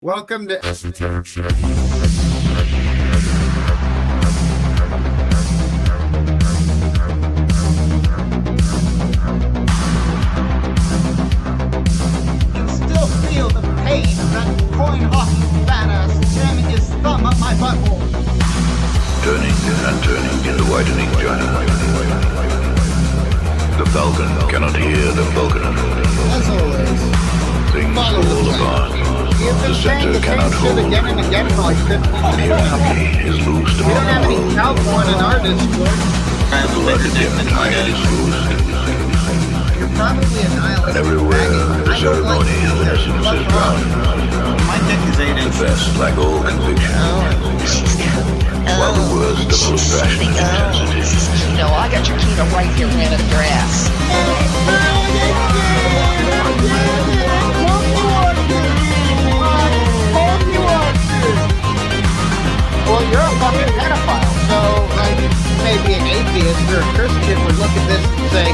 Welcome to Esoteric Shaggy. Still feel the pain of that coin hockey badass jamming his thumb up my butthole. Turning and turning in the widening journey. The falcon cannot hear the falconer. As always, Things follow fall the plan. apart. You've The been saying center the cannot same shit hold. again and again for like 15 minutes now. Humanity is loosed We don't upon have the any world. cow porn in our Discord. Like a dim tide is loosed. You're probably a nihilist. And everywhere the ceremony of innocence is drowned. My dick is 8 The inches. best lack all conviction. While the worst are full of passion and intensity. No, I got your keto right here in your ass. Well, you're a fucking pedophile, so, like, maybe an atheist or a Christian would look at this and say,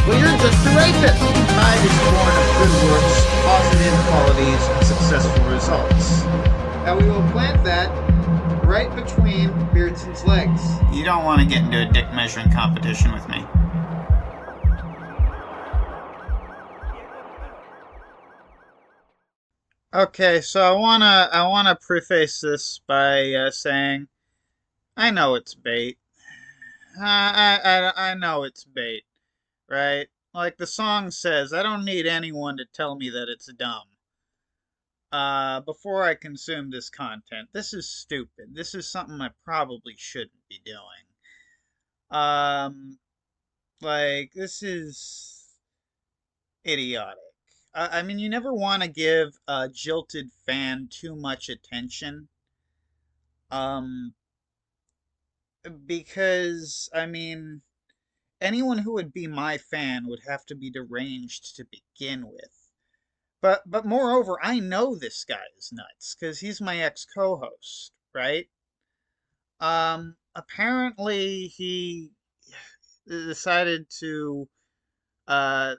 well, you're just a rapist. Pride is born of good works, positive qualities, and successful results. Now we will plant that right between Beardson's legs. You don't want to get into a dick measuring competition with me. Okay, so I wanna preface this by saying I know it's bait. I know it's bait, right? Like the song says, I don't need anyone to tell me that it's dumb. Before I consume this content, this is stupid. This is something I probably shouldn't be doing. Like this is idiotic. I mean, you never want to give a jilted fan too much attention. Um, because, I mean, anyone who would be my fan would have to be deranged to begin with. But moreover, I know this guy is nuts because he's my ex-co-host, right? Apparently he decided to, uh,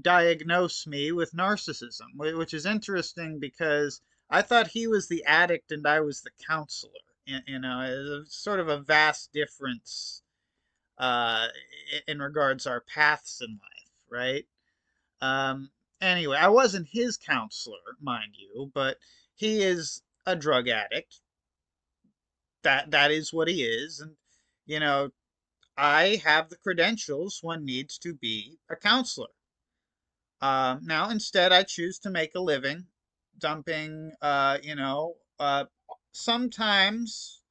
diagnose me with narcissism, which is interesting because I thought he was the addict and I was the counselor. It's sort of a vast difference uh, in regards our paths in life, right? Anyway, I wasn't his counselor, mind you, but he is a drug addict. That is what he is, and you know, I have the credentials one needs to be a counselor. Now, instead, I choose to make a living dumping, sometimes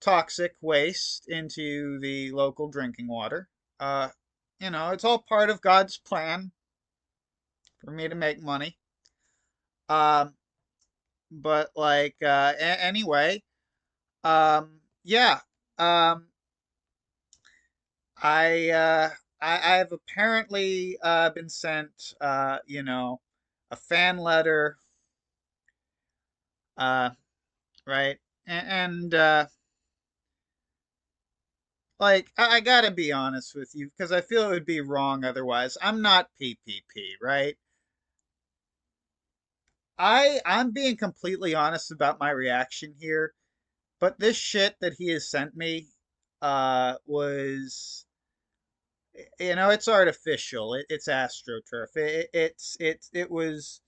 toxic waste into the local drinking water. Uh, it's all part of God's plan for me to make money. Um, but like, anyway, yeah, um, I, uh, I've apparently been sent, a fan letter, uh, right? And like, I gotta be honest with you because I feel it would be wrong otherwise. I'm not PPP, right? I'm being completely honest about my reaction here, but this shit that he has sent me, was it's artificial. It's astroturf. It was.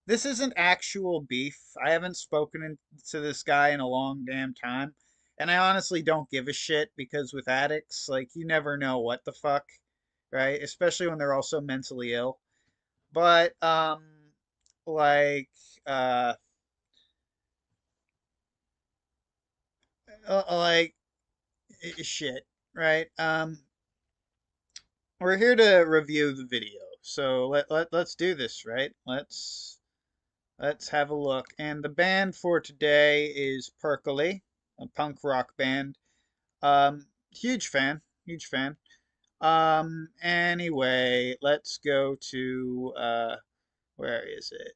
This isn't actual beef. I haven't spoken to this guy in a long damn time, and I honestly don't give a shit because with addicts, like you never know what the fuck, right? Especially when they're also mentally ill. But like uh, like shit, right? We're here to review the video. So let's do this, right? Let's have a look. And the band for today is Perkily, a punk rock band. Huge fan, huge fan. Anyway, let's go to where is it?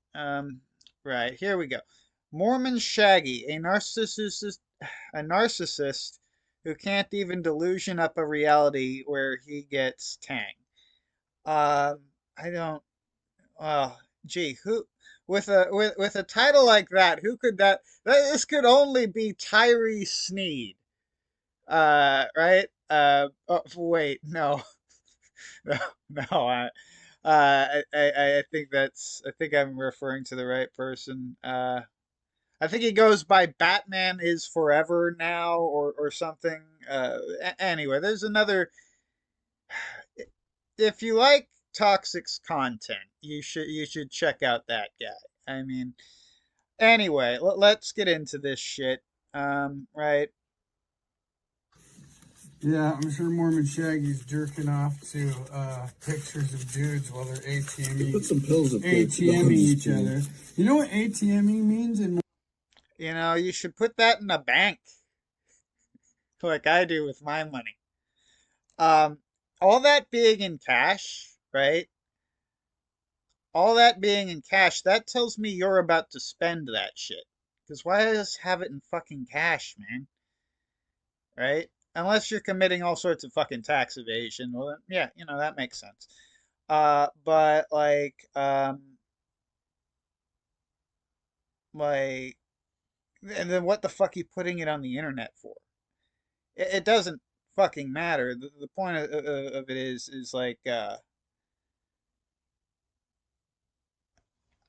Right, here we go. Mormon Shaggy, a narcissist who can't even delusion up a reality where he gets tang. I don't. Well, gee, with a title like that, who could this could only be Tyree Sneed. Right? Oh, wait, no. No, no, I think I think I'm referring to the right person. I think he goes by Batman is Forever now, or something. Anyway, there's another. If you like Toxic's content, you should check out that guy. I mean, anyway, let's get into this shit. Right. Yeah, I'm sure Mormon Shaggy's jerking off to pictures of dudes while they're ATMing, Put some pills up there. ATMing each other. You know what ATMing means? You know, you should put that in a bank, like I do with my money. Um, all that being in cash, right? All that being in cash, that tells me you're about to spend that shit. Because why just have it in fucking cash, man? Right? Unless you're committing all sorts of fucking tax evasion. Well, then, yeah, you know, that makes sense. But like, and then what the fuck are you putting it on the internet for? It doesn't fucking matter. The point of it is like,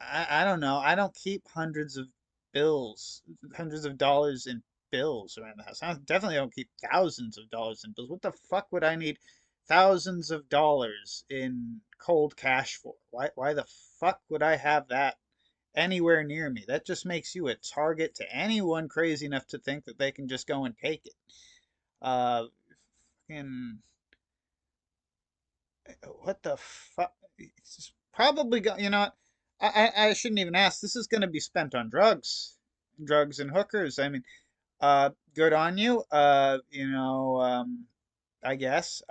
I don't know. I don't keep hundreds of dollars in bills around the house. I definitely don't keep thousands of dollars in bills. What the fuck would I need thousands of dollars in cold cash for? Why the fuck would I have that anywhere near me? That just makes you a target to anyone crazy enough to think that they can just go and take it. Uh, fucking, what the fuck? It's probably go. You know what? I shouldn't even ask. This is going to be spent on drugs and hookers. I mean, good on you. I guess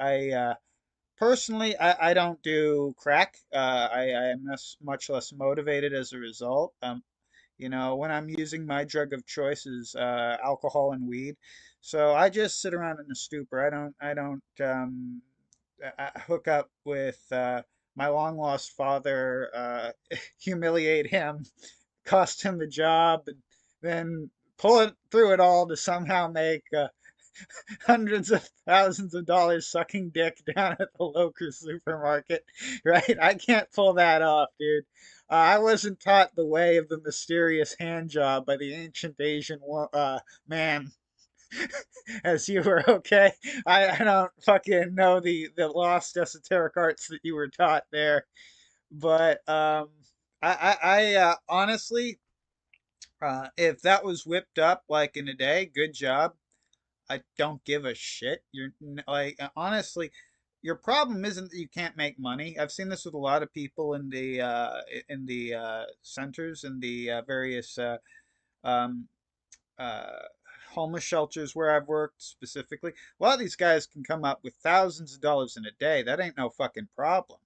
personally, I don't do crack. I am much less motivated as a result. When I'm using my drug of choice is alcohol and weed. So I just sit around in a stupor. I hook up with my long lost father, humiliate him, cost him the job, and then pull it through it all to somehow make hundreds of thousands of dollars sucking dick down at the local supermarket, right? I can't pull that off, dude. I wasn't taught the way of the mysterious hand job by the ancient Asian man. As you were, okay. I don't fucking know the lost esoteric arts that you were taught there, but honestly, if that was whipped up like in a day, good job. I don't give a shit. Honestly, your problem isn't that you can't make money. I've seen this with a lot of people in the centers and the various um, uh, homeless shelters where I've worked specifically. A lot of these guys can come up with thousands of dollars in a day. That ain't no fucking problem.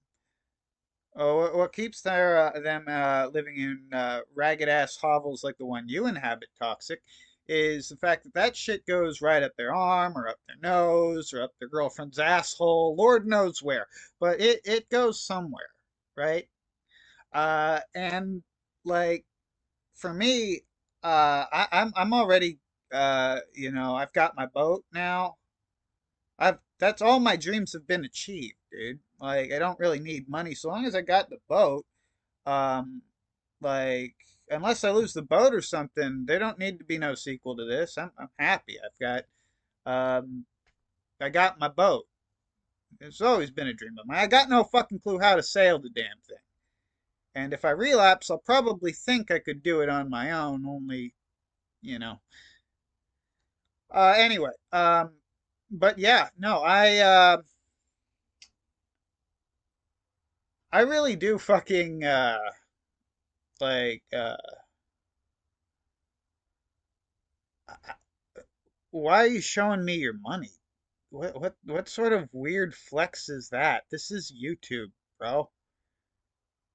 Oh, what keeps them living in ragged ass hovels like the one you inhabit, Toxic, is the fact that that shit goes right up their arm or up their nose or up their girlfriend's asshole, Lord knows where, but it goes somewhere, right? And like for me, I'm already I've got my boat now. I've That's all my dreams have been achieved, dude. Like I don't really need money so long as I got the boat. Um, like unless I lose the boat or something, there don't need to be no sequel to this. I'm happy. Um I got my boat. It's always been a dream of mine. I got no fucking clue how to sail the damn thing. And if I relapse, I'll probably think I could do it on my own, only, you know. Anyway, but yeah, no, I really do fucking like why are you showing me your money? What sort of weird flex is that? This is YouTube, bro.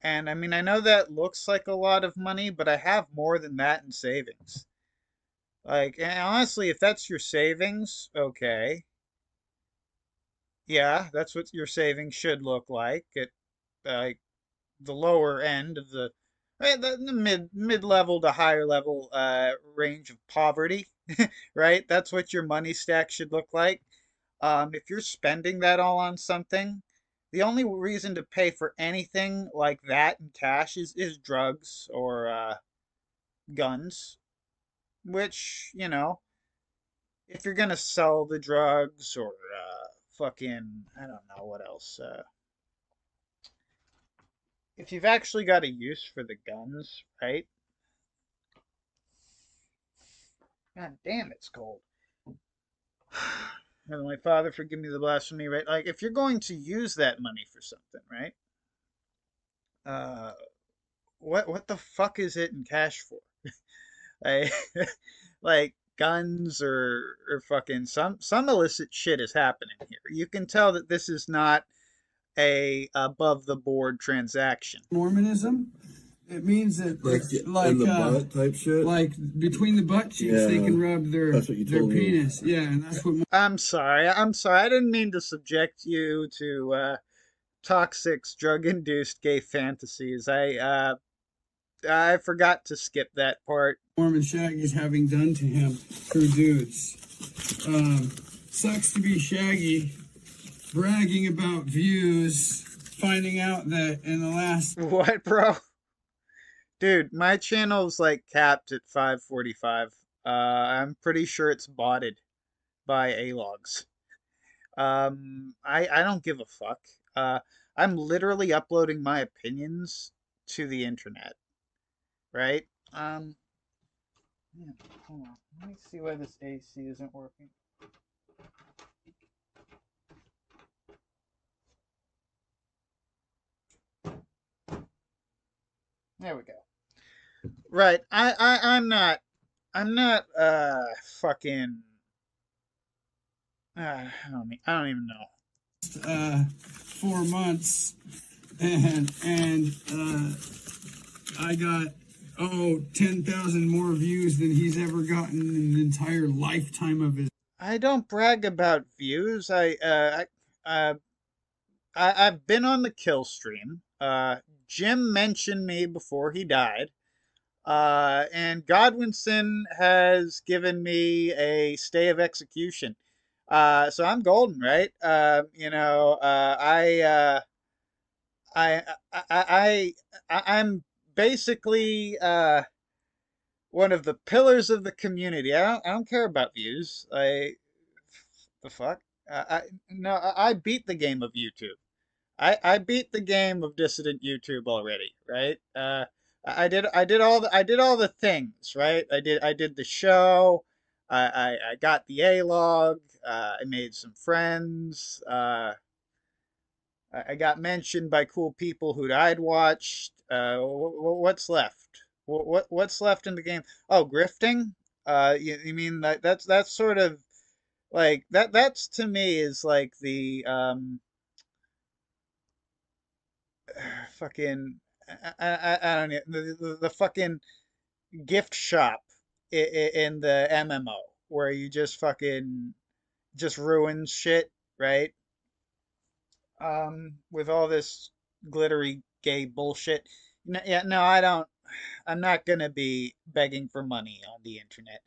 And I mean, I know that looks like a lot of money, but I have more than that in savings. Like, and honestly, if that's your savings, okay. Yeah, that's what your savings should look like at like the lower end of the right? The mid level to higher level range of poverty, right? That's what your money stack should look like. If you're spending that all on something, the only reason to pay for anything like that in cash is drugs or guns, which, you know, if you're gonna sell the drugs or fucking, I don't know what else. If you've actually got a use for the guns, right? God damn, it's cold. Heavenly Father, forgive me the blasphemy, right? Like, if you're going to use that money for something, right? Uh, what the fuck is it in cash for? Like, like guns or fucking some illicit shit is happening here. You can tell that this is not a above the board transaction. Mormonism. It means that it's like in the butt type shit. like between the butt cheeks, they can rub their penis. Yeah, and that's what. I'm sorry. I didn't mean to subject you to Toxic's drug-induced gay fantasies. I forgot to skip that part. Mormon Shaggy's having done to him through dudes. Sucks to be Shaggy, bragging about views, finding out that in the last... What, bro? Dude, my channel's like capped at 545. I'm pretty sure it's botted by alogs. I don't give a fuck. I'm literally uploading my opinions to the internet. Right? Yeah, hold on. Let me see why this AC isn't working. There we go. Right. I'm not fucking I don't even know. 4 months and I got 10,000 more views than he's ever gotten in the entire lifetime of his. I don't brag about views. I've been on the kill stream. Jim mentioned me before he died. And Godwinson has given me a stay of execution. So I'm golden, right? I'm basically one of the pillars of the community. I don't care about views. The fuck? I beat the game of YouTube. I beat the game of dissident YouTube already, right? I did all the things, right? I did the show. I got the Alog. I made some friends. I got mentioned by cool people who I'd watched. What's left? What's left in the game? Oh, grifting. You mean that's sort of like that? That's to me is like the fucking I don't know the fucking gift shop in the MMO where you just fucking just ruin shit, right? With all this glittery gay bullshit. No, I don't. I'm not gonna be begging for money on the internet.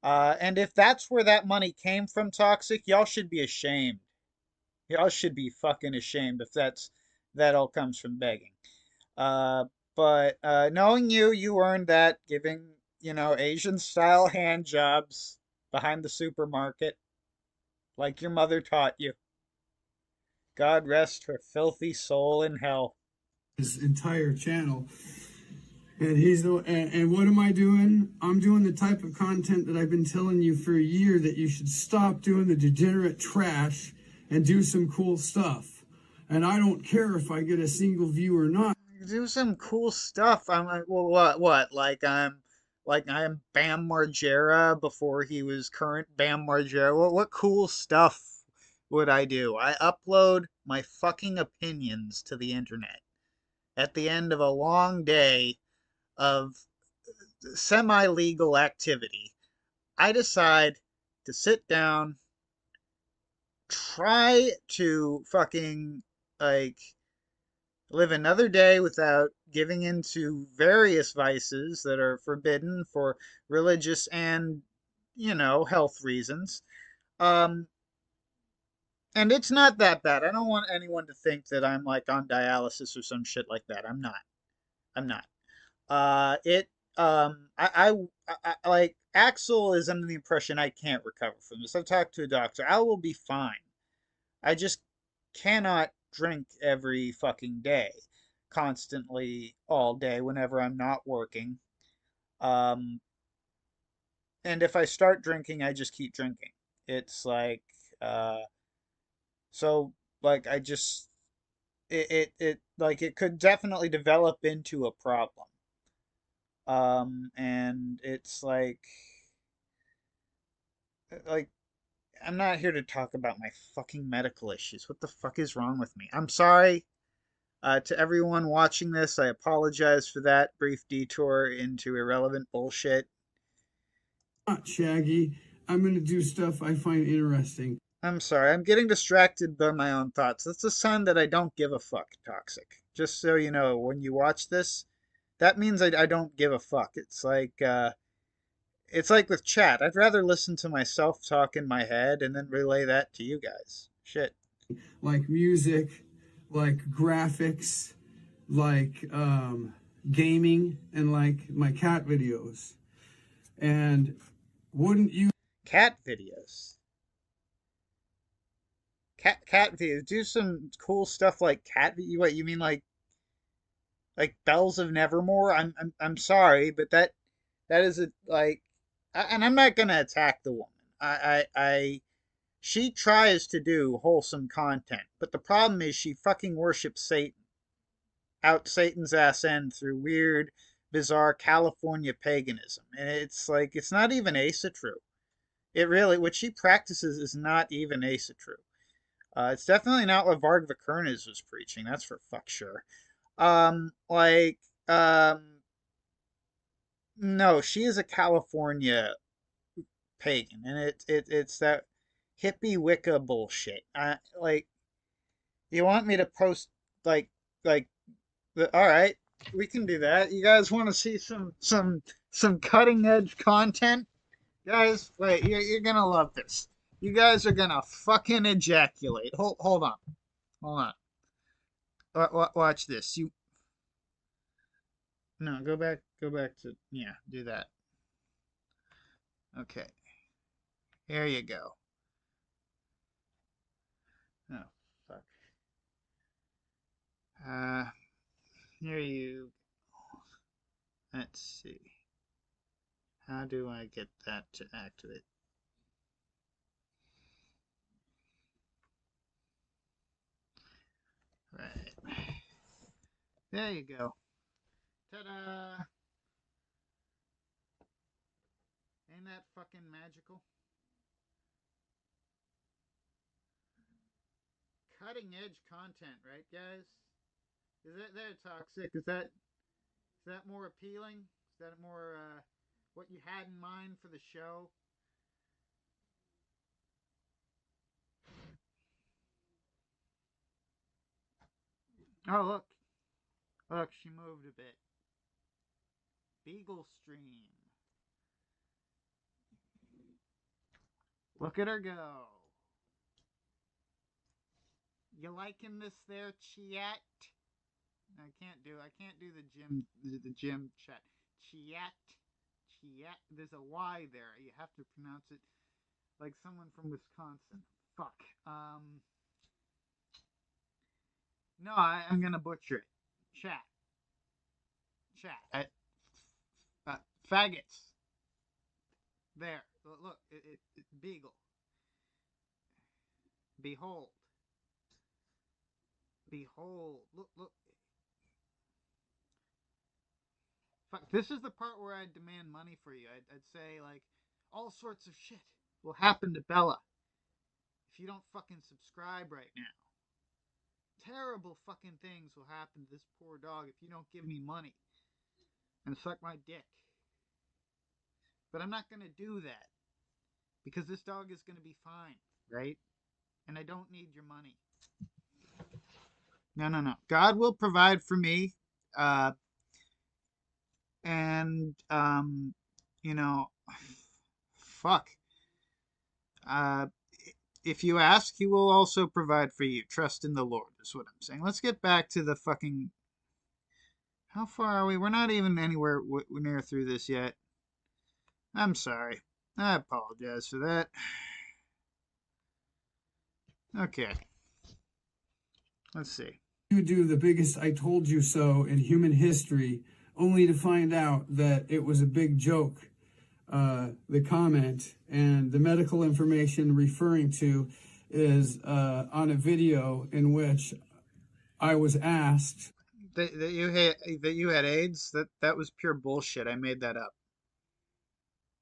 And if that's where that money came from, Toxic, y'all should be ashamed. Y'all should be fucking ashamed if that all comes from begging. But knowing you earned that giving, Asian style hand jobs behind the supermarket, like your mother taught you. God rest her filthy soul in hell. His entire channel. And and what am I doing? I'm doing the type of content that I've been telling you for a year that you should stop doing the degenerate trash and do some cool stuff. And I don't care if I get a single view or not. Do some cool stuff. I'm like, well, what? Like I'm Bam Margera before he was current Bam Margera. What cool stuff would I do? I upload my fucking opinions to the internet at the end of a long day of semi-legal activity. I decide to sit down, try to fucking live another day without giving into various vices that are forbidden for religious and, health reasons. Um, and it's not that bad. I don't want anyone to think that I'm like on dialysis or some shit like that. I'm not. I'm not. It like Axel is under the impression I can't recover from this. I've talked to a doctor. I will be fine. I just cannot drink every fucking day, constantly all day whenever I'm not working. Um, and if I start drinking, I just keep drinking. It's like uh, so like I just it like it could definitely develop into a problem. And it's like I'm not here to talk about my fucking medical issues. What the fuck is wrong with me? I'm sorry. To everyone watching this, I apologize for that brief detour into irrelevant bullshit. Not Shaggy. I'm going to do stuff I find interesting. I'm sorry, I'm getting distracted by my own thoughts. That's a sign that I don't give a fuck, Toxic. Just so you know, when you watch this, that means I don't give a fuck. It's like with chat. I'd rather listen to myself talk in my head and then relay that to you guys. Shit. Like music, like graphics, like gaming, and like my cat videos. And wouldn't you? Cat videos. Cat videos. Do some cool stuff like cat. What you mean like Bells of Nevermore? I'm sorry, but that is and I'm not gonna attack the woman. She tries to do wholesome content, but the problem is she fucking worships Satan out Satan's ass end through weird, bizarre California paganism, and it's like it's not even true. It really what she practices is not even true. It's definitely not what Varg Vikernes was preaching. That's for fuck sure. Like no, she is a California pagan, and it's that hippie Wicca bullshit. Like you want me to post like like all right, we can do that. You guys want to see some cutting edge content, guys? Wait, you're gonna love this. You guys are gonna fucking ejaculate. Hold on, hold on. Watch this. You no, go back to yeah, do that. Okay, here you go. Oh fuck. Uh, here you. Let's see. How do I get that to activate? Right. There you go. Ta-da! Ain't that fucking magical? Cutting edge content, right, guys? Is that toxic? Is that more appealing? Is that more what you had in mind for the show? Oh look, she moved a bit. Beagle stream. Look at her go. You liking this there, chat? I can't do the gym chat. Chat. There's a Y there. You have to pronounce it like someone from Wisconsin. Fuck. No, I'm gonna butcher it. Chat. Faggots. There. Look. Beagle. Behold. Look. Fuck. This is the part where I'd demand money for you. I'd say like all sorts of shit will happen to Bella if you don't fucking subscribe right now. Terrible fucking things will happen to this poor dog if you don't give me money and suck my dick. But I'm not gonna do that because this dog is gonna be fine, right? And I don't need your money. No, no, no. God will provide for me. Uh, and, you know, fuck. Uh, if you ask, he will also provide for you. Trust in the Lord, is what I'm saying. Let's get back to the fucking. How far are we? We're not even anywhere near through this yet. I'm sorry. I apologize for that. Okay. Let's see. You do the biggest "I told you so" in human history, only to find out that it was a big joke. The comment and the medical information referring to is on a video in which I was asked That you had AIDS. That was pure bullshit. I made that up.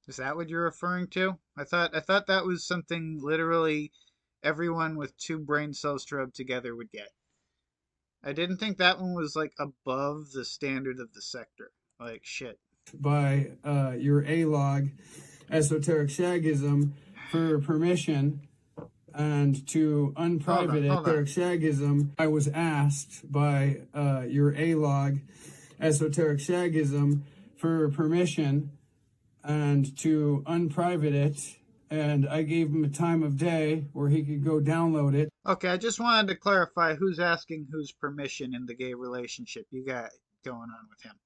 Is that what you're referring to? I thought that was something literally everyone with 2 brain cells to rub together would get. I didn't think that one was like above the standard of the sektur. Like shit. by your Alog, Esoteric Shaggyism, for permission and to unprivate Esoteric Shaggyism. I was asked by your Alog, Esoteric Shaggyism, for permission and to unprivate it, and I gave him a time of day where he could go download it. Okay, I just wanted to clarify who's asking whose permission in the gay relationship you got going on with him.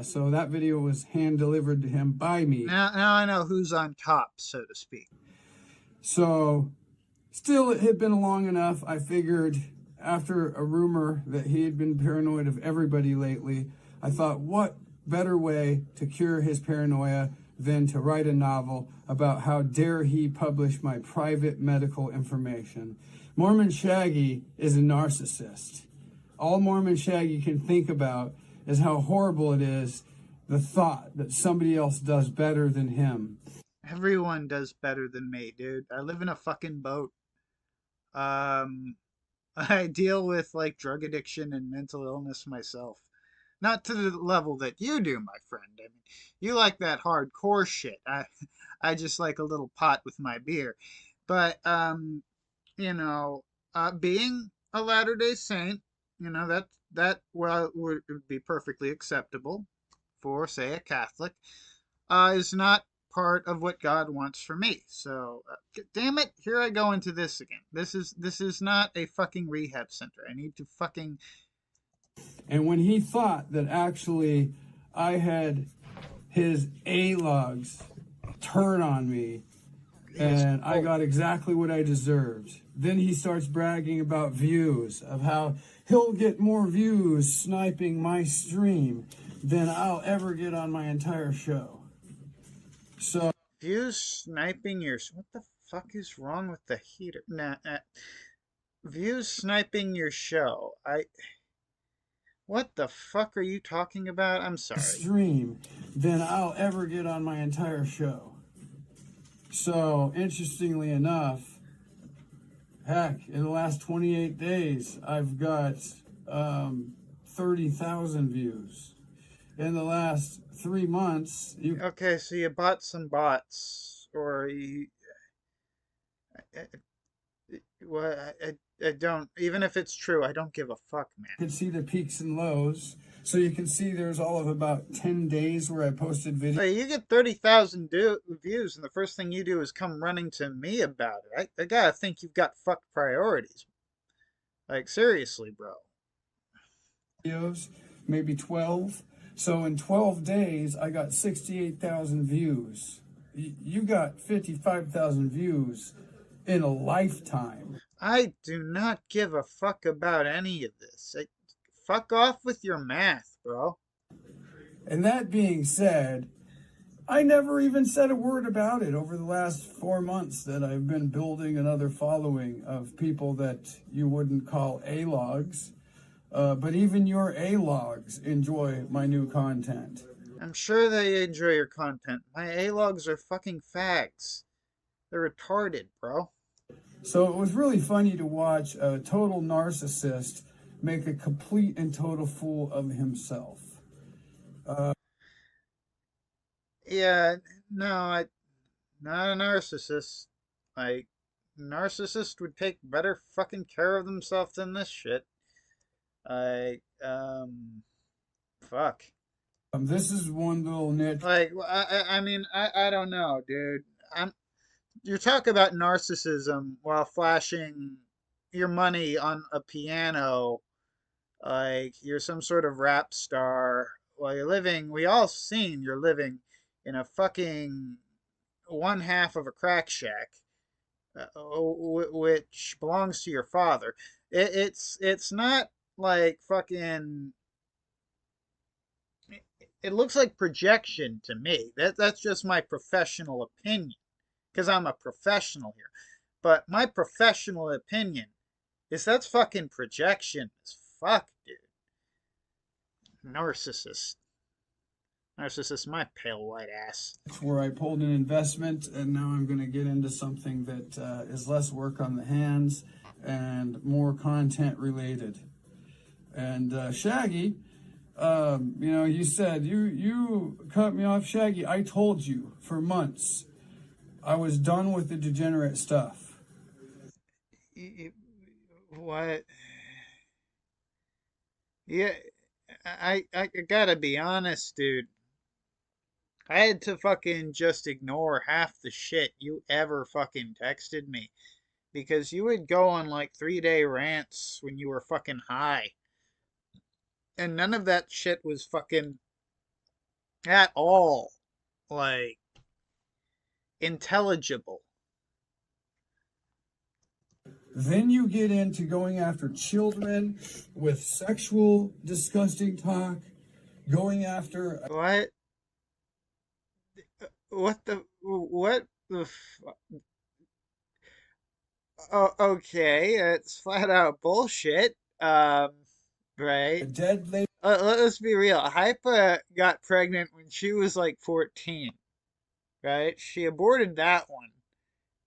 So that video was hand delivered to him by me. Now I know who's on top, so to speak. So still, it had been long enough. I figured after a rumor that he had been paranoid of everybody lately, I thought, what better way to cure his paranoia than to write a novel about how dare he publish my private medical information. Mormon Shaggy is a narcissist. All Mormon Shaggy can think about is how horrible it is, the thought that somebody else does better than him. Everyone does better than me, dude. I live in a fucking boat. I deal with like drug addiction and mental illness myself. Not to the level that you do, my friend. I mean, you like that hardcore shit. I just like a little pot with my beer. But, being a Latter-day Saint, that would be perfectly acceptable for, say, a Catholic, is not part of what God wants for me. So, damn it, here I go into this again. This is not a fucking rehab center. I need to fucking... And when he thought that actually I had his alogs turn on me and I got exactly what I deserved, then he starts bragging about views, of how he'll get more views sniping my stream than I'll ever get on my entire show. So views sniping your... What the fuck is wrong with the heater? Views sniping your show. What the fuck are you talking about? I'm sorry. Stream than I'll ever get on my entire show. So, interestingly enough, heck, in the last 28 days, I've got 30,000 views. In the last 3 months, Okay, so you bought some bots, or you... I don't, even if it's true, I don't give a fuck, man. You can see the peaks and lows. So you can see there's all of about 10 days where I posted videos. Hey, you get 30,000 views, and the first thing you do is come running to me about it. I gotta think you've got fucked priorities. Like, seriously, bro. Videos, maybe 12. So in 12 days, I got 68,000 views. You got 55,000 views in a lifetime. I do not give a fuck about any of this. Fuck off with your math, bro. And that being said, I never even said a word about it over the last 4 months that I've been building another following of people that you wouldn't call alogs. But even your alogs enjoy my new content. I'm sure they enjoy your content. My alogs are fucking fags. They're retarded, bro. So it was really funny to watch a total narcissist make a complete and total fool of himself. Yeah, no, not a narcissist. narcissist would take better fucking care of themselves than this shit. Like, fuck. This is one little niche. Like, I mean, I don't know, dude. You talk about narcissism while flashing your money on a piano, like you're some sort of rap star, while you're living. We all seen you're living in a fucking one half of a crack shack, which belongs to your father. It's not like fucking. It looks like projection to me. That's just my professional opinion, because I'm a professional here. But my professional opinion is that's fucking projection as fuck, dude. Narcissist. Narcissist, my pale white ass. Where I pulled an investment, and now I'm going to get into something that is less work on the hands and more content related. And Shaggy, you said you cut me off, Shaggy. I told you for months I was done with the degenerate stuff. What? Yeah, I gotta be honest, dude. I had to fucking just ignore half the shit you ever fucking texted me, because you would go on like 3-day rants when you were fucking high. And none of that shit was fucking at all, like, intelligible. Then you get into going after children with sexual, disgusting talk, going after... What? What the Oh, okay, it's flat out bullshit. Right? a dead lady. Let's be real. Hypa got pregnant when she was like 14, right? She aborted that one.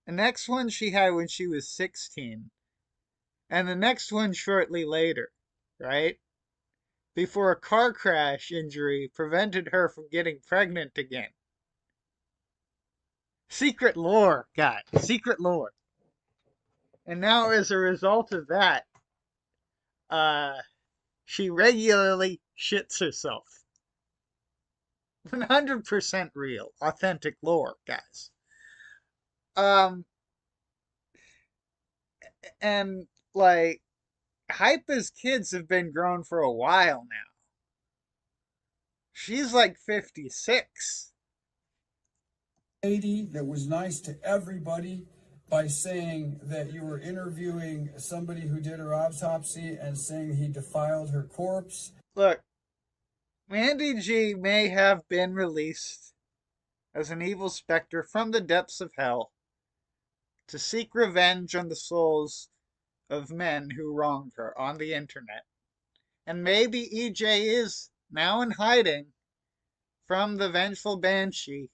The next one she had when she was 16. And the next one shortly later, right? Before a car crash injury prevented her from getting pregnant again. Secret lore, guys. Secret lore. And now as a result of that, she regularly shits herself. 100% real. Authentic lore, guys. And like, Hypa's kids have been grown for a while now. She's like 56. Lady that was nice to everybody by saying that you were interviewing somebody who did her autopsy and saying he defiled her corpse. Look, Mandy G may have been released as an evil specter from the depths of hell to seek revenge on the souls of men who wronged her on the internet. And maybe EJ is now in hiding from the vengeful banshee,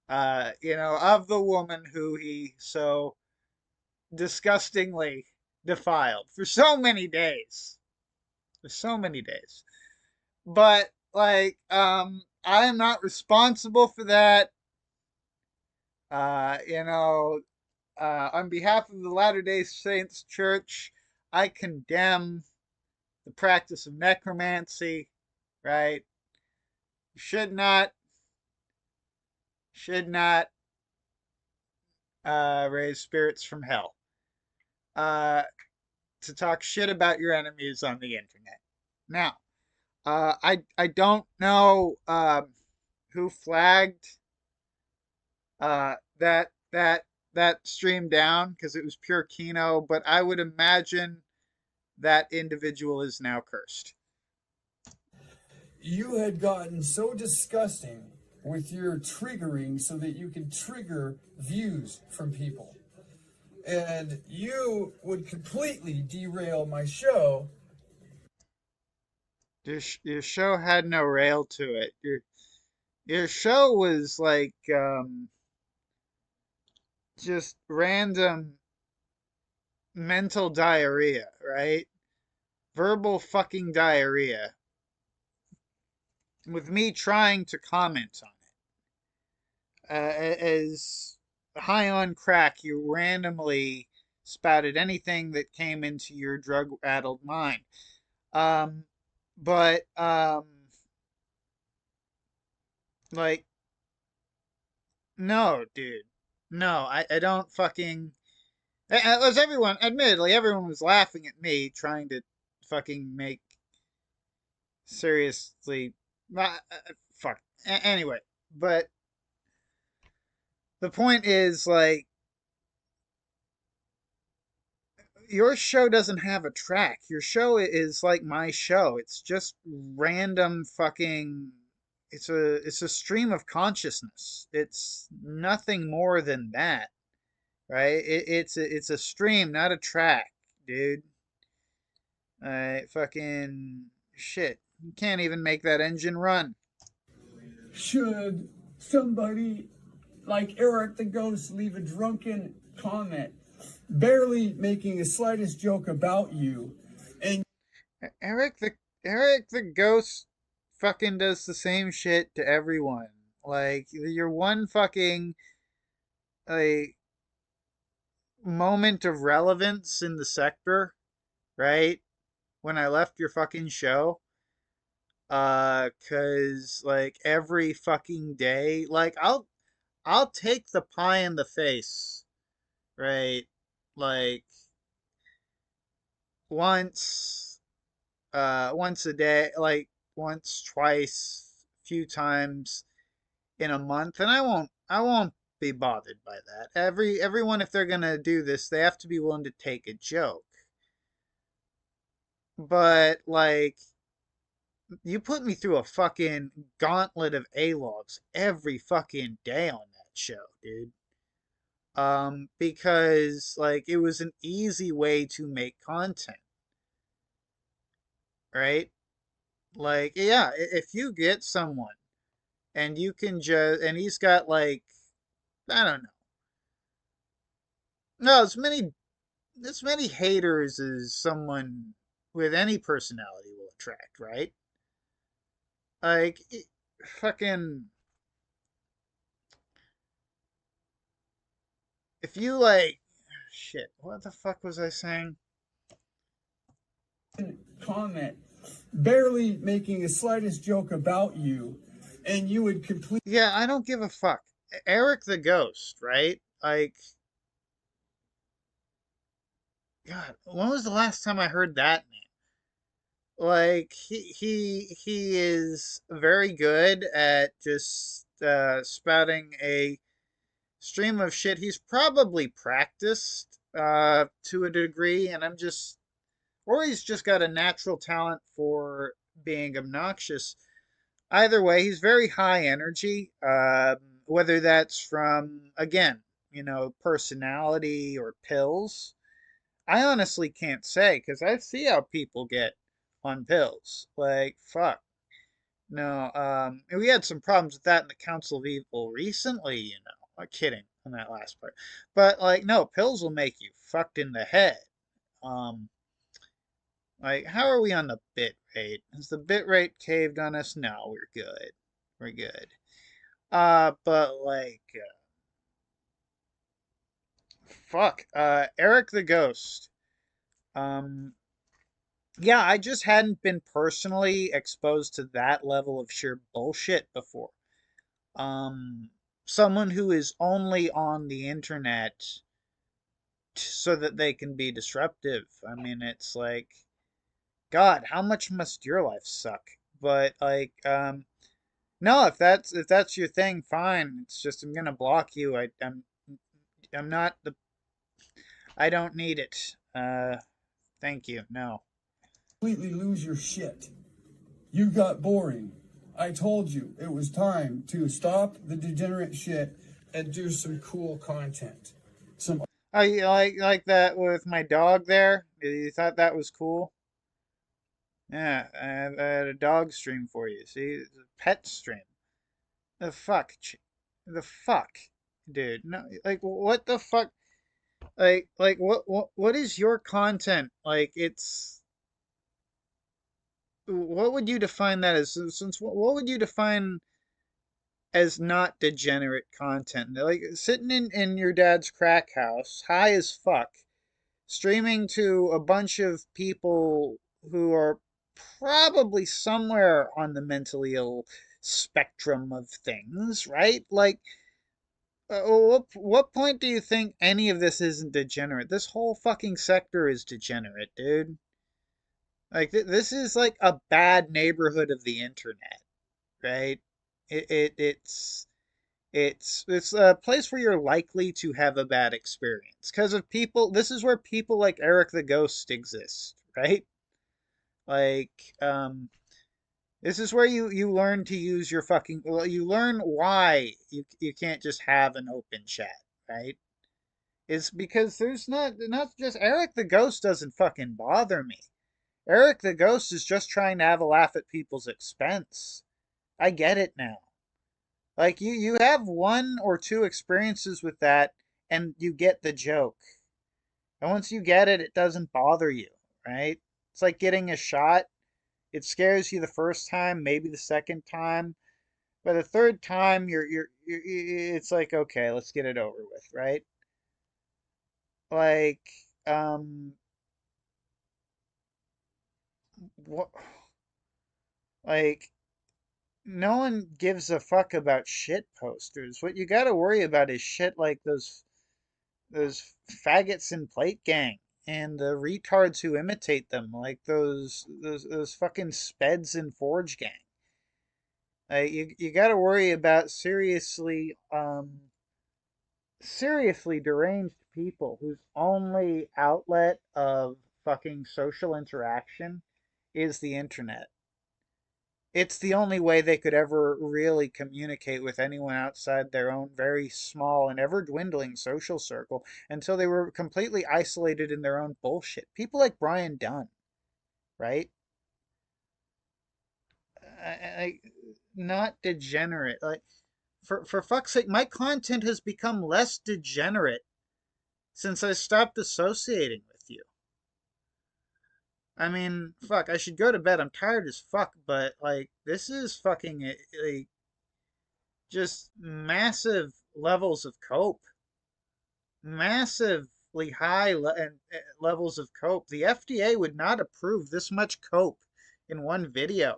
of the woman who he so disgustingly defiled for so many days. For so many days. But, like, I am not responsible for that. On behalf of the Latter-day Saints Church, I condemn the practice of necromancy, right? You should not raise spirits from hell to talk shit about your enemies on the internet. Now, I don't know who flagged that stream down, because it was pure Kino, but I would imagine that individual is now cursed. You had gotten so disgusting with your triggering so that you could trigger views from people. And you would completely derail my show. Your show had no rail to it. Your show was like just random mental diarrhea, right? Verbal fucking diarrhea. With me trying to comment on it. As high on crack, you randomly spouted anything that came into your drug-addled mind. Um, but like, no, dude. No, I don't fucking. As everyone, admittedly, everyone was laughing at me trying to fucking make seriously. Fuck. Anyway, but the point is, like, your show doesn't have a track. Your show is like my show. It's just random fucking. It's a stream of consciousness. It's nothing more than that, right? It's a stream, not a track, dude. Fucking shit. You can't even make that engine run. Should somebody like Erik the Ghost leave a drunken comment, barely making the slightest joke about you, and Erik the Ghost fucking does the same shit to everyone. Like, your one fucking like moment of relevance in the sektur, right? When I left your fucking show. Cause like every fucking day, like I'll take the pie in the face, right? Like once once a day, like once, twice, few times in a month, and I won't be bothered by that. Everyone, if they're gonna do this, they have to be willing to take a joke. But like, you put me through a fucking gauntlet of alogs every fucking day on that show, dude. Because like it was an easy way to make content, right? Like, yeah, if you get someone and you can just, and he's got like, I don't know, no, as many haters as someone with any personality will attract, right? Like, fucking, if you like, shit, what the fuck was I saying? comment, barely making the slightest joke about you, and you would completely. Yeah, I don't give a fuck. Erik the Ghost, right? Like, God, when was the last time I heard that name? Like, he is very good at just spouting a stream of shit. He's probably practiced to a degree, and or he's just got a natural talent for being obnoxious. Either way, he's very high energy. Whether that's from, again, personality or pills, I honestly can't say because I see how people get on pills. Like, fuck. No, and we had some problems with that in the Council of Evil recently, I'm kidding on that last part. But, like, no, pills will make you fucked in the head. Um, like, how are we on the bit rate? Has the bit rate caved on us? No, we're good. We're good. But, like, fuck. Erik the Ghost. Um, yeah, I just hadn't been personally exposed to that level of sheer bullshit before. Um, Someone who is only on the internet so that they can be disruptive. I mean, it's like, God, how much must your life suck? But like, no, if that's your thing, fine. It's just I'm gonna block you. I'm not the. I don't need it. Thank you. No. Completely lose your shit. You got boring. I told you it was time to stop the degenerate shit and do some cool content. Some. Oh, you like that with my dog there? You thought that was cool? Yeah, I had a dog stream for you. See, it's a pet stream. The fuck, the fuck, dude. No, like what the fuck? Like what is your content? Like, it's, what would you define that as? Since what would you define as not degenerate content. Like sitting in your dad's crack house, high as fuck, streaming to a bunch of people who are probably somewhere on the mentally ill spectrum of things, right? Like, what point do you think any of this isn't degenerate? This whole fucking sector is degenerate, dude. Like, this is like a bad neighborhood of the internet, right? It's it's a place where you're likely to have a bad experience because of people. This is where people like Erik the Ghost exist, right? Like, this is where you learn to use your fucking. Well, you learn why you can't just have an open chat, right? It's because there's not just Erik the Ghost doesn't fucking bother me. Erik the Ghost is just trying to have a laugh at people's expense. I get it now. Like you have one or two experiences with that and you get the joke. And once you get it, it doesn't bother you, right? It's like getting a shot. It scares you the first time, maybe the second time, but the third time you're it's like okay, let's get it over with, right? Like um what like no one gives a fuck about shit posters. What you got to worry about is shit like those faggots in Plate Gang and the retards who imitate them, like those fucking speds in Forge Gang. You got to worry about seriously deranged people whose only outlet of fucking social interaction is the internet. It's the only way they could ever really communicate with anyone outside their own very small and ever dwindling social circle until they were completely isolated in their own bullshit. People like Brian Dunn, right? Not degenerate. Like for fuck's sake, my content has become less degenerate since I stopped associating with you. I mean, fuck, I should go to bed. I'm tired as fuck, but like this is fucking like just massive levels of cope, massively high levels of cope. The FDA would not approve this much cope in one video.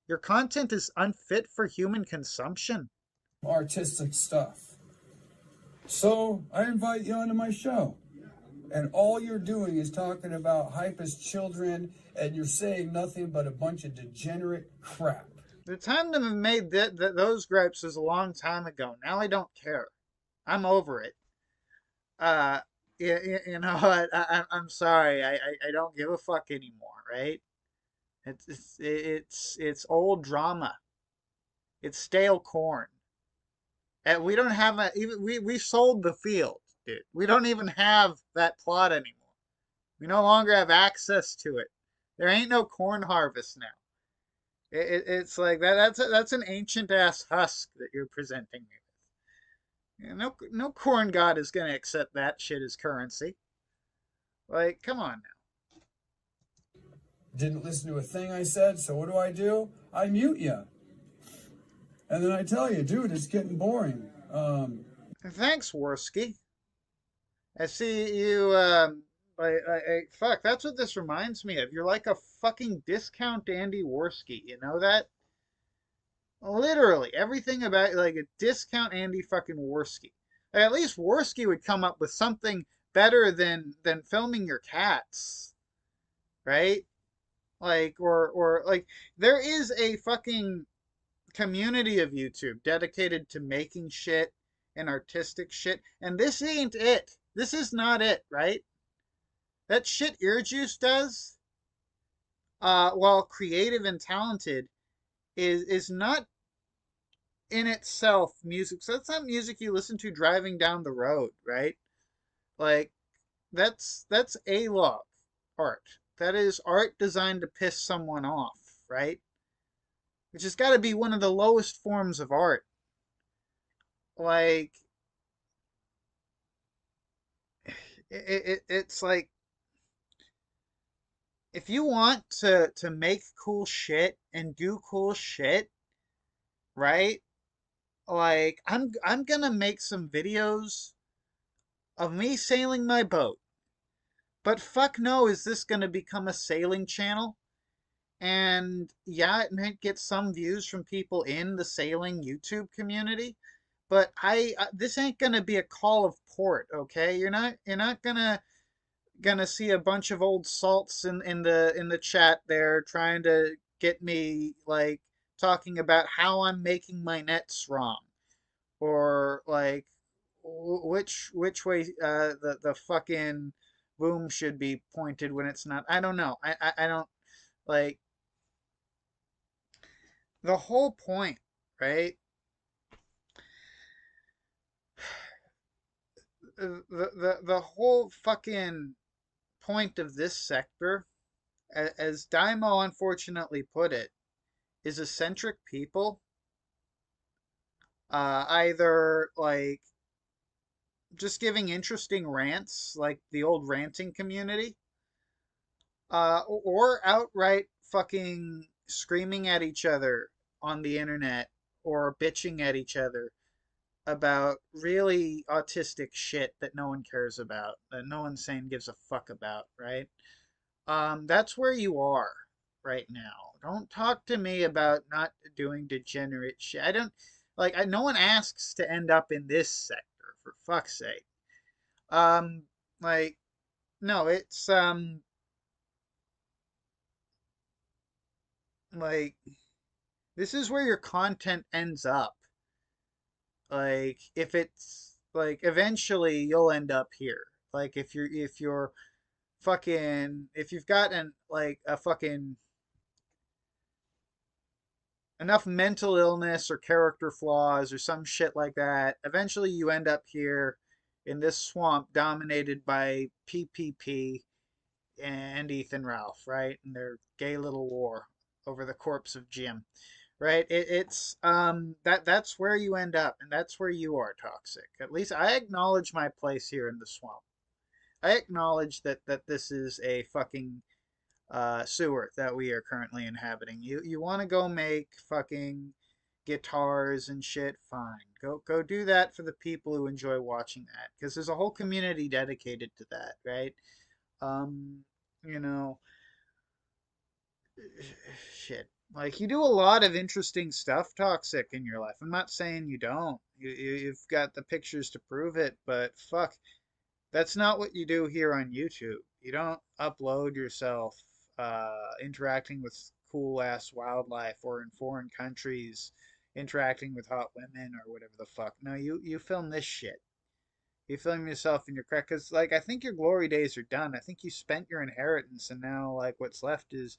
Your content is unfit for human consumption. Artistic stuff. So I invite you onto my show. And all you're doing is talking about hype as children, and you're saying nothing but a bunch of degenerate crap. The time to have made those gripes was a long time ago. Now I don't care. I'm over it. Uh, you know what? I'm sorry. I don't give a fuck anymore, right? It's old drama. It's stale corn. And we don't have even we sold the field, dude. We don't even have that plot anymore. We no longer have access to it. There ain't no corn harvest now. It's like that's an ancient ass husk that you're presenting me with. No corn god is gonna accept that shit as currency. Like, come on now. Didn't listen to a thing I said, so what do? I mute you. And then I tell you, dude, it's getting boring. Thanks, Warski. I see you. Fuck. That's what this reminds me of. You're like a fucking discount Andy Warski. You know that? Literally everything about like a discount Andy fucking Warski. Like, at least Warski would come up with something better than filming your cats, right? Like or like there is a fucking community of YouTube dedicated to making shit and artistic shit, and this ain't it. This is not it, right? That shit Earjuice does, while creative and talented, is not in itself music. So that's not music you listen to driving down the road, right? Like that's Alog art. That is art designed to piss someone off, right? Which has got to be one of the lowest forms of art. Like it's like if you want to make cool shit and do cool shit, right? like, I'm gonna make some videos of me sailing my boat. But fuck no, is this gonna become a sailing channel? And yeah, it might get some views from people in the sailing YouTube community, but this ain't gonna be a call of port, okay? You're not gonna see a bunch of old salts in the chat there trying to get me like talking about how I'm making my nets wrong, or like which way the fucking boom should be pointed when it's not. I don't know. I don't like the whole point, right? The whole fucking point of this sector, as Daimo unfortunately put it, is eccentric people, either like just giving interesting rants like the old ranting community, or outright fucking screaming at each other on the internet or bitching at each other about really autistic shit that no one cares about, that no one sane gives a fuck about, right? That's where you are right now. Don't talk to me about not doing degenerate shit. I don't like. No one asks to end up in this sector, for fuck's sake. Um, like, no, it's like this is where your content ends up. Like, if it's like eventually you'll end up here. Like, if you're fucking, if you've got an like a fucking enough mental illness or character flaws or some shit like that, eventually you end up here in this swamp dominated by PPP and Ethan Ralph, right? And their gay little war over the corpse of Jim, right? It's that's where you end up, and that's where you are, Toxic. At least I acknowledge my place here in the swamp. I acknowledge that this is a fucking sewer that we are currently inhabiting. You want to go make fucking guitars and shit? Fine, go do that for the people who enjoy watching that, because there's a whole community dedicated to that, right? Um, you know, shit. Like, you do a lot of interesting stuff, Toxic, in your life. I'm not saying you don't. You've got the pictures to prove it, but fuck, that's not what you do here on YouTube. You don't upload yourself interacting with cool ass wildlife, or in foreign countries interacting with hot women or whatever the fuck. No, you film this shit. You film yourself in your crack, because like I think your glory days are done. I think you spent your inheritance, and now like what's left is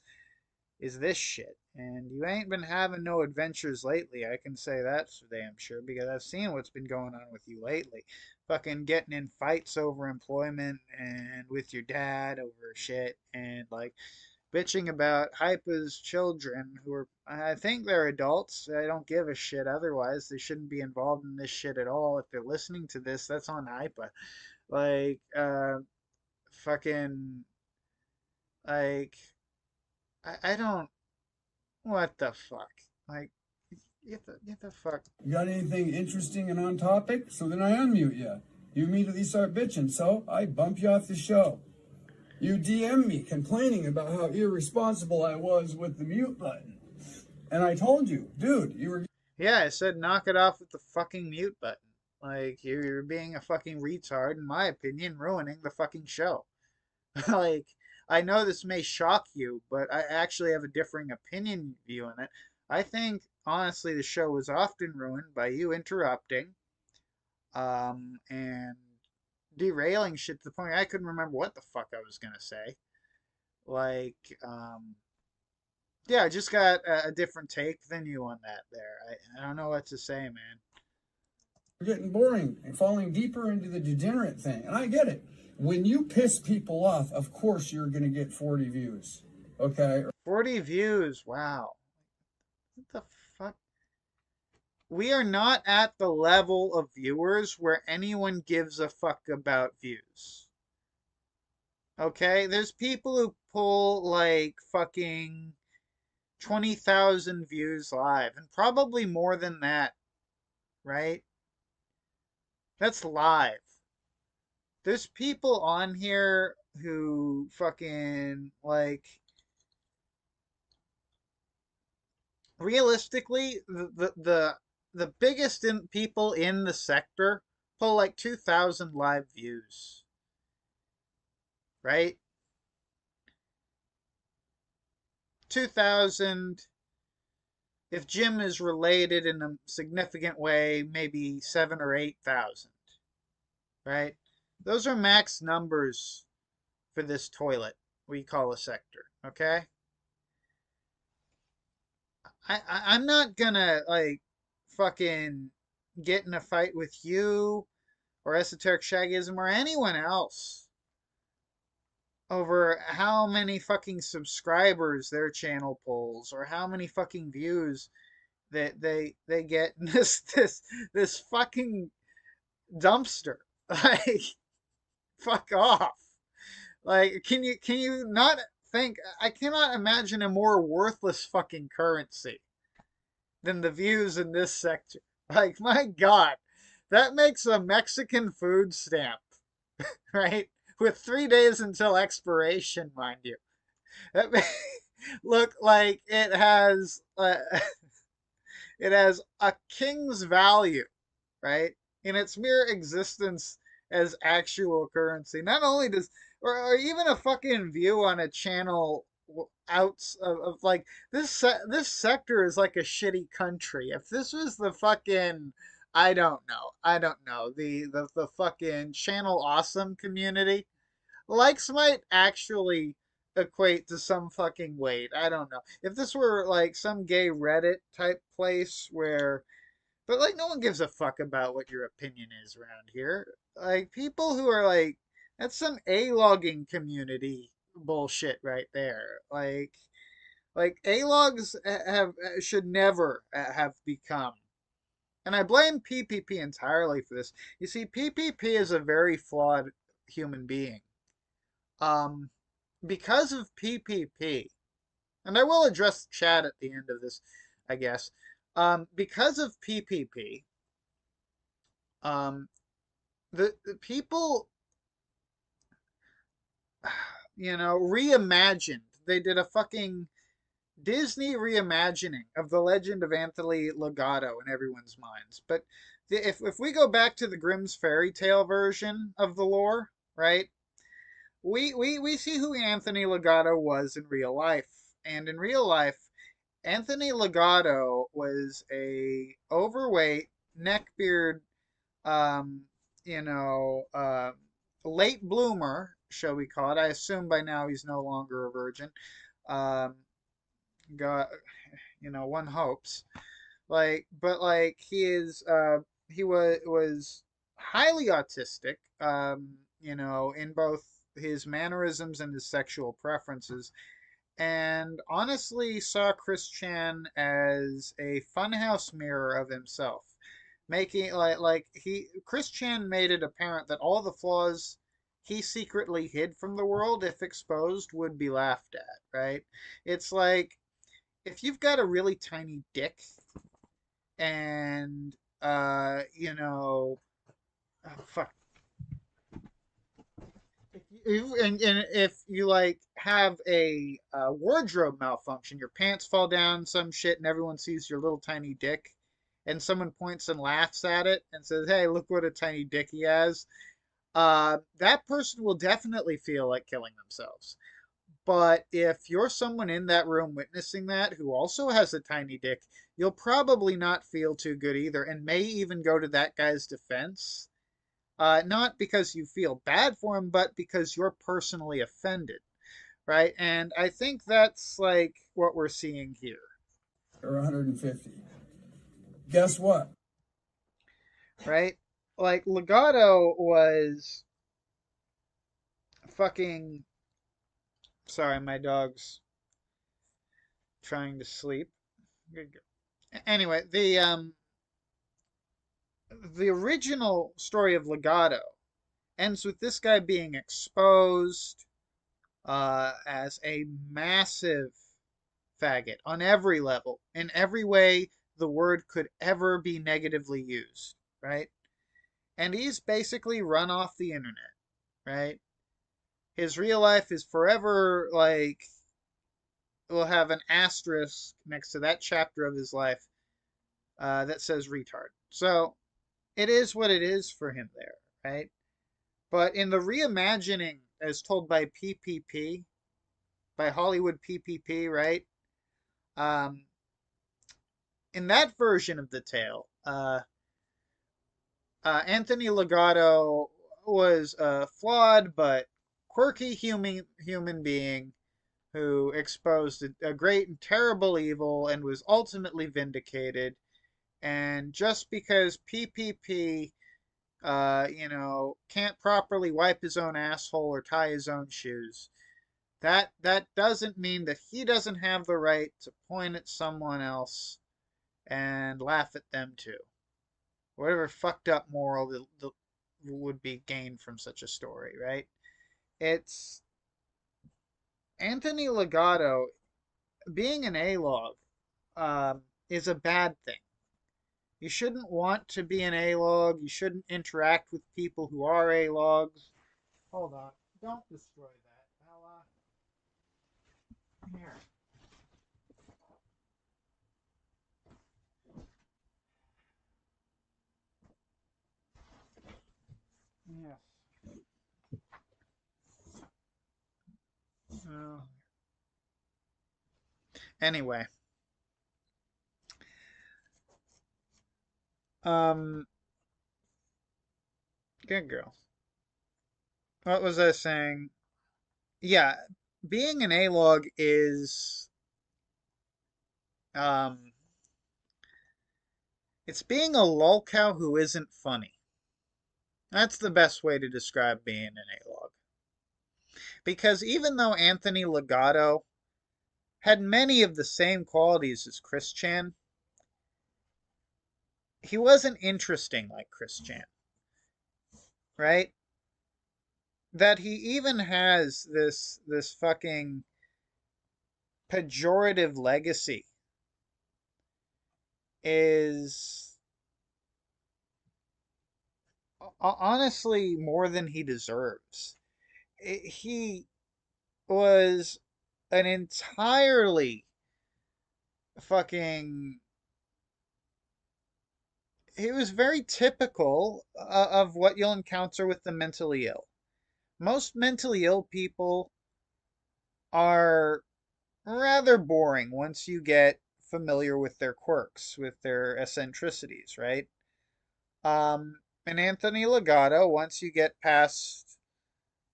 this shit. And you ain't been having no adventures lately. I can say that's for damn sure, because I've seen what's been going on with you lately. Fucking getting in fights over employment and with your dad over shit, and like bitching about Hypa's children, who are, I think they're adults. I don't give a shit otherwise. They shouldn't be involved in this shit at all. If they're listening to this, that's on Hypa. Like, fucking, like, I don't, what the fuck? Like, get the fuck. You got anything interesting and on topic? So then I unmute you. You immediately start bitching, so I bump you off the show. You DM me complaining about how irresponsible I was with the mute button. And I told you, dude, you were... Yeah, I said knock it off with the fucking mute button. Like, you're being a fucking retard, in my opinion, ruining the fucking show. Like, I know this may shock you, but I actually have a differing opinion view on it. I think, honestly, the show was often ruined by you interrupting, and derailing shit to the point I couldn't remember what the fuck I was gonna say. Like, yeah, I just got a different take than you on that there. I don't know what to say, man. You're getting boring and falling deeper into the degenerate thing. And I get it. When you piss people off, of course you're going to get 40 views. Okay? 40 views, wow. What the fuck? We are not at the level of viewers where anyone gives a fuck about views. Okay? There's people who pull like fucking 20,000 views live, and probably more than that, right? That's live. There's people on here who fucking, like, realistically, the biggest people in the sector pull like 2,000 live views, right? 2,000. If Jim is related in a significant way, maybe 7 or 8,000, right? Those are max numbers for this toilet we call a sector, okay? I'm not gonna, like, fucking get in a fight with you or Esoteric Shaggyism or anyone else over how many fucking subscribers their channel pulls or how many fucking views that they get in this fucking dumpster. Like, fuck off. Like, can you not think? I cannot imagine a more worthless fucking currency than the views in this sector. Like, my God, that makes a Mexican food stamp, right? With 3 days until expiration, mind you. That look like it has it has a king's value, right? In its mere existence as actual currency. Not only does, or even a fucking view on a channel out of like this sector is like a shitty country. If this was the fucking, I don't know, the fucking channel awesome community, likes might actually equate to some fucking weight. I don't know. If this were like some gay Reddit type place where, but like no one gives a fuck about what your opinion is around here. Like people who are like, that's some alogging community bullshit right there. Like alogs have should never have become. And I blame PPP entirely for this. You see, PPP is a very flawed human being. Um, because of PPP, and I will address chat at the end of this, I guess. Because of PPP, the people, reimagined. They did a fucking Disney reimagining of the legend of Anthony LoGatto in everyone's minds. But if we go back to the Grimm's fairy tale version of the lore, right? We see who Anthony LoGatto was in real life. And in real life, Anthony LoGatto was a overweight, neckbeard, um, you know, uh, late bloomer, shall we call it. I assume by now he's no longer a virgin. Um, got, one hopes. But he was highly autistic, in both his mannerisms and his sexual preferences, and honestly saw Chris Chan as a funhouse mirror of himself, making Chris Chan made it apparent that all the flaws he secretly hid from the world, if exposed, would be laughed at. Right? It's like if you've got a really tiny dick, and fuck. If you like have a wardrobe malfunction, your pants fall down, some shit, and everyone sees your little tiny dick, and someone points and laughs at it and says, "Hey, look what a tiny dick he has," that person will definitely feel like killing themselves. But if you're someone in that room witnessing that who also has a tiny dick, you'll probably not feel too good either, and may even go to that guy's defense. Not because you feel bad for him, but because you're personally offended, right? And I think that's like what we're seeing here. Or 150. Guess what? Right? Like, LoGatto was fucking... Sorry, my dog's trying to sleep. Anyway, the original story of LoGatto ends with this guy being exposed as a massive faggot on every level, in every way the word could ever be negatively used, right? And he's basically run off the internet, right? His real life is forever, like, will have an asterisk next to that chapter of his life that says retard. So it is what it is for him there, right? But in the reimagining as told by PPP, by Hollywood PPP, right? Um, in that version of the tale, Anthony LoGatto was a flawed but quirky human being who exposed a great and terrible evil and was ultimately vindicated. And just because PPP, can't properly wipe his own asshole or tie his own shoes, that doesn't mean that he doesn't have the right to point at someone else and laugh at them too. Whatever fucked up moral that would be gained from such a story, right? It's Anthony LoGatto being an alog is a bad thing. You shouldn't want to be an alog. You shouldn't interact with people who are alogs. Hold on. Don't destroy that. Here. Yes. Anyway. Good girl. What was I saying? Yeah, being an alog is it's being a lolcow who isn't funny. That's the best way to describe being an alog. Because even though Anthony LoGatto had many of the same qualities as Chris Chan, he wasn't interesting like Chris Chan, right? That he even has this fucking pejorative legacy is honestly more than he deserves. He was an entirely fucking he was very typical of what you'll encounter with the mentally ill. Most mentally ill people are rather boring once you get familiar with their quirks, with their eccentricities, right? And Anthony LoGatto, once you get past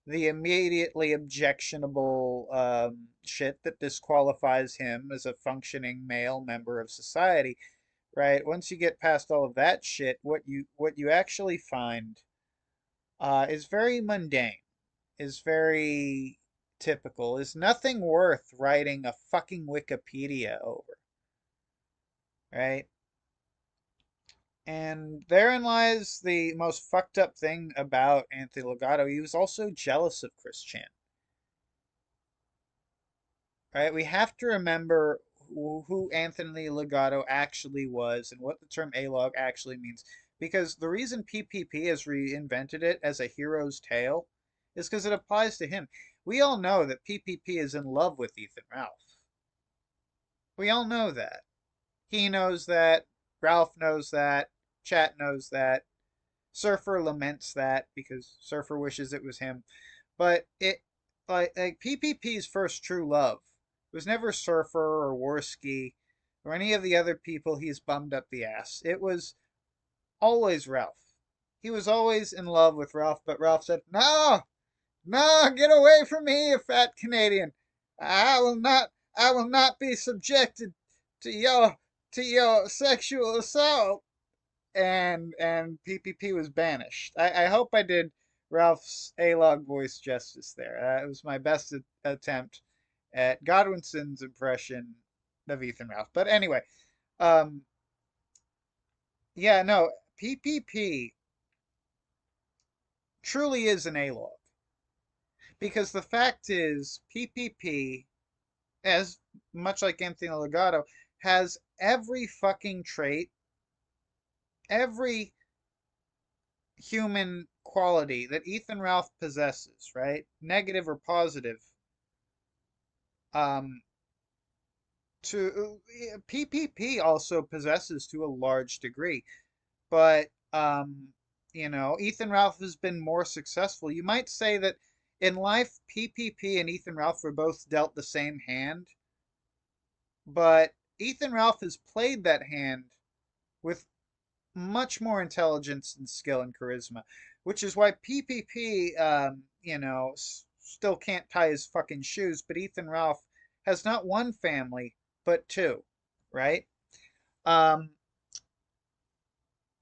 the immediately objectionable shit that disqualifies him as a functioning male member of society, right? Once you get past all of that shit, what you actually find is very mundane, is very typical, is nothing worth writing a fucking Wikipedia over, right? And therein lies the most fucked up thing about Anthony LoGatto. He was also jealous of Chris Chan. Right? We have to remember who Anthony LoGatto actually was and what the term alog actually means. Because the reason PPP has reinvented it as a hero's tale is because it applies to him. We all know that PPP is in love with Ethan Ralph. We all know that. He knows that. Ralph knows that. Chat knows that. Surfer laments that because Surfer wishes it was him. But it like PPP's first true love was never Surfer or Warski or any of the other people he's bummed up the ass. It was always Ralph. He was always in love with Ralph, but Ralph said, "No, no, get away from me, you fat Canadian. I will not be subjected to your sexual assault." And PPP was banished. I hope I did Ralph's alog voice justice there. It was my best attempt at Godwinson's impression of Ethan Ralph. But anyway, yeah, no, PPP truly is an alog. Because the fact is, PPP, as much like Anthony LoGatto, has every fucking trait, every human quality that Ethan Ralph possesses, right? Negative or positive. Um, to PPP also possesses to a large degree, but Ethan Ralph has been more successful. You might say that in life, PPP and Ethan Ralph were both dealt the same hand, but Ethan Ralph has played that hand with much more intelligence and skill and charisma, which is why PPP, still can't tie his fucking shoes, but Ethan Ralph has not one family, but two, right? Um,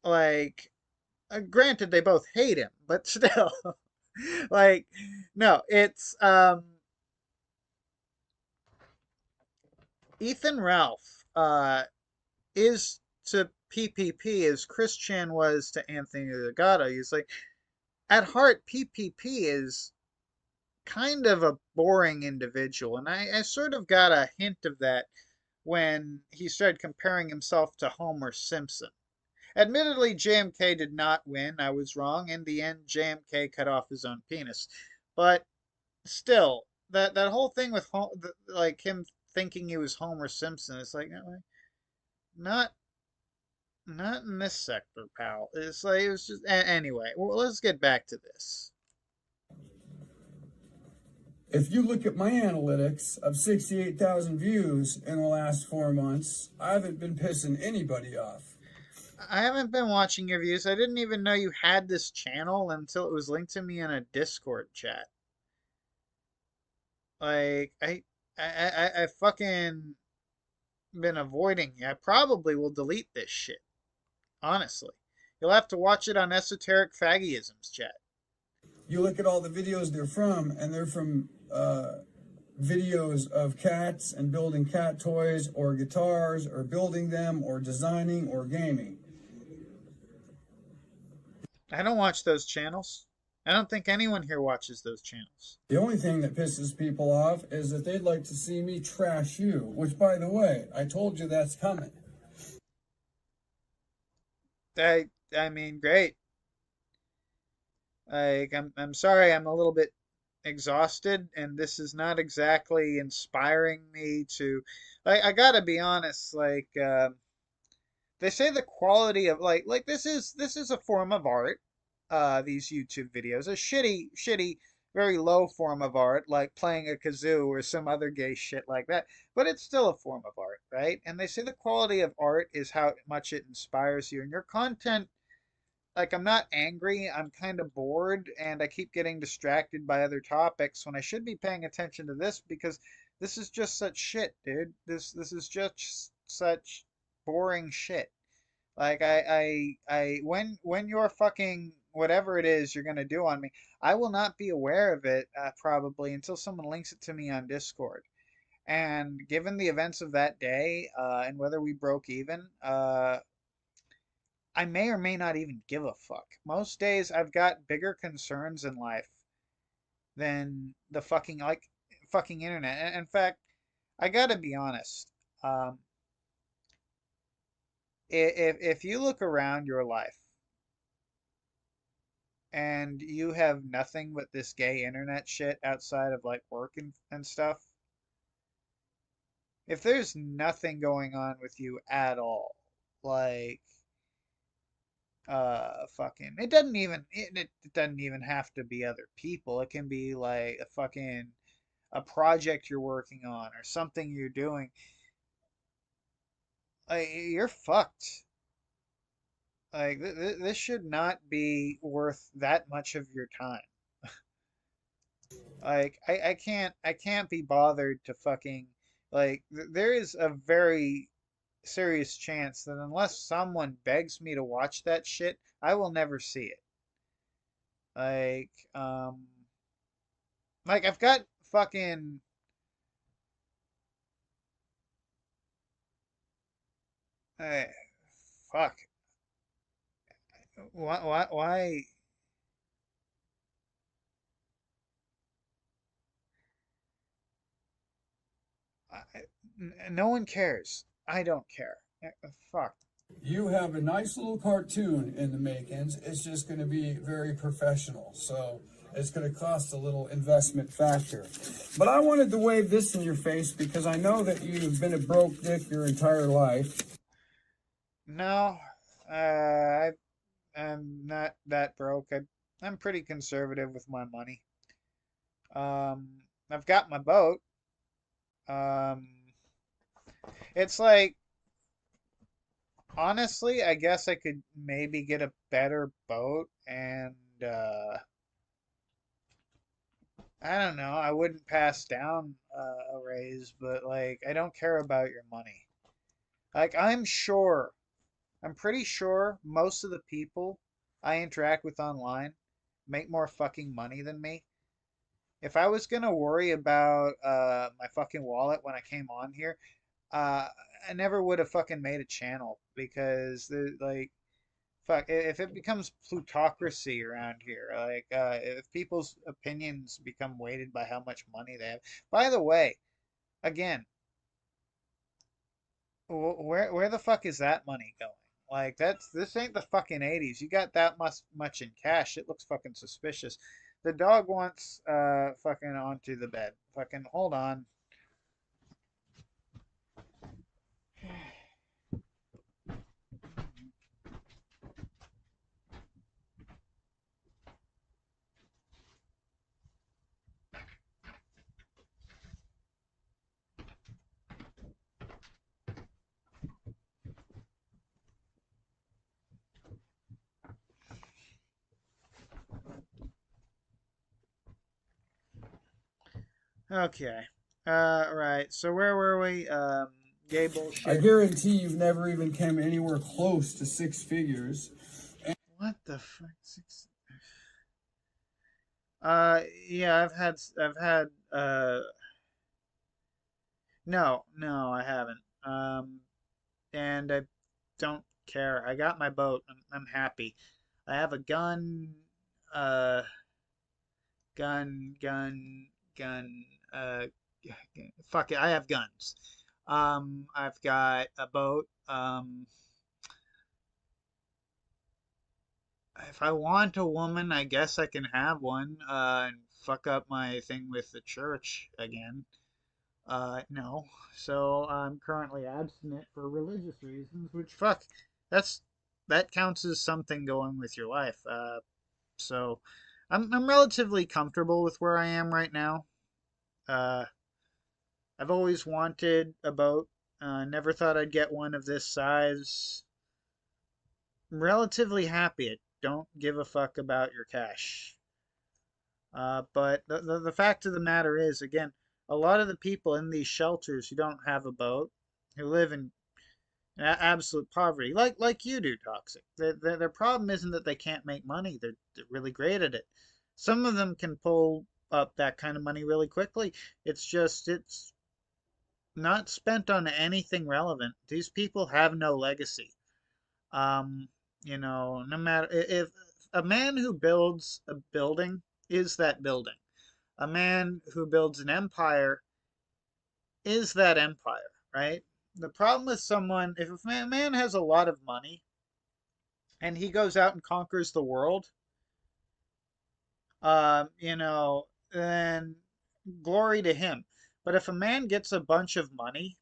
like, granted, they both hate him, but still, like, no, it's, Ethan Ralph, is to PPP as Chris Chan was to Anthony LoGatto. He's like, at heart, PPP is kind of a boring individual. And I sort of got a hint of that when he started comparing himself to Homer Simpson. Admittedly, JMK did not win. I was wrong. In the end, JMK cut off his own penis. But still, that whole thing with like him thinking he was Homer Simpson, it's like not not in this sector, pal. It's like it was just anyway. Well, let's get back to this. If you look at my analytics of 68,000 views in the last 4 months, I haven't been pissing anybody off. I haven't been watching your views. I didn't even know you had this channel until it was linked to me in a Discord chat. Like I fucking been avoiding you. I probably will delete this shit. Honestly, you'll have to watch it on Esoteric Shaggyism's chat. You look at all the videos they're from, and they're from videos of cats and building cat toys or guitars or building them or designing or gaming. I don't watch those channels. I don't think anyone here watches those channels. The only thing that pisses people off is that they'd like to see me trash you, which, by the way, I told you that's coming. I mean, great. Like, I'm sorry, I'm a little bit exhausted, and this is not exactly inspiring me to. I gotta be honest. Like, they say the quality of like this is a form of art. These YouTube videos, a shitty, very low form of art, like playing a kazoo or some other gay shit like that. But it's still a form of art, right? And they say the quality of art is how much it inspires you, and your content, like, I'm not angry, I'm kind of bored, and I keep getting distracted by other topics when I should be paying attention to this, because this is just such shit, dude. This is just such boring shit. Like, when you're fucking whatever it is you're gonna do on me, I will not be aware of it probably until someone links it to me on Discord. And given the events of that day, and whether we broke even, I may or may not even give a fuck. Most days I've got bigger concerns in life than the fucking internet. In fact, I gotta be honest. Um, if you look around your life and you have nothing but this gay internet shit outside of like work and stuff, if there's nothing going on with you at all, like fucking it doesn't even have to be other people. It can be like a project you're working on or something you're doing. Like, you're fucked. Like, this should not be worth that much of your time. Like, I can't be bothered to fucking, like, there is a very serious chance that unless someone begs me to watch that shit, I will never see it. Like, like, I've got fucking, uh, fuck. Why? No one cares. I don't care. Fuck. You have a nice little cartoon in the makings. It's just going to be very professional. So it's going to cost a little investment factor. But I wanted to wave this in your face because I know that you've been a broke dick your entire life. No, I'm not that broke. I'm pretty conservative with my money. I've got my boat. Um, it's like, honestly, I guess I could maybe get a better boat and, I don't know, I wouldn't pass down a raise, but like, I don't care about your money. Like, I'm pretty sure most of the people I interact with online make more fucking money than me. If I was gonna worry about my fucking wallet when I came on here, uh, I never would have fucking made a channel because like fuck if it becomes plutocracy around here, like if people's opinions become weighted by how much money they have. By the way, again, where the fuck is that money going? Like this ain't the fucking 80s. You got that much in cash. It looks fucking suspicious. The dog wants fucking onto the bed. Fucking hold on. Okay. Right. So where were we? Gay I bullshit. guarantee you've never even come anywhere close to six figures. What the fuck? Yeah, no, I haven't. And I don't care. I got my boat. I'm happy. I have a gun. Uh, gun, gun, gun. Fuck it. I have guns. I've got a boat. If I want a woman, I guess I can have one. And fuck up my thing with the church again. No. So I'm currently abstinent for religious reasons, which fuck, that's that counts as something going with your life. So I'm relatively comfortable with where I am right now. Uh, I've always wanted a boat. Never thought I'd get one of this size. I'm relatively happy. I don't give a fuck about your cash. But the fact of the matter is, again, a lot of the people in these shelters who don't have a boat, who live in absolute poverty, like you do, Toxic. Their problem isn't that they can't make money. They're really great at it. Some of them can pull up that kind of money really quickly. It's not spent on anything relevant. These people have no legacy. Um, no matter if a man who builds a building is that building. A man who builds an empire is that empire, right? The problem with someone, if a man has a lot of money and he goes out and conquers the world, then glory to him. But if a man gets a bunch of money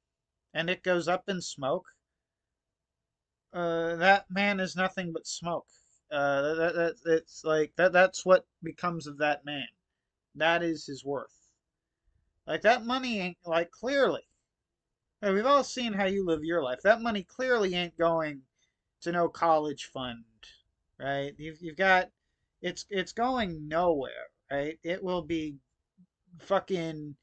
and it goes up in smoke, that man is nothing but smoke. It's like that's what becomes of that man. That is his worth. Like that money ain't like clearly. We've all seen how you live your life. That money clearly ain't going to no college fund, right? You've got it's going nowhere, right? It will be fucking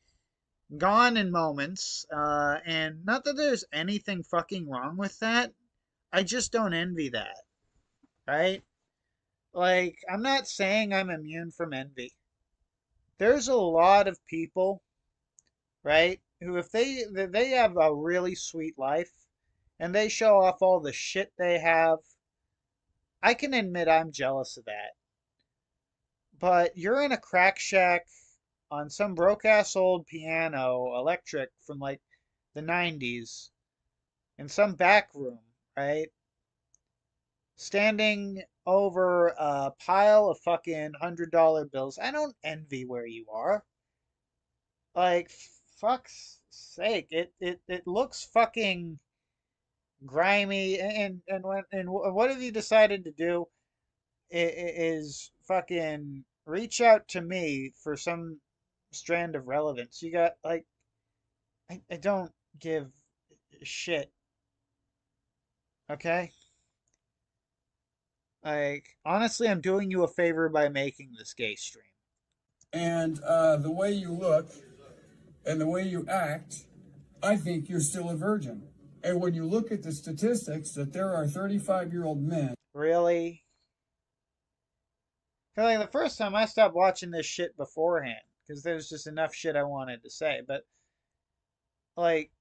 gone in moments. And not that there's anything fucking wrong with that. I just don't envy that, right? Like I'm not saying I'm immune from envy. There's a lot of people, right? Who if they have a really sweet life and they show off all the shit they have, I can admit I'm jealous of that. But you're in a crack shack on some broke ass old piano, electric from like the 90s, in some back room, right? Standing over a pile of fucking $100 bills. I don't envy where you are. Like, fuck's sake, it looks fucking grimy. And what have you decided to do? Is fucking reach out to me for some strand of relevance. You got like, I don't give a shit. Okay? Like, honestly, I'm doing you a favor by making this gay stream. And the way you look and the way you act, I think you're still a virgin. And when you look at the statistics that there are 35-year-old men. Really? Like the first time I stopped watching this shit beforehand, because there was just enough shit I wanted to say. But, like,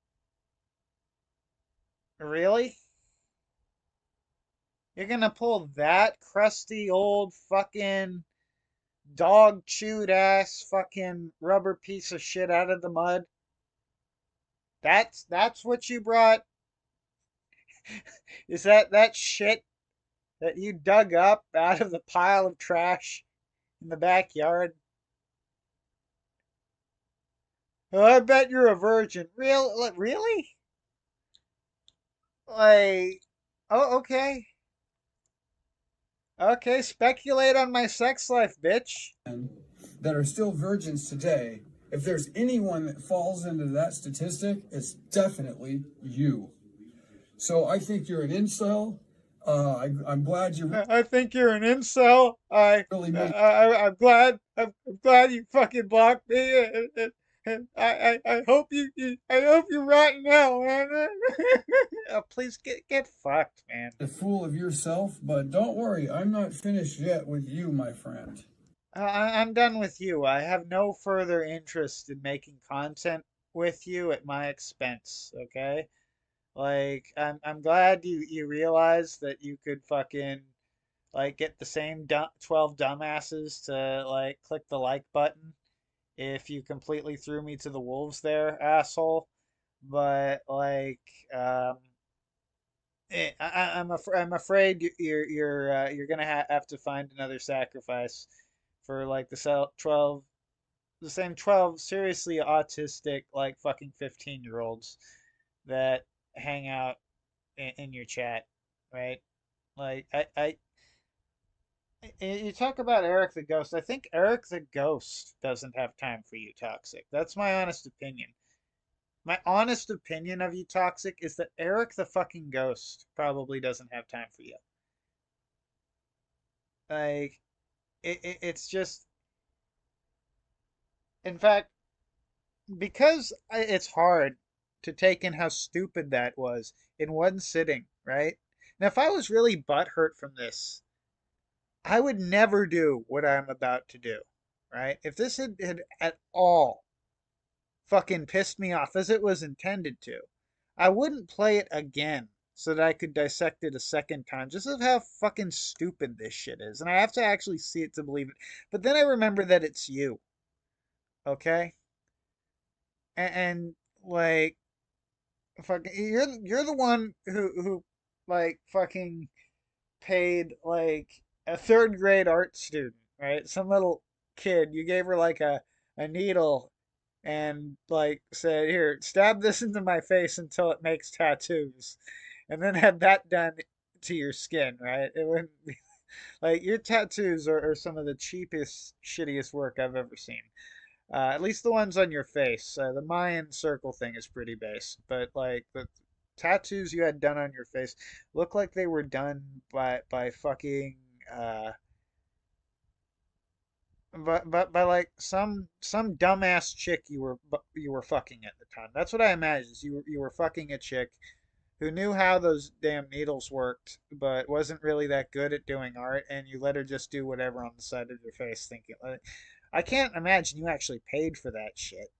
really? You're gonna pull that crusty old fucking dog chewed ass fucking rubber piece of shit out of the mud? That's what you brought? Is that shit that you dug up out of the pile of trash in the backyard? Oh, I bet you're a virgin. Really? Like, oh, okay. Okay, speculate on my sex life, bitch. That are still virgins today, if there's anyone that falls into that statistic, it's definitely you. So I think you're an incel. I'm glad you. I think you're an incel. I'm glad you fucking blocked me. And I hope you rot in hell, man. Oh, please get fucked, man. A fool of yourself, but don't worry, I'm not finished yet with you, my friend. I'm done with you. I have no further interest in making content with you at my expense. Okay. Like, I'm glad you realized that you could fucking, like, get the same 12 dumbasses to, like, click the like button if you completely threw me to the wolves there, asshole. But, like, I'm afraid you're gonna have to find another sacrifice for, like, the same 12 seriously autistic, like, fucking 15-year-olds that hang out in your chat, right? Like, you talk about Erik the Ghost. I think Erik the Ghost doesn't have time for you, Toxic. That's my honest opinion. My honest opinion of you, Toxic, is that Erik the fucking Ghost probably doesn't have time for you. Like, it's just, in fact, because it's hard to take in how stupid that was in one sitting, right? Now, if I was really butthurt from this, I would never do what I'm about to do, right? If this had at all fucking pissed me off as it was intended to, I wouldn't play it again so that I could dissect it a second time, just of how fucking stupid this shit is. And I have to actually see it to believe it. But then I remember that it's you, okay? And like, fucking, you're the one who like fucking paid like a third grade art student, right? Some little kid. You gave her like a needle and like said, "Here, stab this into my face until it makes tattoos," and then had that done to your skin, right? It wouldn't be like your tattoos are some of the cheapest, shittiest work I've ever seen. At least the ones on your face. The Mayan circle thing is pretty base, but like the tattoos you had done on your face look like they were done by fucking but by like some dumbass chick you were fucking at the time. That's what I imagine. You were fucking a chick who knew how those damn needles worked, but wasn't really that good at doing art, and you let her just do whatever on the side of your face, thinking like, I can't imagine you actually paid for that shit.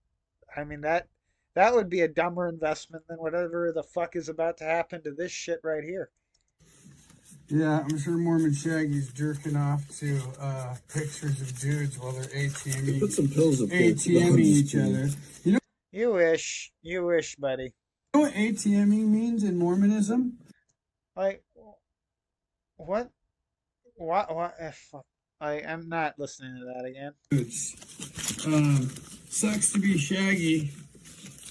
I mean, that would be a dumber investment than whatever the fuck is about to happen to this shit right here. Yeah, I'm sure Mormon Shaggy's jerking off to pictures of dudes while they're ATMing, Put some pills up there. ATMing each other. You know, You wish, buddy. You know what ATMing means in Mormonism? Like, what? What? Fuck. I'm not listening to that again. Sucks to be Shaggy,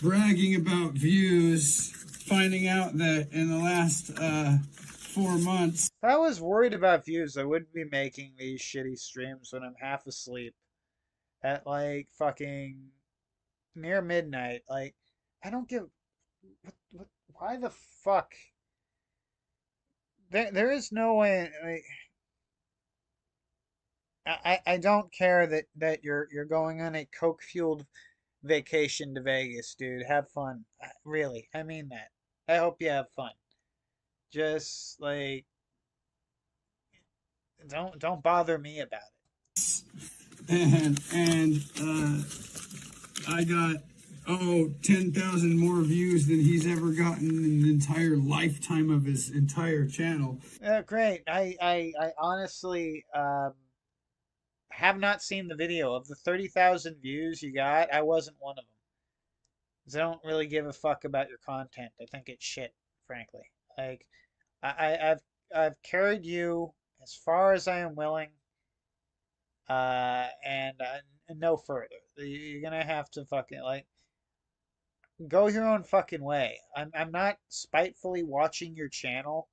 bragging about views, finding out that in the last 4 months. If I was worried about views, I wouldn't be making these shitty streams when I'm half asleep at like fucking near midnight. Like, I don't give. Why the fuck? There is no way. Like, I don't care that you're going on a coke fueled vacation to Vegas, dude. Have fun. Really, I mean that. I hope you have fun. Just like don't bother me about it. And I got 10,000 more views than he's ever gotten in the entire lifetime of his entire channel. Great. I honestly have not seen the video. Of the 30,000 views you got, I wasn't one of them. 'Cause I don't really give a fuck about your content. I think it's shit, frankly. Like, I've carried you as far as I am willing, and no further. You're gonna have to fucking like go your own fucking way. I'm not spitefully watching your channel.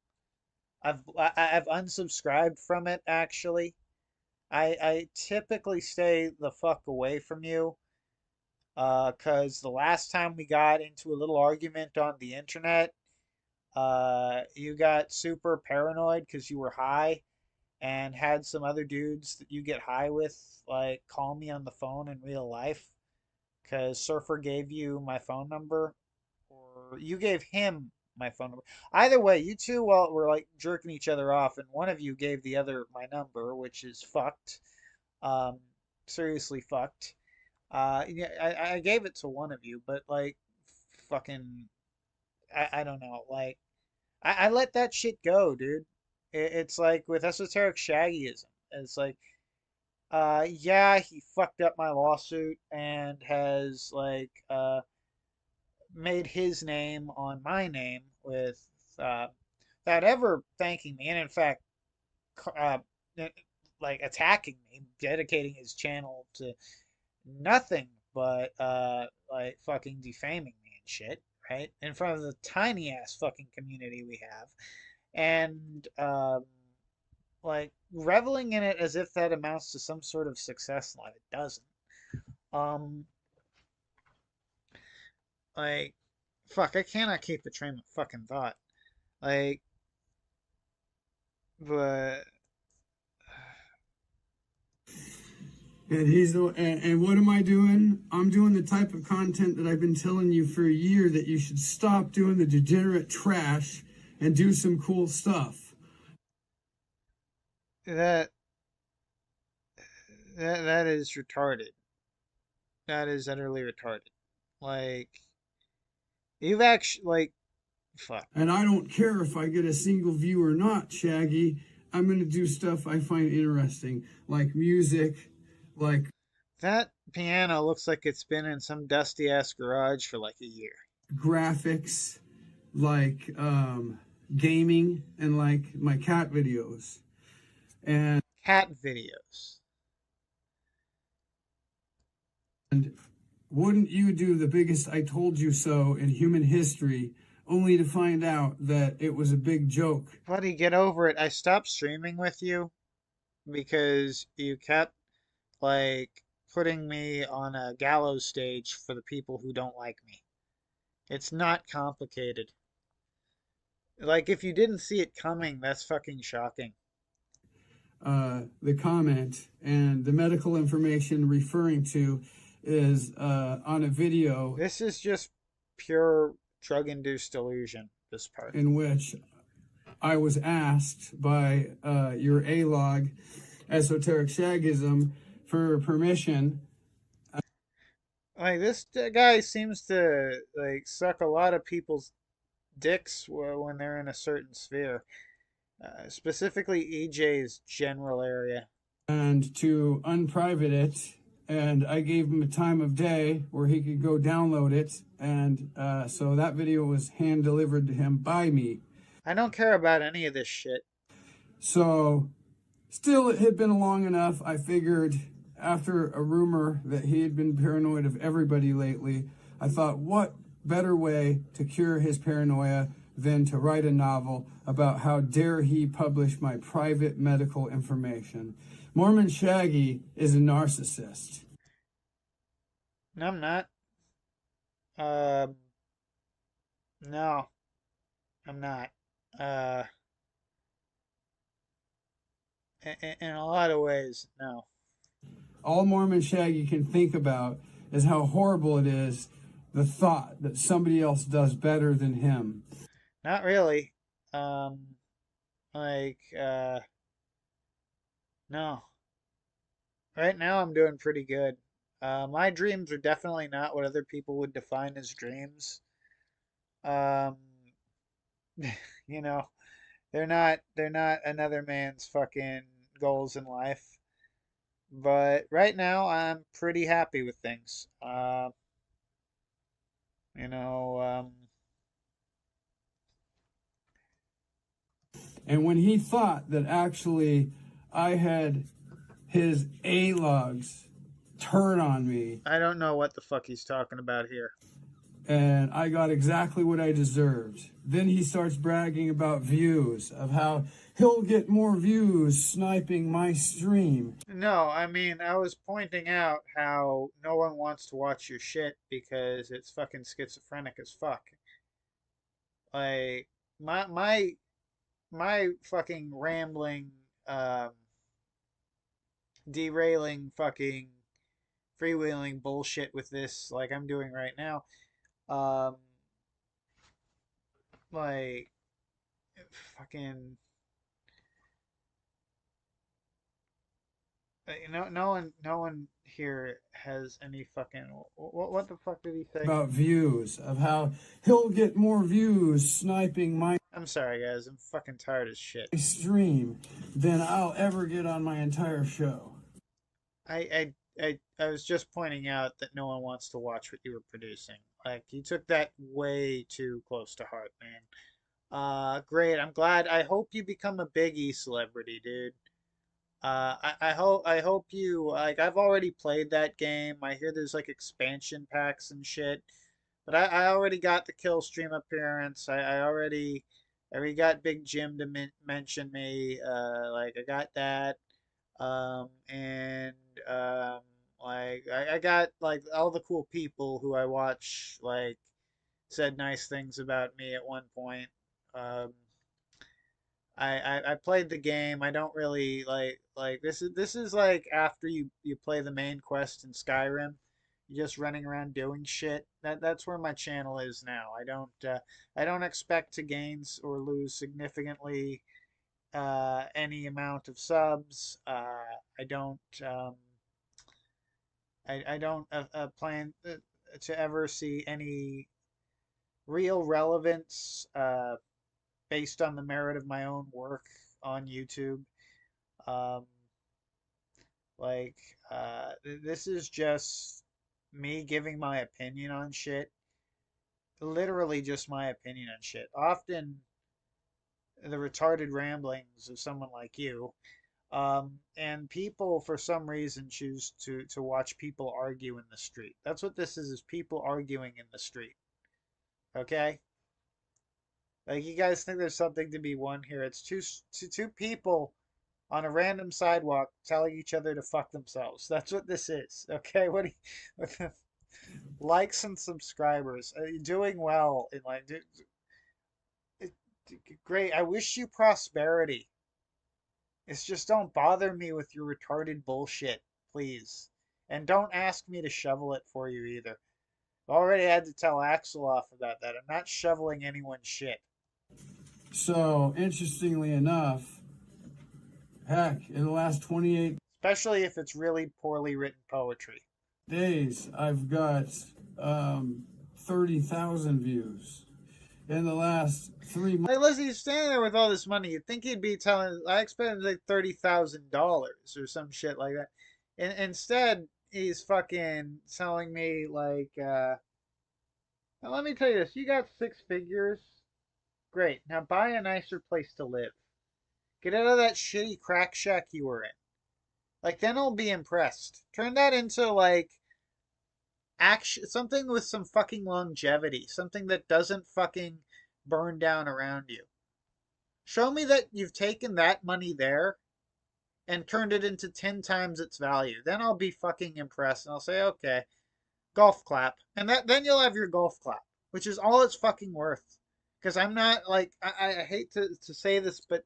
I've unsubscribed from it actually. I typically stay the fuck away from you. 'Cause the last time we got into a little argument on the internet, you got super paranoid because you were high and had some other dudes that you get high with, like, call me on the phone in real life because Surfer gave you my phone number or you gave him my phone number. Either way, you two were like jerking each other off, and one of you gave the other my number, which is fucked. Um, seriously fucked. Yeah, I gave it to one of you, but like, fucking, I don't know. Like, I let that shit go, dude. It's like with Esoteric Shaggyism. It's like, yeah, he fucked up my lawsuit and has like, made his name on my name with, without ever thanking me, and in fact, uh, like attacking me, dedicating his channel to nothing but like fucking defaming me and shit, right? In front of the tiny ass fucking community we have. And like reveling in it as if that amounts to some sort of success in life. It doesn't. Um like fuck, I cannot keep the train of fucking thought. Like but And what am I doing? I'm doing the type of content that I've been telling you for a year that you should stop doing the degenerate trash and do some cool stuff. that that is retarded. That is utterly retarded. Like you've actually like fuck. And I don't care if I get a single view or not, Shaggy. I'm going to do stuff I find interesting, like music, like That piano looks like it's been in some dusty ass garage for like a year. graphics, like gaming, and like my cat videos. And Cat videos. wouldn't you do the biggest I told you so in human history, only to find out that it was a big joke? Buddy, get over it. I stopped streaming with you because you kept like putting me on a gallows stage for the people who don't like me. It's not complicated. Like if you didn't see it coming, that's fucking shocking. The comment and the medical information referring to is on a video This is just pure drug-induced delusion, this part. in which I was asked by your Alog, Esoteric Shaggyism, for permission. Like this guy seems to like suck a lot of people's dicks when they're in a certain sphere, specifically EJ's general area. And to unprivate it and I gave him a time of day where he could go download it, and so that video was hand delivered to him by me. I don't care about any of this shit. So still, it had been long enough. I figured after a rumor that he had been paranoid of everybody lately, I thought, what better way to cure his paranoia than to write a novel about how dare he publish my private medical information. Mormon Shaggy is a narcissist. No, I'm not. No, I'm not. In a lot of ways, no. All Mormon Shaggy can think about is how horrible it is, the thought that somebody else does better than him. Not really. No. Right now I'm doing pretty good. My dreams are definitely not what other people would define as dreams. Um, you know, they're not another man's fucking goals in life. But right now I'm pretty happy with things. You know, And when he thought that actually I had his alogs turn on me, I don't know what the fuck he's talking about here. and I got exactly what I deserved. Then he starts bragging about views, of how he'll get more views sniping my stream. No, I mean, I was pointing out how no one wants to watch your shit because it's fucking schizophrenic as fuck. Like, my fucking rambling, derailing, fucking freewheeling bullshit with this, like I'm doing right now, um, like, fucking, no one here has any fucking, what the fuck did he say? About views, of how he'll get more views sniping my I'm sorry, guys, I'm fucking tired as shit. stream than I'll ever get on my entire show. I was just pointing out that no one wants to watch what you were producing. Like, you took that way too close to heart, man. Great. I'm glad. I hope you become a Big E celebrity, dude. I hope you, like, I've already played that game. I hear there's like expansion packs and shit. But I already got the kill stream appearance. I already got Big Jim to mention me. Like, I got that. And like I got like all the cool people who I watch like said nice things about me at one point. I played the game. I don't really like this is like after you play the main quest in Skyrim. You're just running around doing shit. That's where my channel is now. I don't expect to gain or lose significantly any amount of subs. I don't plan to ever see any real relevance based on the merit of my own work on YouTube. This is just me giving my opinion on shit. Literally just my opinion on shit. Often the retarded ramblings of someone like you. And people, for some reason, choose to watch people argue in the street. That's what this is people arguing in the street. Okay? Like, you guys think there's something to be won here. It's two people on a random sidewalk telling each other to fuck themselves. That's what this is. Okay? What likes and subscribers. You're doing well in like... Great. I wish you prosperity. It's just don't bother me with your retarded bullshit, please. And don't ask me to shovel it for you either. I already had to tell Axel off about that. I'm not shoveling anyone's shit. So, interestingly enough, heck, in the last 28 Especially if it's really poorly written poetry. days, I've got 30,000 views. In the last 3 months. Like, listen, he's standing there with all this money. You'd think he'd be telling, I expected like $30,000 or some shit like that. And instead, he's fucking telling me like, now let me tell you this: you got 6 figures, great. Now buy a nicer place to live. Get out of that shitty crack shack you were in. Like, then I'll be impressed. Turn that into like action, something with some fucking longevity, something that doesn't fucking burn down around you. Show me that you've taken that money there and turned it into 10 times its value. Then I'll be fucking impressed and I'll say, okay, golf clap. And then you'll have your golf clap, which is all it's fucking worth. Because I'm not like, I hate to say this, but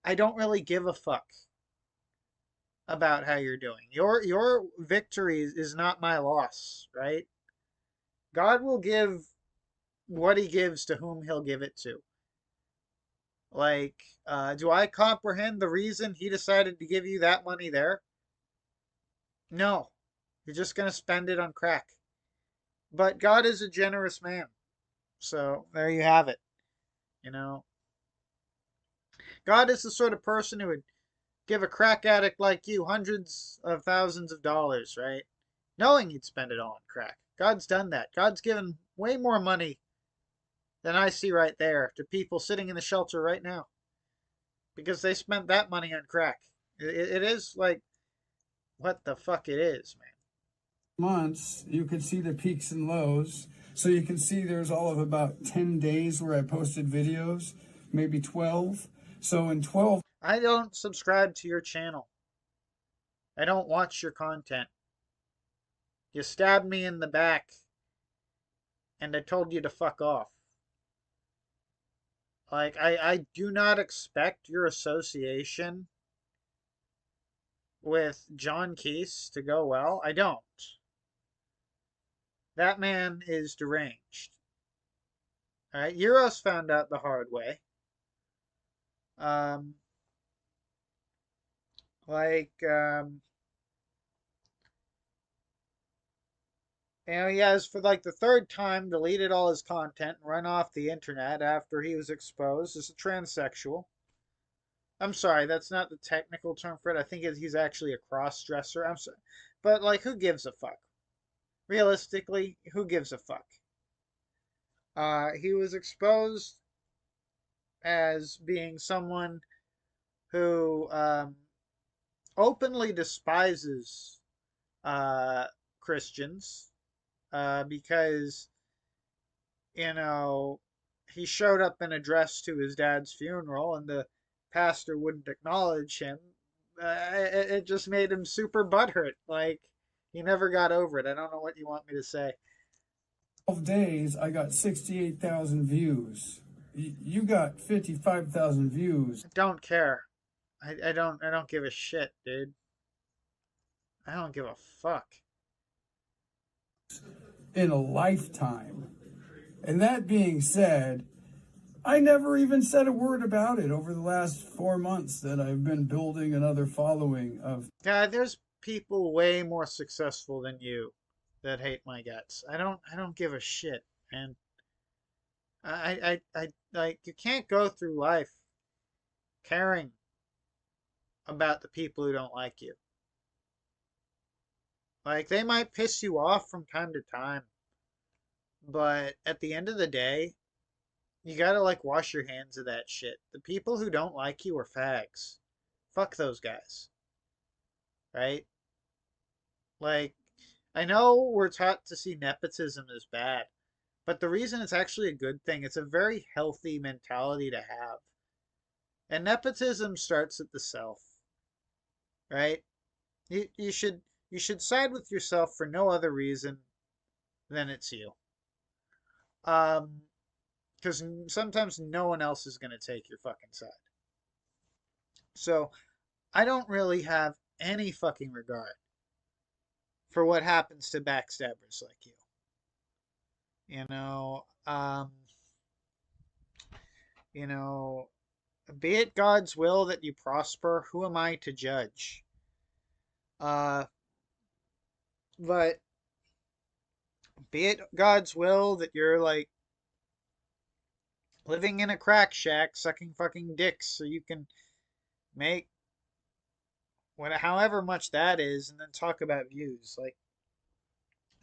I don't really give a fuck about how you're doing. Your victory is not my loss, right? God will give what he gives to whom he'll give it to. Like, do I comprehend the reason he decided to give you that money there? No. You're just going to spend it on crack. But God is a generous man. So, there you have it. You know? God is the sort of person who would give a crack addict like you hundreds of thousands of dollars, right? Knowing he'd spend it all on crack. God's done that. God's given way more money than I see right there to people sitting in the shelter right now. Because they spent that money on crack. It is like, what the fuck it is, man. Months, you can see the peaks and lows. So you can see there's all of about 10 days where I posted videos, maybe 12. So in 12... I don't subscribe to your channel. I don't watch your content. You stabbed me in the back, and I told you to fuck off. Like, I do not expect your association with John Keese to go well. I don't. That man is deranged. Alright, Euros found out the hard way. You know, he has, for like the 3rd time, deleted all his content and run off the internet after he was exposed as a transsexual. I'm sorry, that's not the technical term for it. I think he's actually a cross-dresser. I'm sorry. But, like, who gives a fuck? Realistically, who gives a fuck? He was exposed as being someone who openly despises Christians because, you know, he showed up in a dress to his dad's funeral and the pastor wouldn't acknowledge him. It just made him super butthurt. Like, he never got over it. I don't know what you want me to say. 12 days, I got 68,000 views. You got 55,000 views. I don't care. I don't give a shit, dude. I don't give a fuck. In a lifetime. And that being said, I never even said a word about it over the last 4 months that I've been building another following of. God, there's people way more successful than you that hate my guts. I don't give a shit, man. I like, you can't go through life caring about the people who don't like you. Like, they might piss you off from time to time, but at the end of the day, you gotta, like, wash your hands of that shit. The people who don't like you are fags. Fuck those guys. Right? Like, I know we're taught to see nepotism as bad, but the reason it's actually a good thing, it's a very healthy mentality to have. And nepotism starts at the self. Right? You should side with yourself for no other reason than it's you. Because sometimes no one else is going to take your fucking side. So, I don't really have any fucking regard for what happens to backstabbers like you. You know, be it God's will that you prosper, who am I to judge? But be it God's will that you're, like, living in a crack shack, sucking fucking dicks so you can make however much that is, and then talk about views. Like,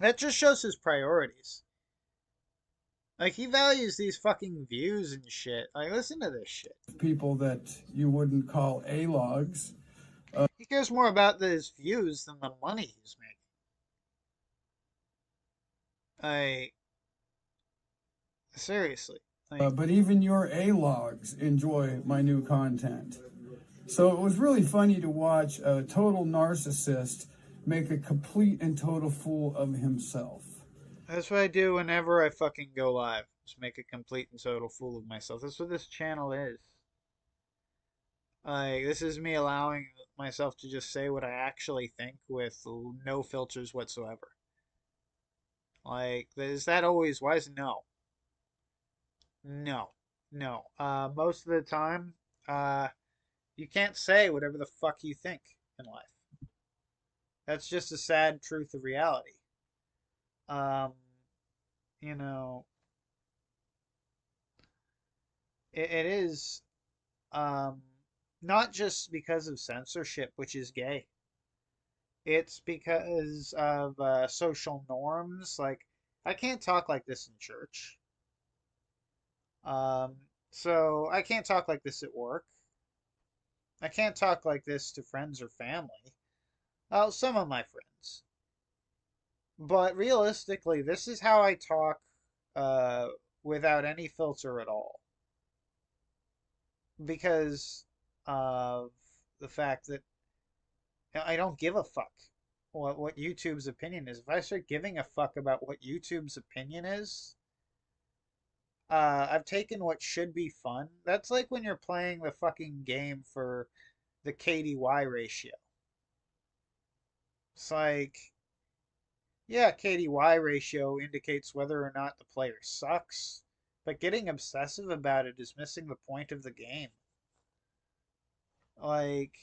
That just shows his priorities. Like, he values these fucking views and shit. Like, listen to this shit. People that you wouldn't call alogs. He cares more about his views than the money he's making. Seriously. But even your alogs enjoy my new content. So it was really funny to watch a total narcissist make a complete and total fool of himself. That's what I do whenever I fucking go live. Just make a complete and total fool of myself. That's what this channel is. This is me allowing myself to just say what I actually think with no filters whatsoever. Is that always wise? No. No. No. Most of the time, you can't say whatever the fuck you think in life. That's just a sad truth of reality. You know, it is, not just because of censorship, which is gay. It's because of social norms. Like, I can't talk like this in church. So I can't talk like this at work. I can't talk like this to friends or family. Well, some of my friends. But realistically, this is how I talk without any filter at all. Because of the fact that I don't give a fuck what YouTube's opinion is. If I start giving a fuck about what YouTube's opinion is, I've taken what should be fun. That's like when you're playing the fucking game for the KDY ratio. It's like, yeah, KDY ratio indicates whether or not the player sucks, but getting obsessive about it is missing the point of the game. Like,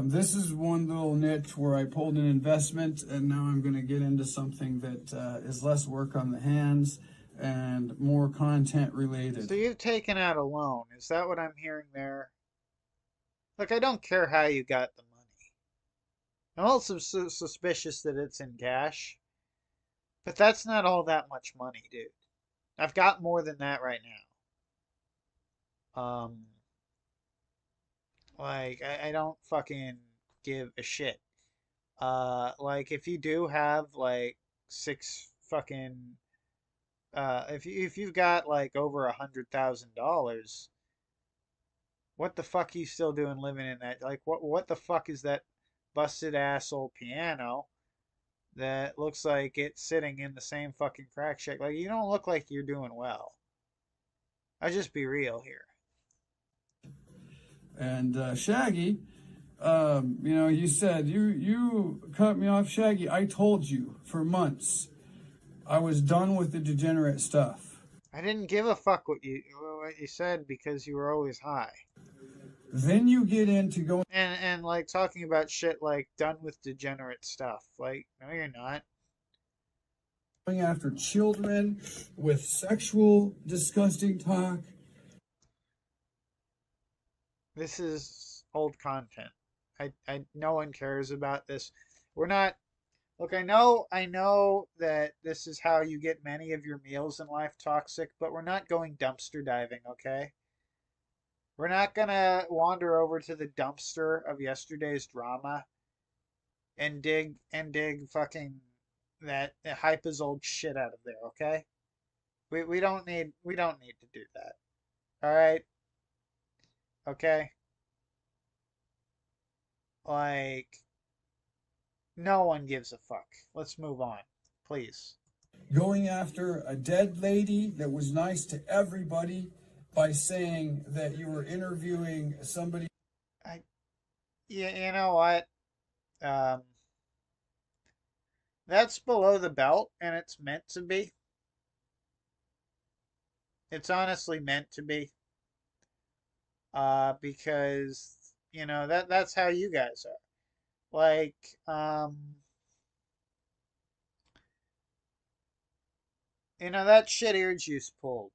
this is one little niche where I pulled an investment, and now I'm going to get into something that is less work on the hands and more content related. So you've taken out a loan. Is that what I'm hearing there? Look, I don't care how you got the money. I'm also suspicious that it's in cash. But that's not all that much money, dude. I've got more than that right now. I don't fucking give a shit. If you do have, like, six fucking... if you've got, like, over $100,000... What the fuck are you still doing living in that? Like, what the fuck is that busted asshole piano that looks like it's sitting in the same fucking crack shack? Like, you don't look like you're doing well. I'll just be real here. And Shaggy, you said, you cut me off, Shaggy. I told you for months I was done with the degenerate stuff. I didn't give a fuck what you said because you were always high. Then you get into going and like talking about shit like done with degenerate stuff. Like, no, you're not. Going after children with sexual, disgusting talk. This is old content. No one cares about this. We're not. Look, I know that this is how you get many of your meals in life, Toxic, but we're not going dumpster diving, okay? We're not gonna wander over to the dumpster of yesterday's drama and dig fucking that hype is old shit out of there, okay? We don't need to do that. All right? Okay? Like, no one gives a fuck. Let's move on, please. Going after a dead lady that was nice to everybody by saying that you were interviewing somebody. Yeah, you know what? That's below the belt, and it's meant to be. It's honestly meant to be. Because, that's how you guys are. Like, that shit Earjuice pulled.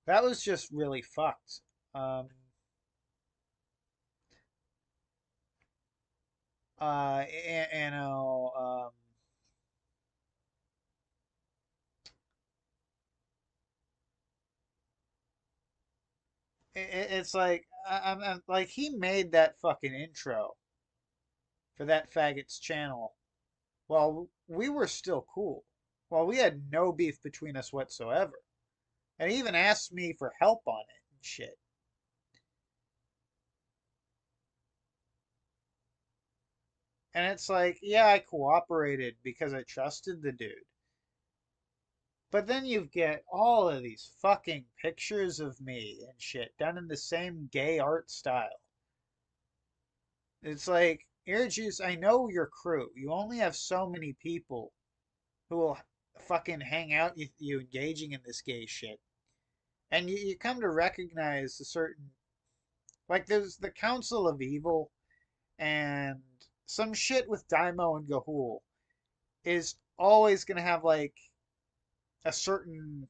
That was just really fucked. you know, it's like I'm like he made that fucking intro for that faggot's channel while we were still cool, while we had no beef between us whatsoever, and he even asked me for help on it and shit. And it's like, yeah, I cooperated because I trusted the dude. But then you get all of these fucking pictures of me and shit done in the same gay art style. It's like, Earjuice, I know your crew. You only have so many people who will fucking hang out with you engaging in this gay shit. And you come to recognize a certain. Like, there's the Council of Evil and some shit with Daimo and Gahul is always going to have, like, a certain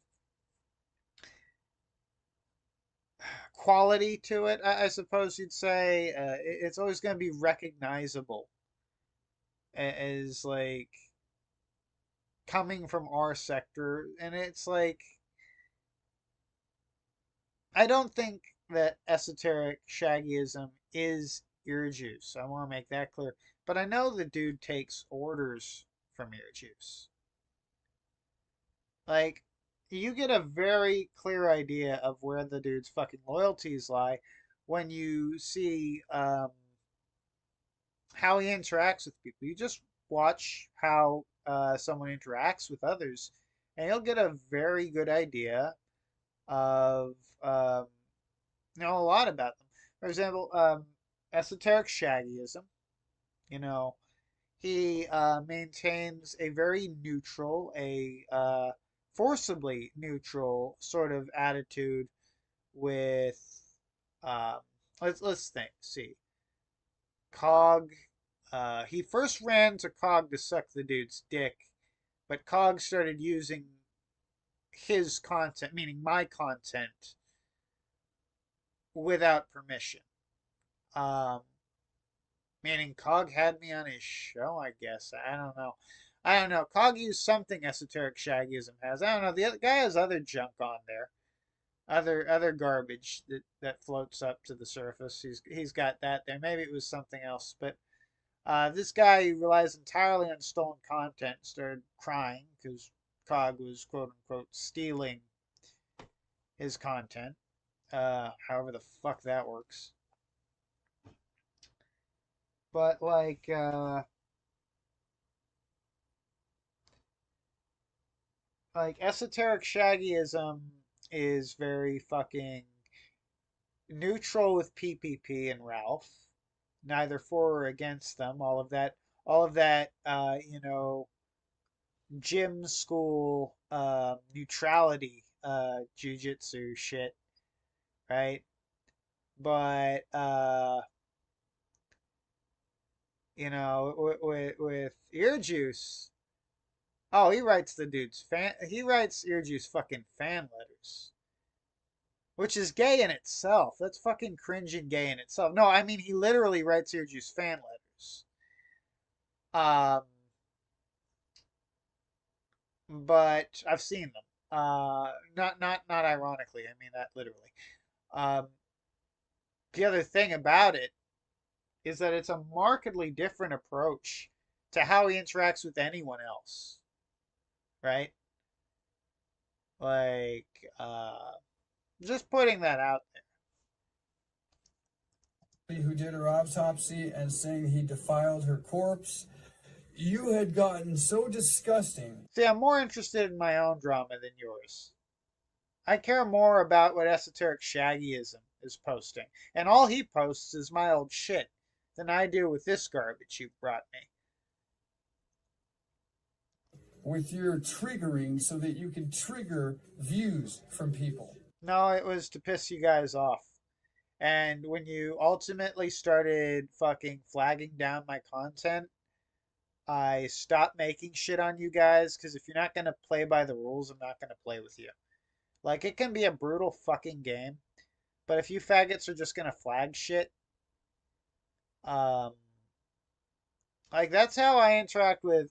quality to it, I suppose you'd say. It's always going to be recognizable as, like, coming from our sector. And it's like, I don't think that Esoteric Shaggyism is Earjuice. I want to make that clear. But I know the dude takes orders from Earjuice. Like, you get a very clear idea of where the dude's fucking loyalties lie when you see how he interacts with people. You just watch how someone interacts with others, and you'll get a very good idea of a lot about them. For example, Esoteric Shaggyism. You know, he maintains a very neutral, forcibly neutral sort of attitude with. Um, let's think. See, Cog. He first ran to Cog to suck the dude's dick, but Cog started using his content, meaning my content, without permission. Um, Meaning Cog had me on his show, I guess. I don't know. I don't know. Cog used something Esoteric Shaggyism has. I don't know. The other guy has other junk on there. Other garbage that floats up to the surface. He's got that there. Maybe it was something else. But this guy who relies entirely on stolen content started crying because Cog was quote unquote stealing his content. However the fuck that works. But like Esoteric Shaggyism is very fucking neutral with PPP and Ralph, neither for or against them. All of that, gym school neutrality, jujitsu shit, right? But with Earjuice, oh, he writes the dude's fan. He writes Earjuice fucking fan letters, which is gay in itself. That's fucking cringe and gay in itself. No, I mean he literally writes Earjuice fan letters. Um, but I've seen them. Not ironically. I mean that literally. Um, the other thing about it is that it's a markedly different approach to how he interacts with anyone else, right? Like, just putting that out there. Who did her autopsy and saying he defiled her corpse. You had gotten so disgusting. See, I'm more interested in my own drama than yours. I care more about what Esoteric Shaggyism is posting, and all he posts is my old shit, than I do with this garbage you brought me. With your triggering so that you can trigger views from people. No, it was to piss you guys off. And when you ultimately started fucking flagging down my content, I stopped making shit on you guys, because if you're not going to play by the rules, I'm not going to play with you. Like, it can be a brutal fucking game, but if you faggots are just going to flag shit, Like, that's how I interact with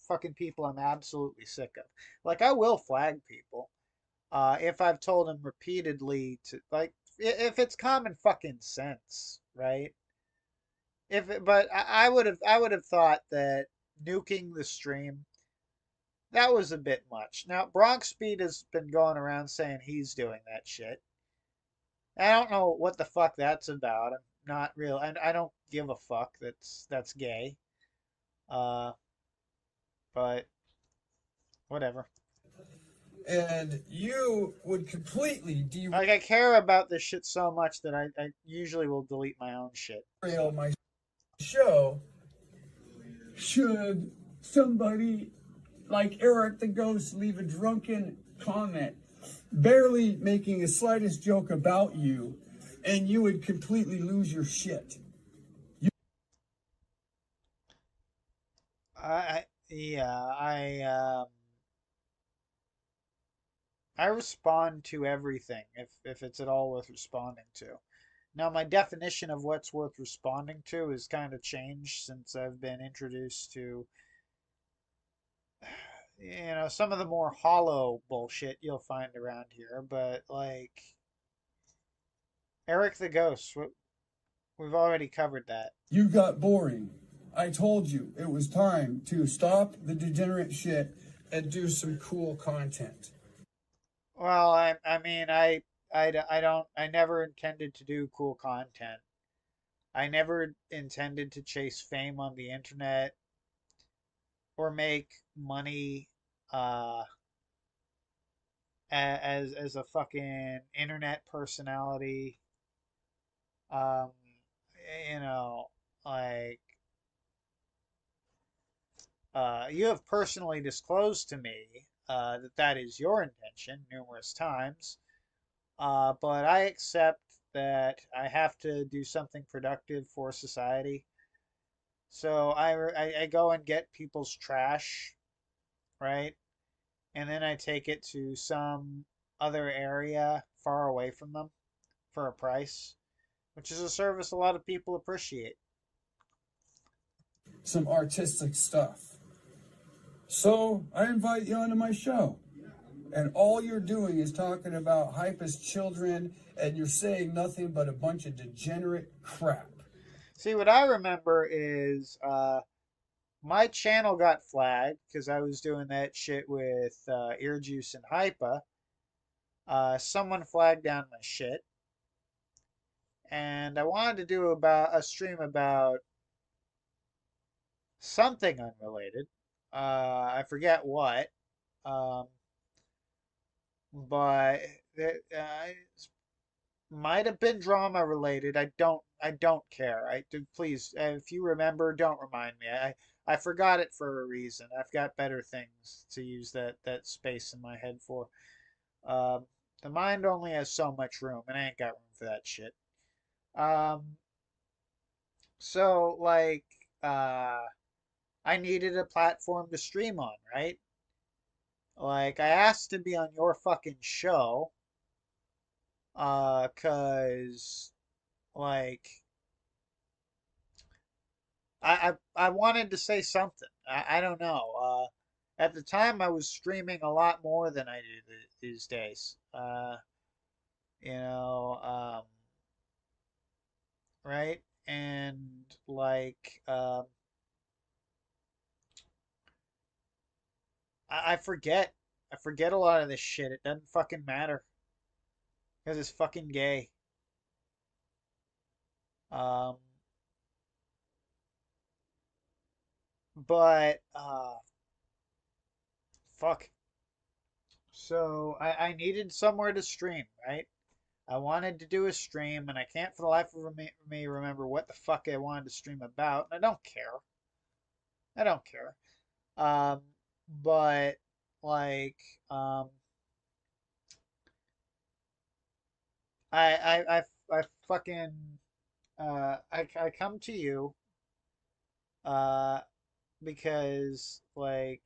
fucking people I'm absolutely sick of. Like, I will flag people. If I've told them repeatedly to, like, if it's common fucking sense, right? But I would have thought that nuking the stream, that was a bit much. Now, Bronx Speed has been going around saying he's doing that shit. I don't know what the fuck that's about. I'm not real, and I don't give a fuck. That's gay. Uh, but whatever. And you would completely Like, I care about this shit so much that I usually will delete my own shit. derail my show should somebody like Erik the Ghost leave a drunken comment, barely making a slightest joke about you, and you would completely lose your shit. Yeah, I respond to everything if it's at all worth responding to. Now, my definition of what's worth responding to has kind of changed since I've been introduced to, some of the more hollow bullshit you'll find around here. But, like, Erik the Ghost, we've already covered that. You got boring. I told you it was time to stop the degenerate shit and do some cool content. Well, I never intended to do cool content. I never intended to chase fame on the internet or make money as a fucking internet personality. Um, you know, like you have personally disclosed to me that is your intention numerous times. But I accept that I have to do something productive for society. So I go and get people's trash, right? And then I take it to some other area far away from them for a price, which is a service a lot of people appreciate. Some artistic stuff. So I invite you onto my show. And all you're doing is talking about hype as children, and you're saying nothing but a bunch of degenerate crap. See, what I remember is my channel got flagged because I was doing that shit with Earjuice and Hypa. Someone flagged down my shit, and I wanted to do about a stream about something unrelated. I forget what, um, but it might have been drama related. I don't care. Please, if you remember, don't remind me. I forgot it for a reason. I've got better things to use that space in my head for. Um, the mind only has so much room, and I ain't got room for that shit. Um, so like, I needed a platform to stream on, right? Like, I asked to be on your fucking show, 'cause like I wanted to say something. I don't know. At the time, I was streaming a lot more than I do these days. You know, right? And like, I forget. I forget a lot of this shit. It doesn't fucking matter because it's fucking gay. Um, but fuck. So I needed somewhere to stream, right? I wanted to do a stream, and I can't for the life of me remember what the fuck I wanted to stream about. And I don't care. I don't care. Um, but like, um, I fucking I come to you uh because like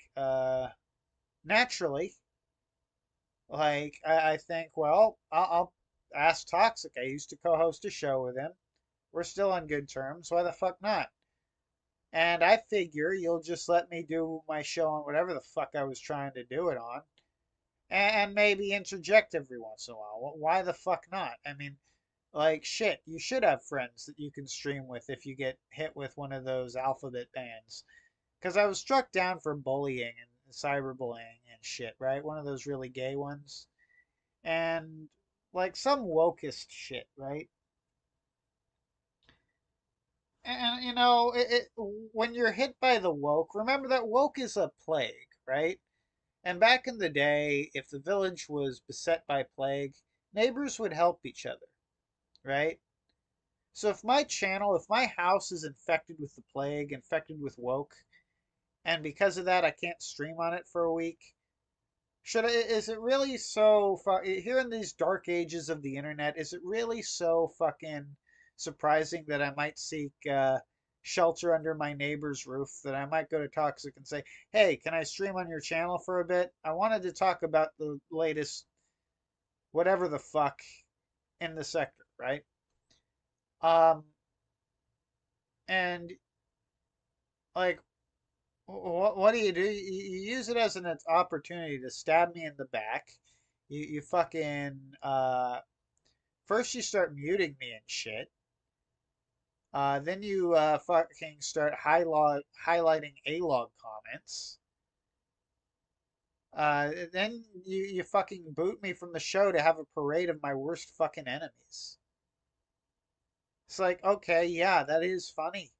naturally, like I think, well, I'll ask Toxic. I used to co-host a show with him. We're still on good terms. Why the fuck not? And I figure you'll just let me do my show on whatever the fuck I was trying to do it on, and maybe interject every once in a while. Why the fuck not? I mean, like, shit, you should have friends that you can stream with if you get hit with one of those alphabet bans. Because I was struck down for bullying and cyberbullying and shit, right? One of those really gay ones. And, like, some wokest shit, right? And, you know, when you're hit by the woke, remember that woke is a plague, right? And back in the day, if the village was beset by plague, neighbors would help each other, right? So if my channel, if my house is infected with the plague, infected with woke, and because of that I can't stream on it for a week, is it really so here in these dark ages of the internet, is it really so fucking surprising that I might seek shelter under my neighbor's roof, that I might go to Toxic and say, hey, can I stream on your channel for a bit? I wanted to talk about the latest whatever the fuck in the sector, right? Um, and like, what do? You use it as an opportunity to stab me in the back. You fucking first you start muting me and shit. Then you fucking start highlighting Alog comments. Then you fucking boot me from the show to have a parade of my worst fucking enemies. It's like, okay, yeah, that is funny.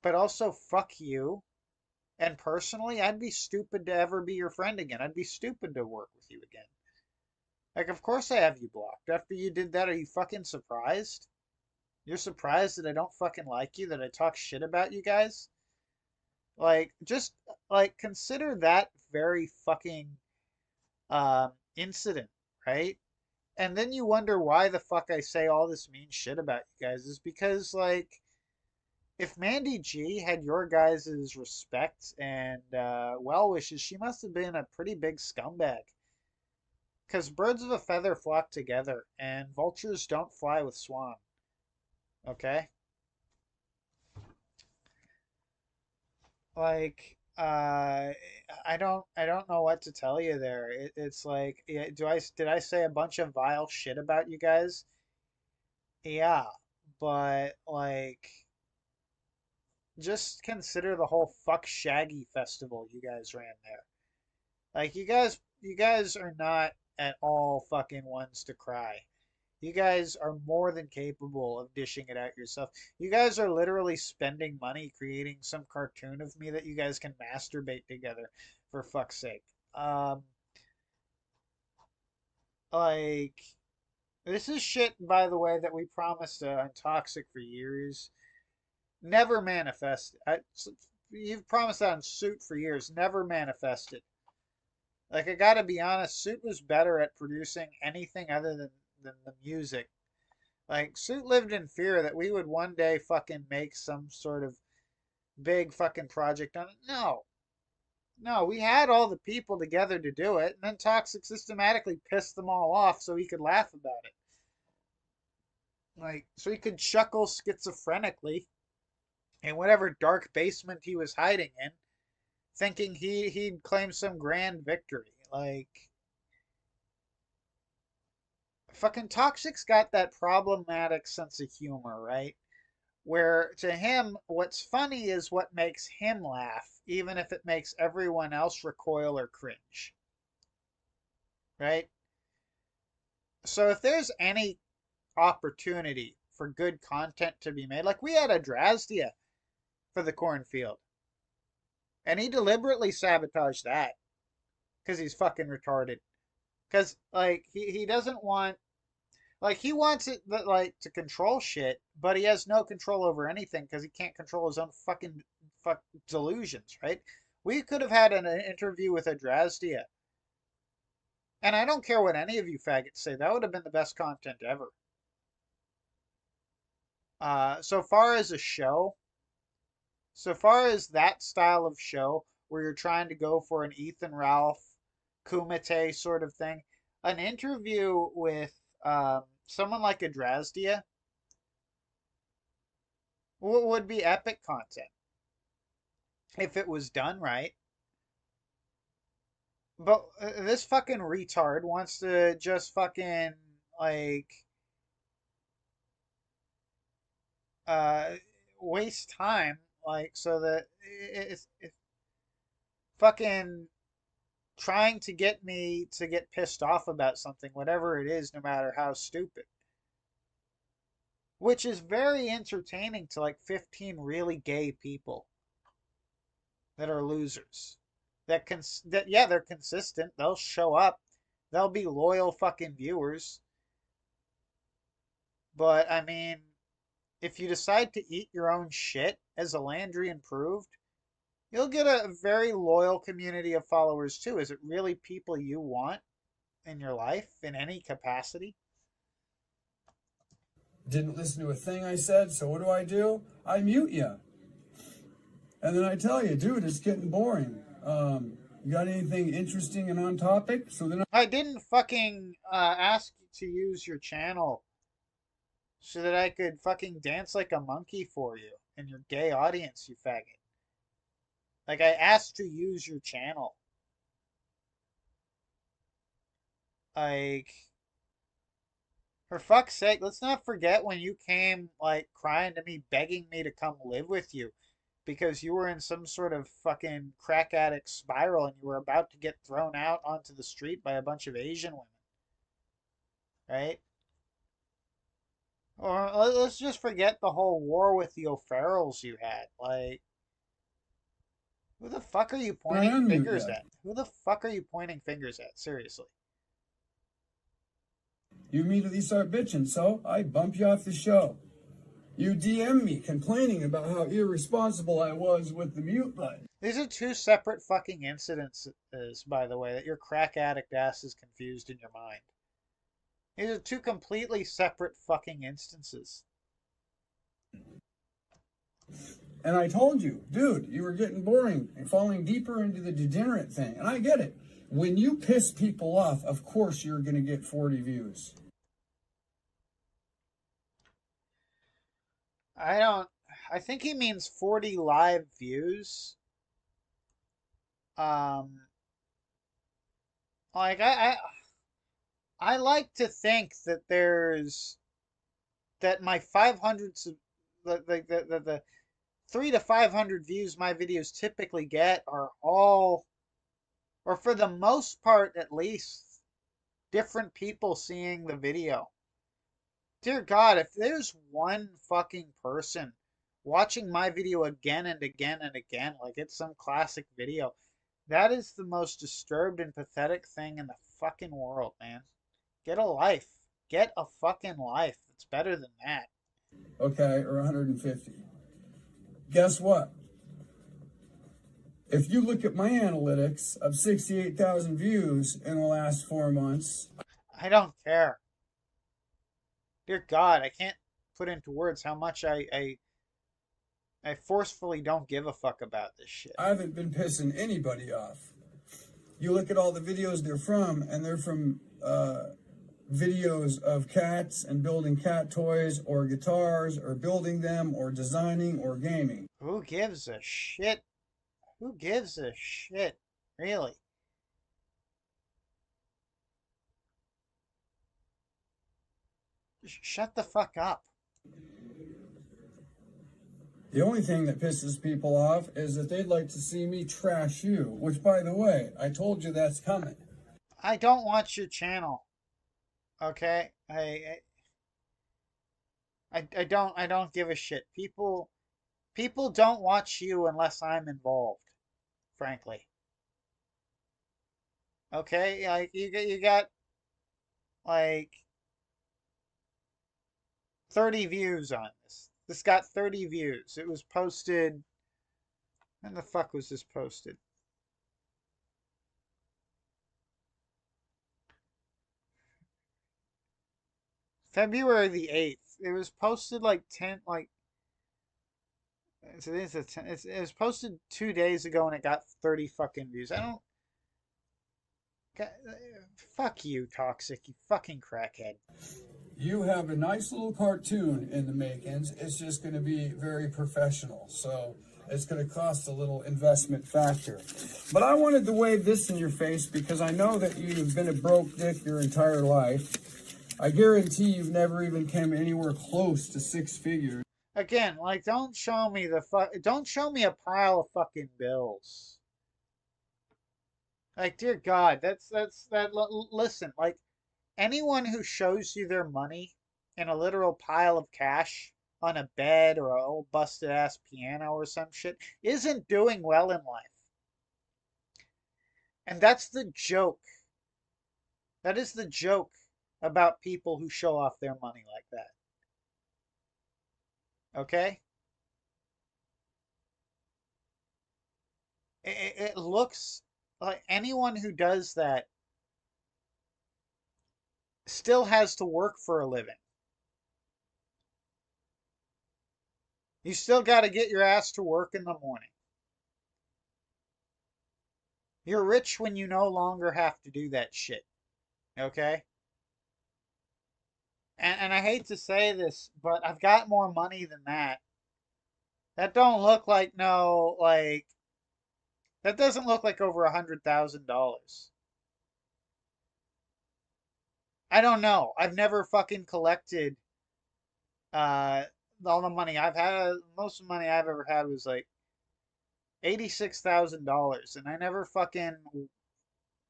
But also, fuck you. And personally, I'd be stupid to ever be your friend again. I'd be stupid to work with you again. Like, of course I have you blocked. After you did that, are you fucking surprised? You're surprised that I don't fucking like you, that I talk shit about you guys? Like, just, like, consider that very fucking, incident, right? And then you wonder why the fuck I say all this mean shit about you guys is because, like, if Mandy G had your guys' respect and well wishes, she must have been a pretty big scumbag. Because birds of a feather flock together, and vultures don't fly with swan. Okay? Like, I don't know what to tell you there. It's like, yeah, did I say a bunch of vile shit about you guys? Yeah, but like, just consider the whole fuck Shaggy festival you guys ran there. Like, you guys are not at all fucking ones to cry. You guys are more than capable of dishing it out yourself. You guys are literally spending money creating some cartoon of me that you guys can masturbate together, for fuck's sake. Um, like, this is shit, by the way, that we promised on Toxic for years. Never manifested. You've promised that on Suit for years. Never manifested. Like, I gotta be honest, Suit was better at producing anything other than the music. Like, Suit lived in fear that we would one day fucking make some sort of big fucking project on it. No. No, we had all the people together to do it, and then Toxic systematically pissed them all off so he could laugh about it. Like, so he could chuckle schizophrenically in whatever dark basement he was hiding in, thinking he'd claim some grand victory. Like, fucking Toxic's got that problematic sense of humor, right? Where to him, what's funny is what makes him laugh, even if it makes everyone else recoil or cringe. Right? So if there's any opportunity for good content to be made, like we had Adrasdea for the cornfield, and he deliberately sabotaged that because he's fucking retarded. Because, like, he doesn't want, like, he wants it, like, to control shit, but he has no control over anything because he can't control his own fucking delusions, right? We could have had an interview with Adrasdea. And I don't care what any of you faggots say, that would have been the best content ever. So far as a show, so far as that style of show, where you're trying to go for an Ethan Ralph, Kumite sort of thing, an interview with someone like Adrasdea would be epic content. if it was done right. But this fucking retard wants to just fucking like uh waste time, like, so that it's fucking trying to get me to get pissed off about something, whatever it is, no matter how stupid. Which is very entertaining to like 15 really gay people that are losers. That yeah, they're consistent. They'll show up. They'll be loyal fucking viewers. But I mean, if you decide to eat your own shit, as Alandrian proved, you'll get a very loyal community of followers too. Is it really people you want in your life in any capacity? Didn't listen to a thing I said, so what do? I mute you. And then I tell you, dude, it's getting boring. You got anything interesting and on topic? So then I didn't fucking ask you to use your channel so that I could fucking dance like a monkey for you and your gay audience, you faggot. Like, I asked to use your channel. Like, for fuck's sake, let's not forget when you came, like, crying to me, begging me to come live with you because you were in some sort of fucking crack addict spiral and you were about to get thrown out onto the street by a bunch of Asian women. Right? Or let's just forget the whole war with the O'Farrells you had. Like, who the fuck are you pointing fingers at? Who the fuck are you pointing fingers at? Seriously. you immediately start bitching, so I bump you off the show. You DM me complaining about how irresponsible I was with the mute button. These are two separate fucking incidences, by the way, that your crack addict ass is confused in your mind. These are two completely separate fucking instances. And I told you, dude, you were getting boring and falling deeper into the degenerate thing. And I get it. When you piss people off, of course you're going to get 40 views. I think he means 40 live views. Like, I like to think that that my 500, the 3 to 500 views my videos typically get are all, or for the most part at least, different people seeing the video. Dear God, if there's one fucking person watching my video again and again and again, like it's some classic video, that is the most disturbed and pathetic thing in the fucking world, man. Get a life. Get a fucking life. It's better than that. Okay, or 150. Guess what? If you look at my analytics of 68,000 views in the last 4 months, I don't care. Dear God, I can't put into words how much I forcefully don't give a fuck about this shit. I haven't been pissing anybody off. You look at all the videos they're from, and they're from videos of cats and building cat toys or guitars or building them or designing or gaming. Who gives a shit? Who gives a shit? Really? Shut the fuck up. The only thing that pisses people off is that they'd like to see me trash you, which, by the way, I told you that's coming. I don't watch your channel. Okay? I don't give a shit. People don't watch you unless I'm involved, frankly. Okay? Like you got like 30 views on this. This got 30 views. It was posted. When the fuck was this posted? February the 8th. It was posted like 10, like. It was posted 2 days ago and it got 30 fucking views. I don't. Fuck you, Toxic. You fucking crackhead. You have a nice little cartoon in the makings. It's just going to be very professional. So it's going to cost a little investment factor. But I wanted to wave this in your face because I know that you've been a broke dick your entire life. I guarantee you've never even come anywhere close to 6 figures. Again, like, don't show me a pile of fucking bills. Like, dear God, listen, like, anyone who shows you their money in a literal pile of cash on a bed or an old busted ass piano or some shit isn't doing well in life. And that's the joke. That is the joke about people who show off their money like that. Okay? It looks like anyone who does that still has to work for a living. You still got to get your ass to work in the morning. You're rich when you no longer have to do that shit. Okay? And I hate to say this, but I've got more money than that. That don't look like that doesn't look like over $100,000. I don't know. I've never fucking collected all the money I've had. Most of the money I've ever had was like $86,000, and I never fucking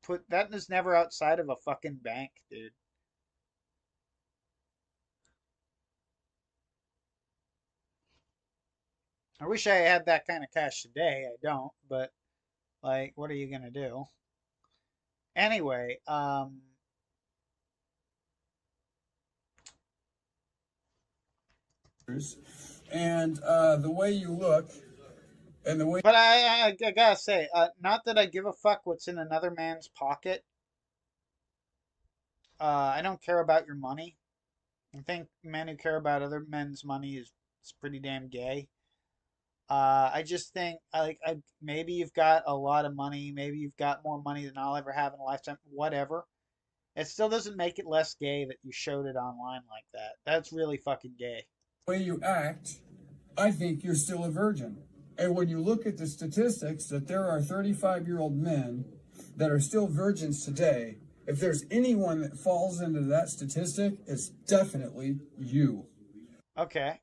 put that is never outside of a fucking bank, dude. I wish I had that kind of cash today. I don't, but like, what are you gonna do? Anyway, and the way you look and the way. but I gotta say, not that I give a fuck what's in another man's pocket. I don't care about your money. I think men who care about other men's money is pretty damn gay. I just think maybe you've got a lot of money, maybe you've got more money than I'll ever have in a lifetime, whatever. It still doesn't make it less gay that you showed it online like that. That's really fucking gay. The way you act, I think you're still a virgin. And when you look at the statistics that there are 35-year-old men that are still virgins today, if there's anyone that falls into that statistic, it's definitely you. Okay.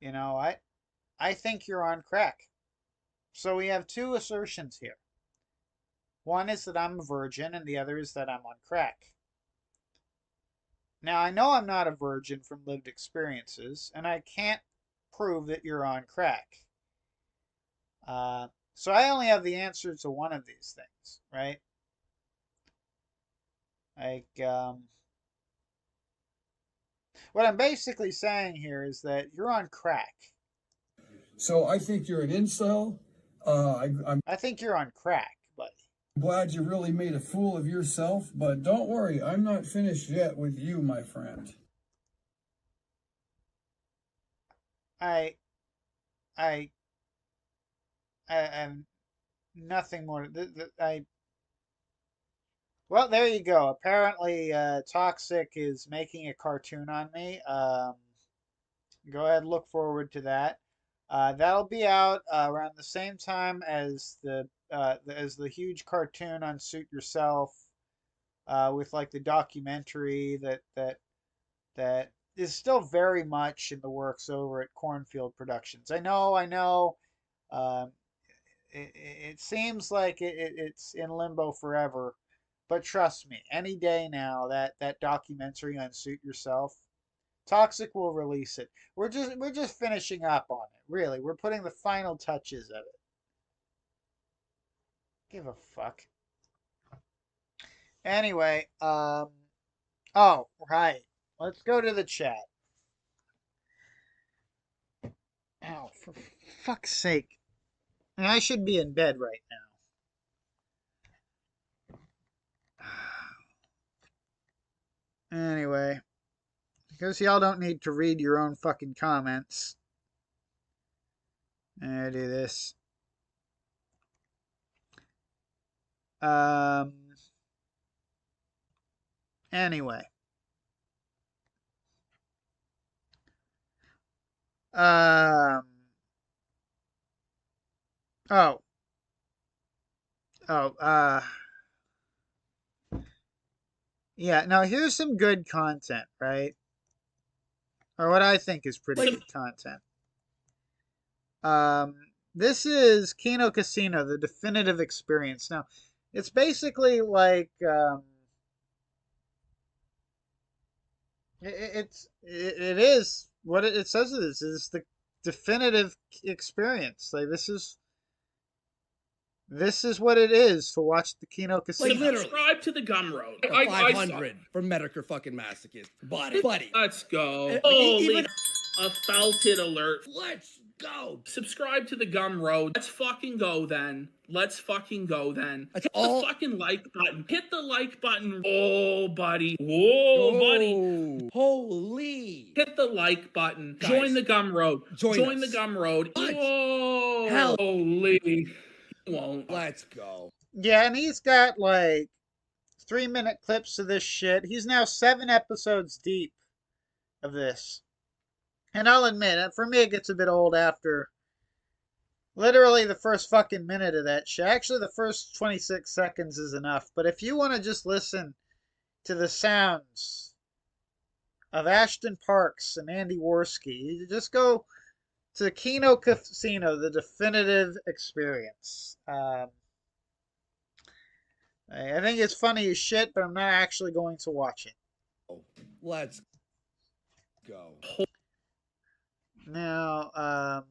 You know, I think you're on crack. So we have two assertions here. One is that I'm a virgin, and the other is that I'm on crack. Now, I know I'm not a virgin from lived experiences, and I can't prove that you're on crack. So I only have the answer to one of these things, right? Like, what I'm basically saying here is that you're on crack. So I think you're an incel. I think you're on crack, buddy. Glad you really made a fool of yourself, but don't worry, I'm not finished yet with you, my friend. I'm nothing more. Well, there you go. Apparently, Toxic is making a cartoon on me. Go ahead, look forward to that. That'll be out around the same time as the huge cartoon on Suit Yourself, with like the documentary that is still very much in the works over at Cornfield Productions. I know. Um, it seems like it's in limbo forever, but trust me, any day now that documentary on Suit Yourself, Toxic will release it. We're just finishing up on it. Really, we're putting the final touches of it. Give a fuck. Anyway, oh right, let's go to the chat. Oh, for fuck's sake! And I should be in bed right now. Anyway, because y'all don't need to read your own fucking comments. I do this. Anyway. Um. Oh. Oh. Yeah. Now here's some good content, right? Or what I think is pretty good content. This is Kino Casino, the definitive experience. Now, it's basically like it is what it says it is. It's the definitive experience. Like this is what it is to watch the Kino Casino. Like literally. Subscribe to the Gumroad. 500 for Medicare fucking masochist. Buddy. Let's go. Holy a felted alert. Let's go. Subscribe to the Gumroad. Let's fucking go then. Hit the fucking like button. Hit the like button. Oh, buddy. Whoa, buddy. Holy. Hit the like button. Guys, join the Gumroad. Join the Gumroad. Whoa. Hell. Holy. Won't. Let's go. Yeah, and he's got like 3-minute clips of this shit. He's now 7 episodes deep of this. And I'll admit, for me, it gets a bit old after literally the first fucking minute of that shit. Actually, the first 26 seconds is enough. But if you want to just listen to the sounds of Ashton Parks and Andy Warski, you just go to Kino Casino, the definitive experience. I think it's funny as shit, but I'm not actually going to watch it. Let's go. Now,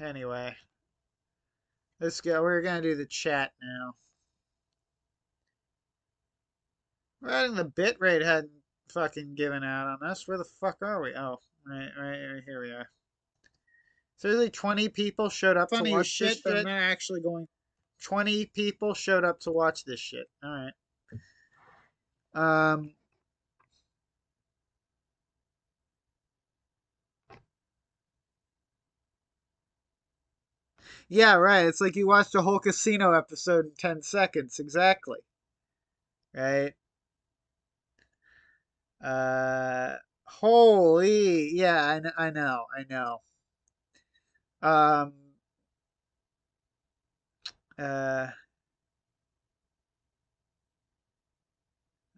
anyway, let's go. We're gonna do the chat now. We're adding the bitrate hadn't fucking given out on us. Where the fuck are we? Oh, right here we are. Seriously, 20 people showed up to watch shit, this, but I'm not actually going. 20 people showed up to watch this shit. All right. Yeah, right. It's like you watched a whole casino episode in 10 seconds. Exactly. Right? Holy. Yeah, I know. Um,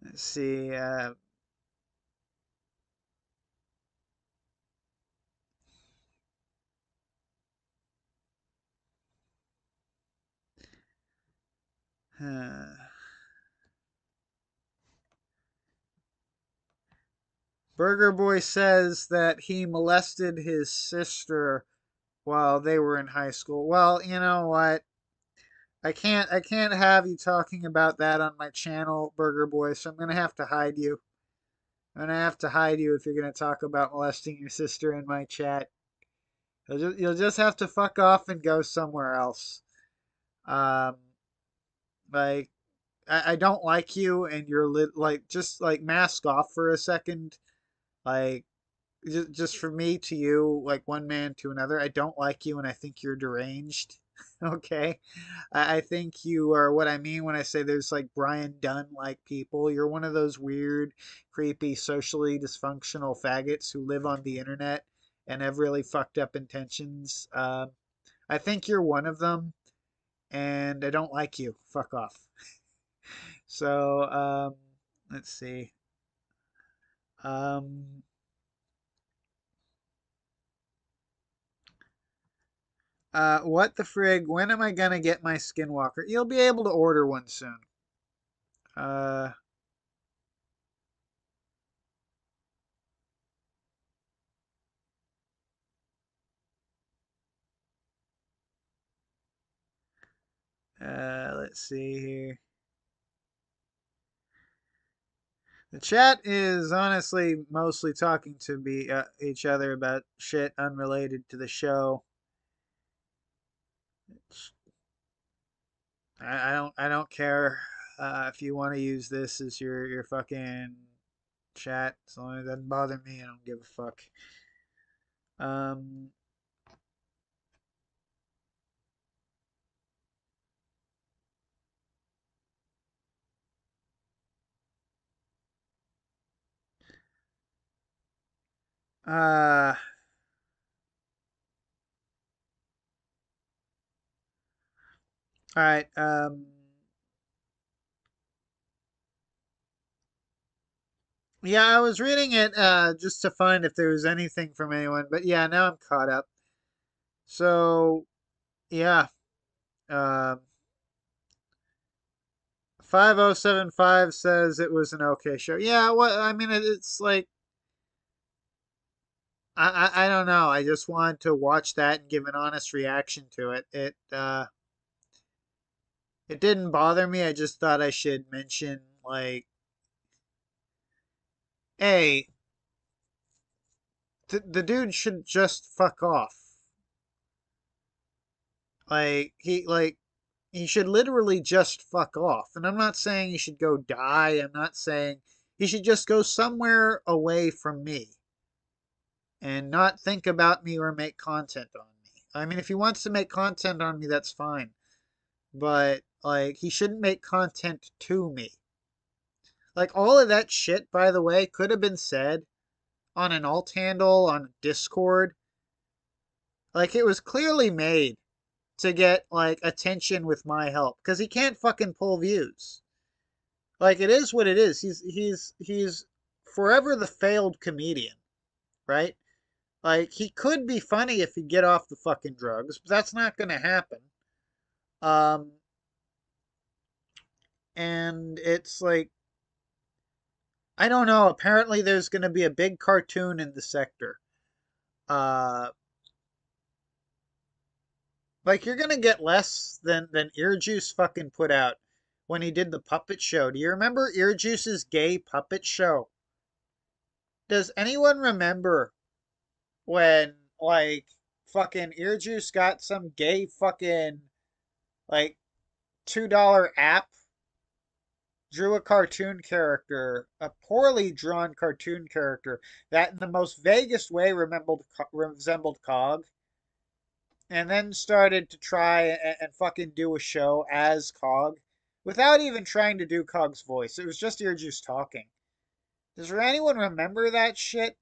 let's see. Burger Boy says that he molested his sister while they were in high school. Well, you know what? I can't have you talking about that on my channel, Burger Boy, so I'm gonna have to hide you. I'm gonna have to hide you if you're gonna talk about molesting your sister in my chat. You'll just have to fuck off and go somewhere else. Um, like I don't like you, and you're like just like mask off for a second. Like just from me to you, like one man to another. I don't like you, and I think you're deranged. Okay, I think you are what I mean when I say there's like Brian Dunn like people. You're one of those weird, creepy, socially dysfunctional faggots who live on the internet and have really fucked up intentions. I think you're one of them, and I don't like you. Fuck off. So, let's see. What the frig? When am I gonna get my Skinwalker? You'll be able to order one soon. Let's see here. The chat is honestly mostly talking to each other about shit unrelated to the show. I don't care if you want to use this as your fucking chat. As long as it doesn't bother me, I don't give a fuck. Um. Uh. All right. Yeah, I was reading it just to find if there was anything from anyone, but yeah, now I'm caught up. So yeah, 5075 says it was an okay show. Yeah, what I mean, it's like I don't know. I just wanted to watch that and give an honest reaction to it. It didn't bother me. I just thought I should mention like, hey, the dude should just fuck off. Like he should literally just fuck off. And I'm not saying he should go die. I'm not saying he should just go somewhere away from me and not think about me or make content on me. I mean, if he wants to make content on me, that's fine. But like he shouldn't make content to me. Like all of that shit, by the way, could have been said on an alt handle on Discord. Like it was clearly made to get like attention with my help because he can't fucking pull views. Like it is what it is. He's forever the failed comedian, right? Like he could be funny if he'd get off the fucking drugs, but that's not going to happen. Um and it's like I don't know, apparently there's going to be a big cartoon in the sektur. Uh Like you're gonna get less than Earjuice fucking put out when he did the puppet show. Do you remember Earjuice's gay puppet show? Does anyone remember when like fucking Earjuice got some gay fucking like $2 app, drew a cartoon character, a poorly drawn cartoon character that in the most vaguest way resembled Cog, and then started to try and fucking do a show as Cog without even trying to do Cog's voice. It was just Earjuice talking. Does anyone remember that shit?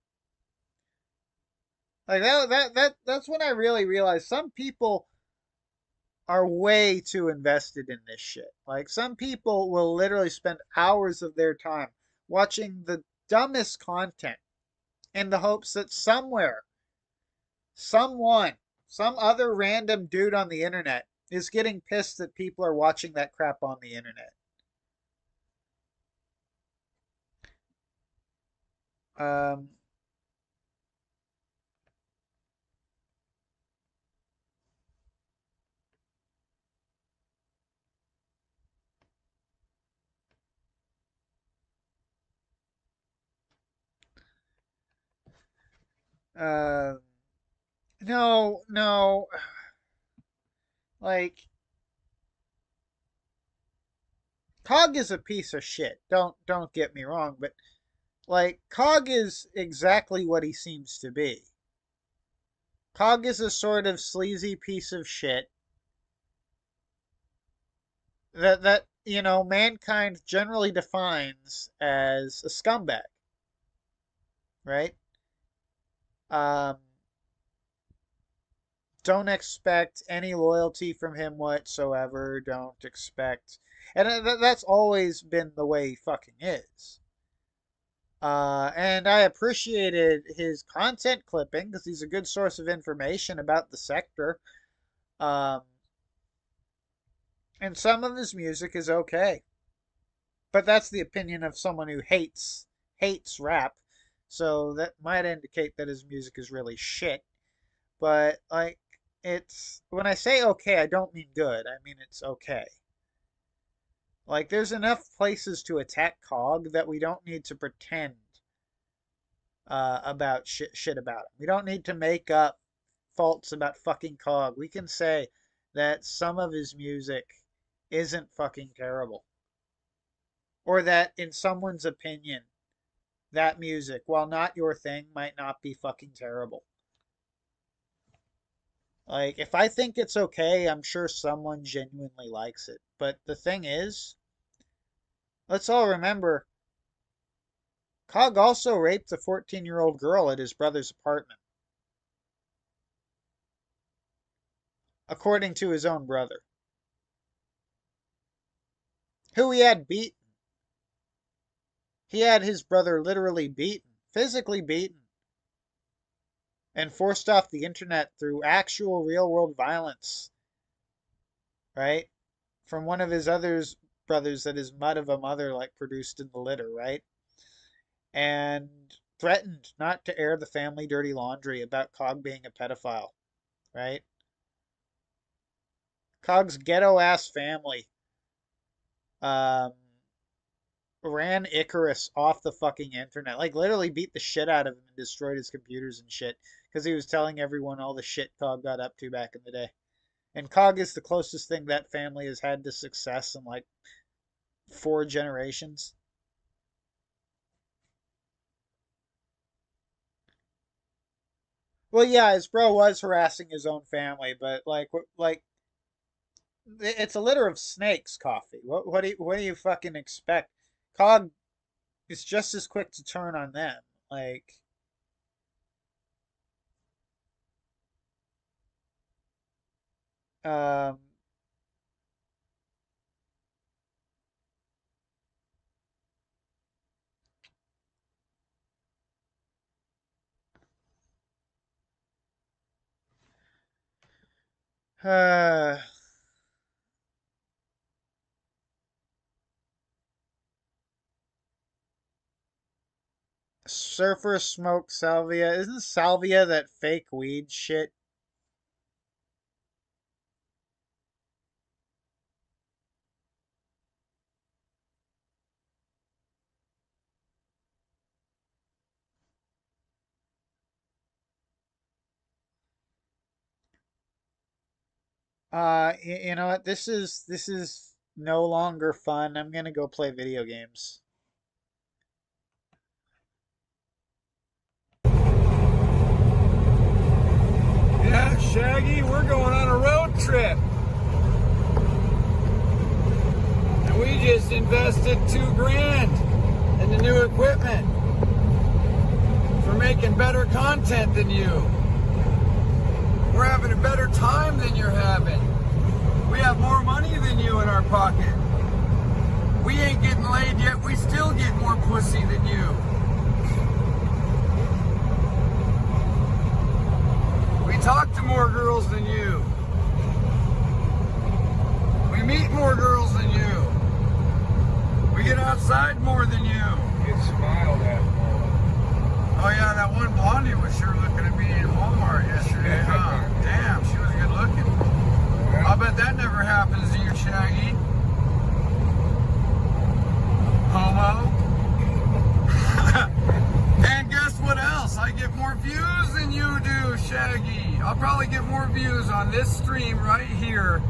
Like that's when I really realized some people are way too invested in this shit. Like some people will literally spend hours of their time watching the dumbest content in the hopes that somewhere someone, some other random dude on the internet is getting pissed that people are watching that crap on the internet. Um, uh, no, no, like Cog is a piece of shit. Don't get me wrong, but like Cog is exactly what he seems to be. Cog is a sort of sleazy piece of shit that you know mankind generally defines as a scumbag, right? Um, don't expect any loyalty from him whatsoever. Don't expect, and that's always been the way he fucking is. And I appreciated his content clipping because he's a good source of information about the sektur. Um, and some of his music is okay, but that's the opinion of someone who hates rap. So that might indicate that his music is really shit. But like, it's when I say okay, I don't mean good. I mean it's okay. Like, there's enough places to attack Cog that we don't need to pretend about shit about him. We don't need to make up faults about fucking Cog. We can say that some of his music isn't fucking terrible. Or that, in someone's opinion, that music, while not your thing, might not be fucking terrible. Like, if I think it's okay, I'm sure someone genuinely likes it. But the thing is, let's all remember, Cog also raped a 14-year-old girl at his brother's apartment. According to his own brother. who he had beaten. He had his brother literally beaten, physically beaten, and forced off the internet through actual real-world violence, right? From one of his other brothers that his mud of a mother like produced in the litter, right? And threatened not to air the family dirty laundry about Cog being a pedophile, right? Cog's ghetto-ass family ran Icarus off the fucking internet. Like, literally beat the shit out of him and destroyed his computers and shit because he was telling everyone all the shit Cog got up to back in the day. And Cog is the closest thing that family has had to success in like 4 generations. Well, yeah, his bro was harassing his own family, but like it's a litter of snakes, Coffee. What do you fucking expect? Cog is just as quick to turn on them. Like, um, Surfer Smoke Salvia. Isn't Salvia that fake weed shit? You know what? This is no longer fun. I'm gonna go play video games. Yeah, Shaggy, we're going on a road trip. And we just invested $2,000 into new equipment for making better content than you. We're having a better time than you're having. We have more money than you in our pocket. We ain't getting laid yet, we still get more pussy than you. We talk to more girls than you. We meet more girls than you. We get outside more than you. Get smiled at more. Oh yeah, that one blondie was sure looking at me in Walmart yesterday, huh? Damn, she was good looking. I'll bet that never happens to you, Shaggy. Homo. And guess what else? I get more views than you do, Shaggy. I'll probably get more views on this stream right here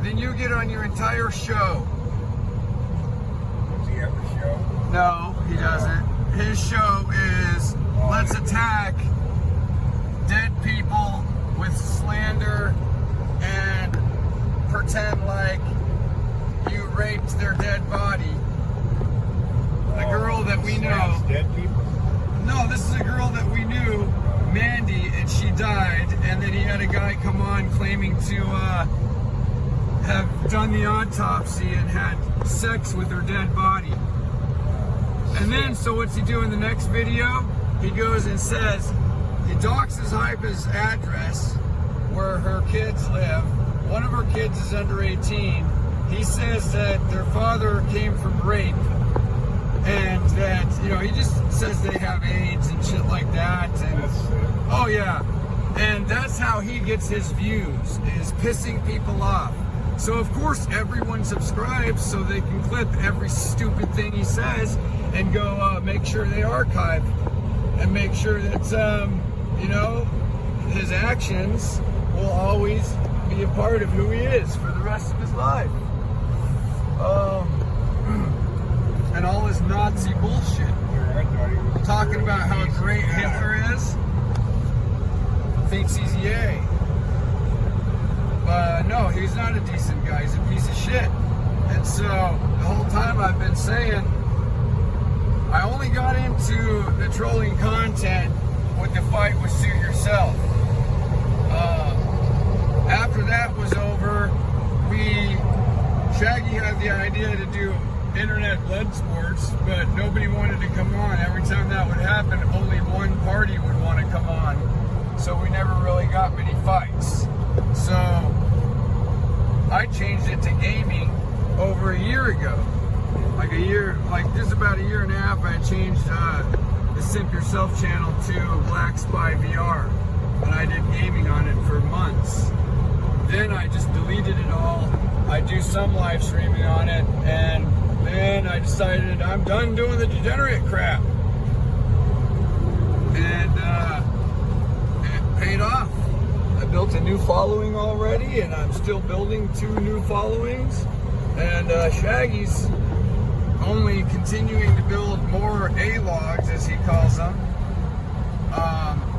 than you get on your entire show. Does he have a show? No, he doesn't. His show is Let's Attack Dead People with Slander and pretend like you raped their dead body. The girl that we know. Dead people? No, this is a girl that we knew, Mandy, and she died. And then he had a guy come on claiming to have done the autopsy and had sex with her dead body. And then, so what's he do in the next video? He goes and says, he doxes Hypa's address where her kids live. One of her kids is under 18. He says that their father came from rape. And that, you know, he just says they have AIDS and shit like that. And, oh yeah. And that's how he gets his views, is pissing people off. So of course everyone subscribes so they can clip every stupid thing he says and go make sure they archive and make sure that, you know, his actions will always be a part of who he is for the rest of his life. And all this Nazi bullshit. Talking about how great Hitler is. Thinks he's yay. But no, he's not a decent guy. He's a piece of shit. And so, the whole time I've been saying, I only got into the trolling content with the fight with Suit Yourself. After that was over, Shaggy had the idea to do internet blood sports, but nobody wanted to come on. Every time that would happen, only one party would want to come on. So we never really got many fights. So I changed it to gaming over a year ago. Just about a year and a half, I changed the Simp Yourself channel to Black Spy VR. And I did gaming on it for months. Then I just deleted it all. I do some live streaming on it, and then I decided I'm done doing the degenerate crap. And it paid off. I built a new following already, and I'm still building 2 new followings. And Shaggy's only continuing to build more alogs, as he calls them.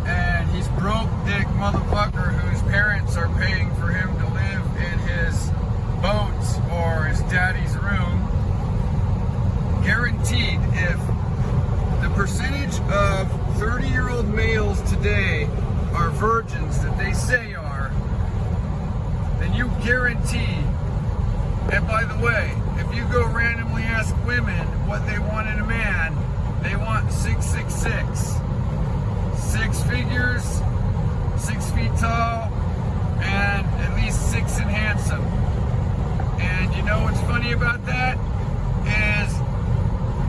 And he's broke-dick motherfucker whose parents are paying for him to live in his boat or his daddy's room. Guaranteed, if the percentage of 30-year-old males today are virgins that they say are, then you guarantee. And by the way, if you go randomly ask women what they want in a man, they want 666. 6 figures, 6 feet tall, and at least 6 and handsome. And you know what's funny about that? Is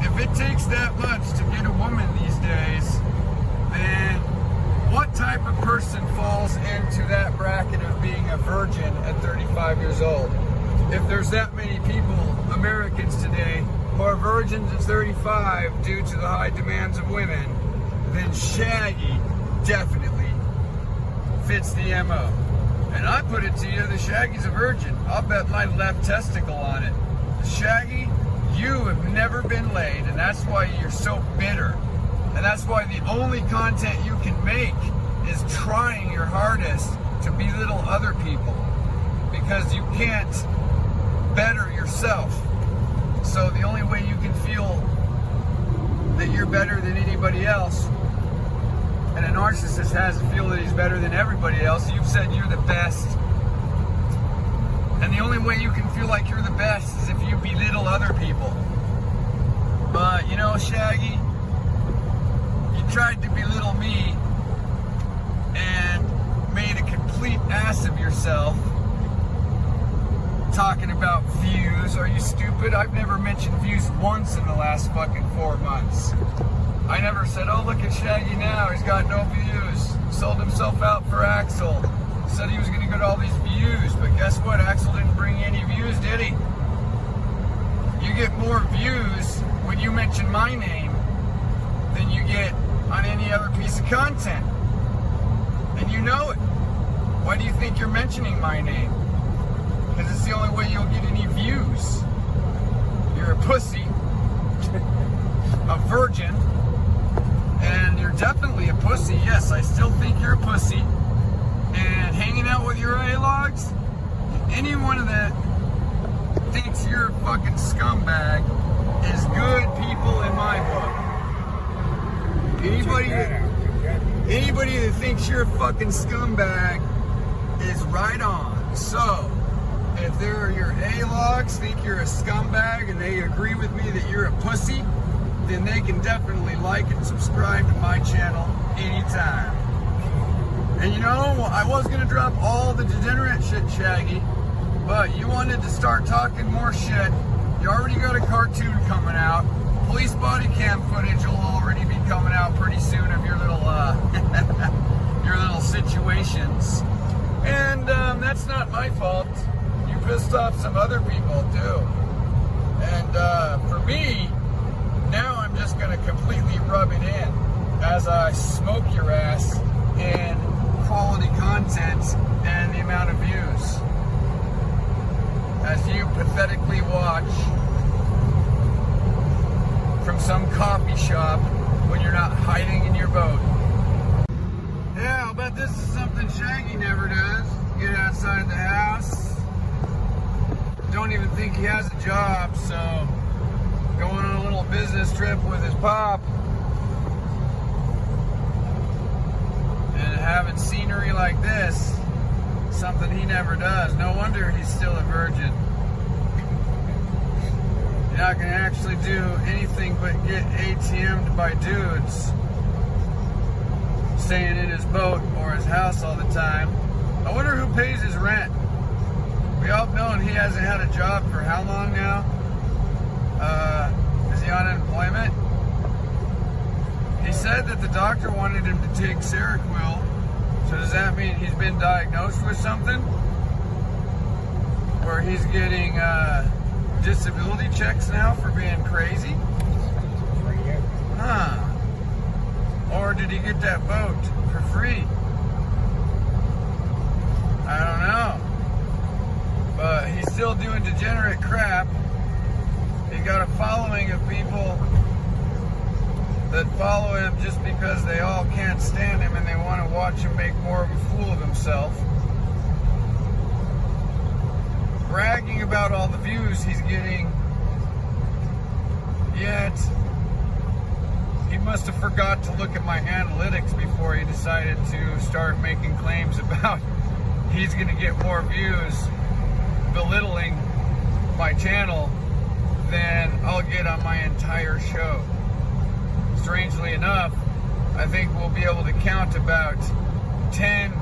if it takes that much to get a woman these days, then what type of person falls into that bracket of being a virgin at 35 years old? If there's that many people, Americans today, who are virgins at 35 due to the high demands of women, then Shaggy definitely fits the MO. And I put it to you, the Shaggy's a virgin. I'll bet my left testicle on it. Shaggy, you have never been laid, and that's why you're so bitter. And that's why the only content you can make is trying your hardest to belittle other people. Because you can't better yourself. So the only way you can feel that you're better than anybody else, and a narcissist has to feel that he's better than everybody else. You've said you're the best. And the only way you can feel like you're the best is if you belittle other people. But, you know, Shaggy, you tried to belittle me and made a complete ass of yourself talking about views. Are you stupid? I've never mentioned views once in the last fucking 4 months. I never said, oh, look at Shaggy now, he's got no views. Sold himself out for Axel. Said he was going to get all these views, but guess what? Axel didn't bring any views, did he? You get more views when you mention my name than you get on any other piece of content. And you know it. Why do you think you're mentioning my name? Because it's the only way you'll get any views. You're a pussy, a virgin, and you're definitely a pussy. Yes, I still think you're a pussy. And hanging out with your alogs, anyone that thinks you're a fucking scumbag is good people in my book. Anybody that thinks you're a fucking scumbag is right on. So, if they're your alogs think you're a scumbag and they agree with me that you're a pussy, then they can definitely like and subscribe to my channel anytime. And you know, I was going to drop all the degenerate shit, Shaggy, but you wanted to start talking more shit. You already got a cartoon coming out. Police body cam footage will already be coming out pretty soon of your little your little situations. And that's not my fault. You pissed off some other people too. And for me, now I'm just going to completely rub it in as I smoke your ass in quality content and the amount of views. As you pathetically watch from some coffee shop when you're not hiding in your boat. Yeah, I'll bet this is something Shaggy never does. Get outside the house. Don't even think he has a job, so going on a little business trip with his pop and having scenery like this, something he never does. No wonder he's still a virgin. You're not gonna actually do anything but get ATM'd by dudes staying in his boat or his house all the time. I wonder who pays his rent. We all know he hasn't had a job for how long now? Is he on unemployment? He said that the doctor wanted him to take Seroquel. So does that mean he's been diagnosed with something? Where he's getting disability checks now for being crazy? Huh. Or did he get that boat for free? I don't know. But he's still doing degenerate crap. He got a following of people that follow him just because they all can't stand him and they want to watch him make more of a fool of himself. Bragging about all the views he's getting, yet he must have forgot to look at my analytics before he decided to start making claims about he's going to get more views belittling my channel than I'll get on my entire show. Strangely enough, I think we'll be able to count about 10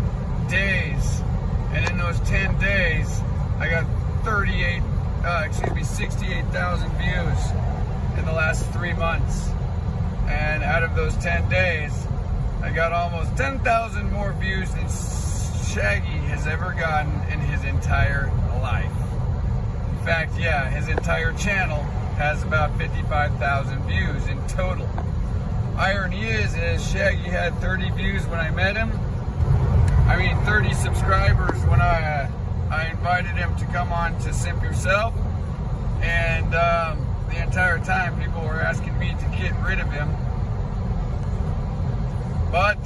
days, and in those 10 days I got 68,000 views in the last 3 months. And out of those 10 days, I got almost 10,000 more views than Shaggy has ever gotten in his entire life. In fact, yeah, his entire channel has about 55,000 views in total. Irony is Shaggy had 30 views when I met him. 30 subscribers when I invited him to come on to Simp Yourself. And the entire time people were asking me to get rid of him. But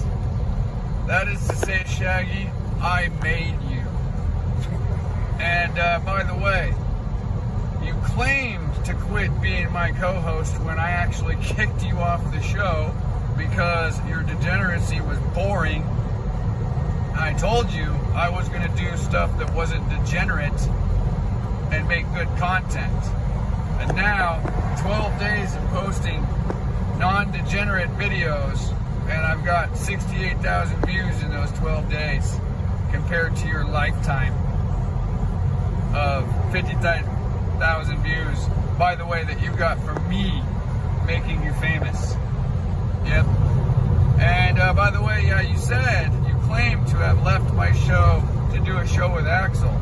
that is to say, Shaggy, I made you. And by the way, you claimed to quit being my co-host when I actually kicked you off the show because your degeneracy was boring. I told you I was going to do stuff that wasn't degenerate and make good content. And now, 12 days of posting non-degenerate videos, and I've got 68,000 views in those 12 days compared to your lifetime of 50,000 views, by the way, that you got from me making you famous. Yep. And by the way, you said you claimed to have left my show to do a show with Axel.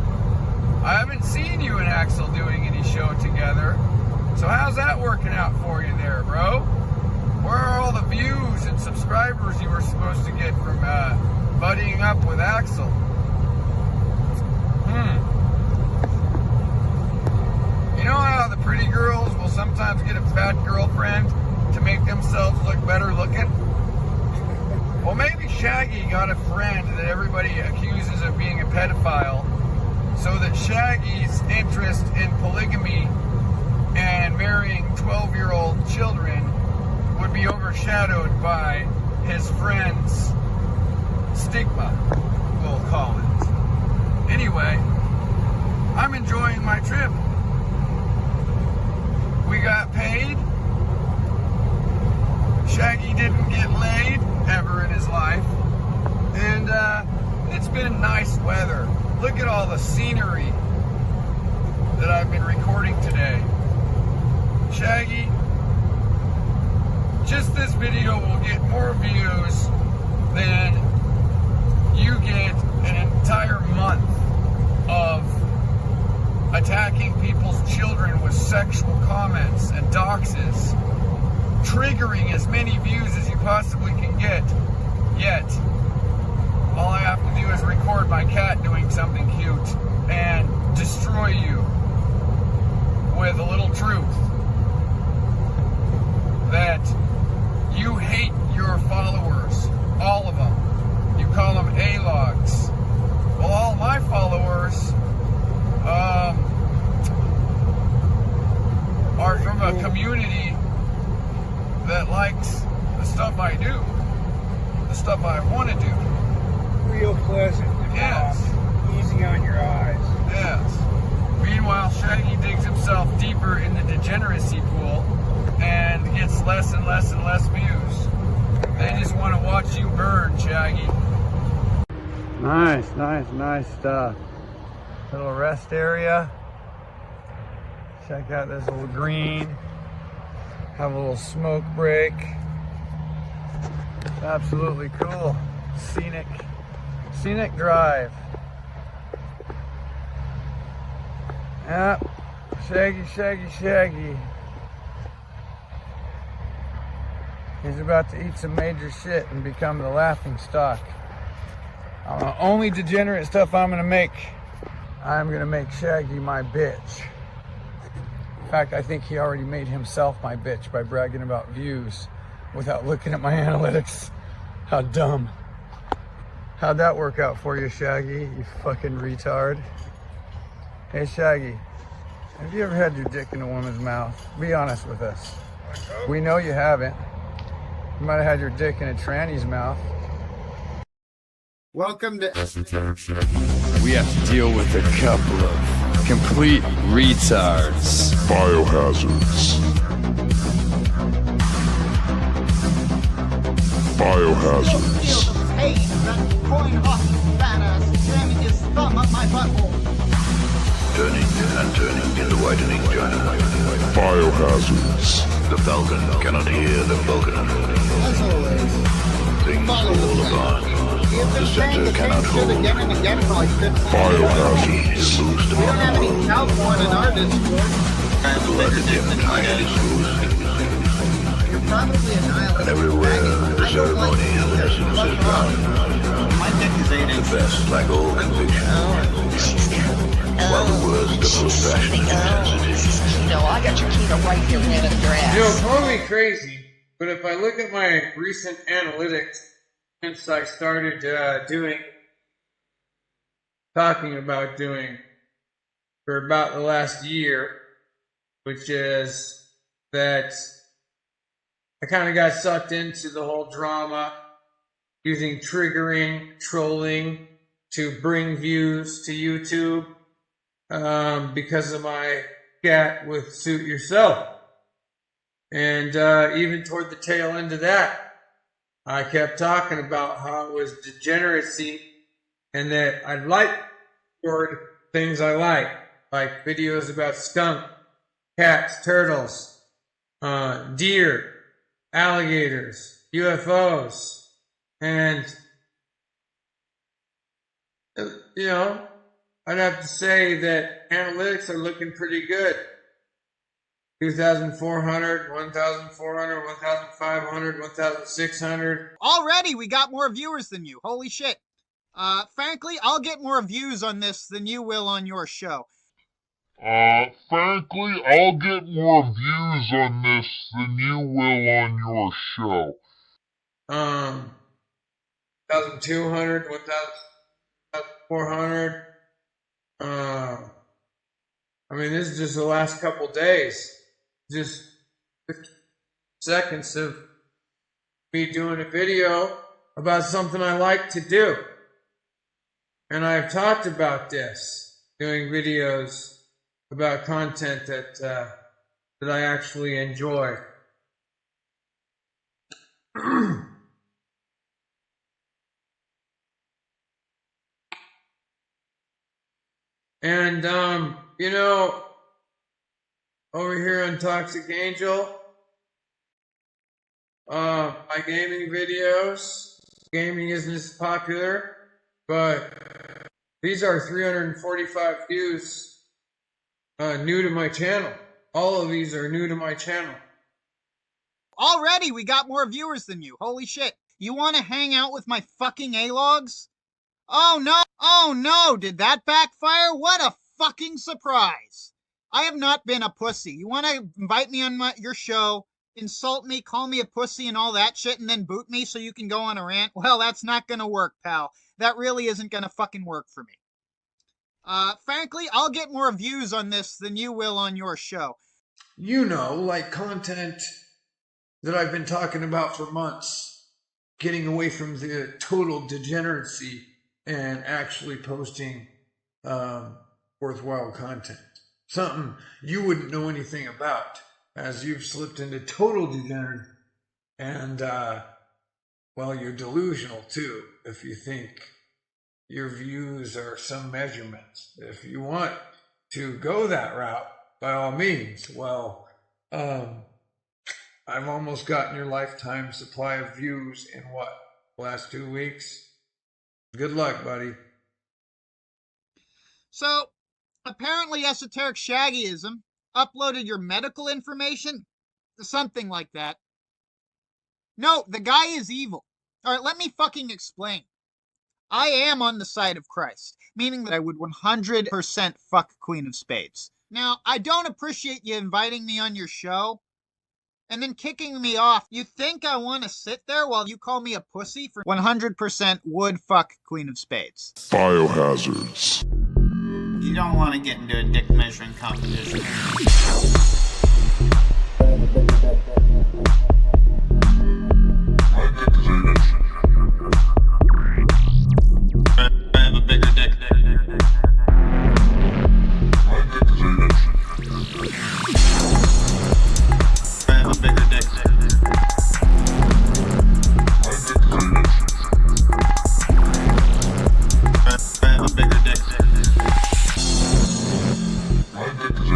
I haven't seen you and Axel doing any show together. So how's that working out for you there, bro? Where are all the views and subscribers you were supposed to get from buddying up with Axel? You know how the pretty girls will sometimes get a fat girlfriend to make themselves look better looking? Well, maybe Shaggy got a friend that everybody accuses of being a pedophile, so that Shaggy's interest in polygamy and marrying 12-year-old children would be overshadowed by his friend's stigma, we'll call it. Anyway, I'm enjoying my trip. We got paid. Shaggy didn't get laid ever in his life. And it's been nice weather. Look at all the scenery that I've been recording today. Shaggy, just this video will get more views than you get an entire month of attacking people's children with sexual comments and doxes, triggering as many views as you possibly can get. Yet, all I have to do is record my cat doing something cute and destroy you with a little truth that you hate your followers, all of them. You call them alogs. Well, all my followers are from a community that likes the stuff I do, the stuff I want to do. Real pleasant. Yes. Easy on your eyes. Yes. Meanwhile, Shaggy digs himself deeper in the degeneracy pool and gets less and less and less views. They just want to watch you burn, Shaggy. Nice, nice, nice stuff. Little rest area. Check out this little green. Have a little smoke break. It's absolutely cool. Scenic drive. Yep. Shaggy, Shaggy, Shaggy. He's about to eat some major shit and become the laughing stock. The only degenerate stuff I'm gonna make Shaggy my bitch. In fact, I think he already made himself my bitch by bragging about views without looking at my analytics. How dumb. How'd that work out for you, Shaggy, you fucking retard? Hey, Shaggy, have you ever had your dick in a woman's mouth? Be honest with us. We know you haven't. You might have had your dick in a tranny's mouth. Welcome to Esoteric Shaggy. We have to deal with a couple of complete retards. Biohazards. Biohazards. feel the pain of that coin hawking fat ass jamming his thumb up my butthole. Turning and turning in the widening journey. Biohazards. The falcon cannot hear the falcon. As always, Things follow fall the apart. you've The been saying center the cannot same shit hold. again and again for like 15 years. Biohazards. Loosed We don't upon have the any world. cow porn in our Discord. Let the dim tide diffuse. You're probably a nihilist. And everywhere the ceremony of innocence is drowned. My dick is 8 The inches. best lack all conviction. While the worst are most passionate and sensitive. Keto, I got your keto right here right up your ass. You know, call me crazy, but if I look at my recent analytics since I started talking about doing for about the last year, which is that I kind of got sucked into the whole drama, using triggering, trolling to bring views to YouTube because of my scat with Suit Yourself. And even toward the tail end of that, I kept talking about how it was degeneracy and that I like toward things I like videos about skunk, cats, turtles, deer, alligators, UFOs, and, you know, I'd have to say that analytics are looking pretty good. 2,400, 1,400, 1,500, 1,600. Already, we got more viewers than you. Holy shit. Frankly, I'll get more views on this than you will on your show. Frankly, I'll get more views on this than you will on your show. 1,200, 1,400. I mean, this is just the last couple days. Just 50 seconds of me doing a video about something I like to do. And I've talked about this, doing videos about content that I actually enjoy. And, you know, over here on Toxic Angel, my gaming videos, gaming isn't as popular, but these are 345 views new to my channel. All of these are new to my channel. Already, we got more viewers than you. Holy shit. You want to hang out with my fucking alogs? Oh no, oh no, did that backfire? What a fucking surprise. I have not been a pussy. You want to invite me on your show, insult me, call me a pussy and all that shit, and then boot me so you can go on a rant? Well, that's not gonna work, pal. That really isn't gonna fucking work for me. Frankly, I'll get more views on this than you will on your show. You know, like content that I've been talking about for months, getting away from the total degeneracy and actually posting worthwhile content. something you wouldn't know anything about, as you've slipped into total degenerate. And, well, you're delusional too, if you think your views are some measurements. If you want to go that route, by all means, well, I've almost gotten your lifetime supply of views in what, last 2 weeks? Good luck, buddy. So, apparently Esoteric Shaggyism uploaded your medical information? Something like that. No, the guy is evil. Alright, let me fucking explain. I am on the side of Christ, meaning that I would 100% fuck Queen of Spades. Now, I don't appreciate you inviting me on your show and then kicking me off. You think I want to sit there while you call me a pussy for 100% would fuck Queen of Spades? Biohazards. You don't want to get into a dick measuring competition. I have a bigger dick. I have a bigger dick. I have a bigger dick. My dick is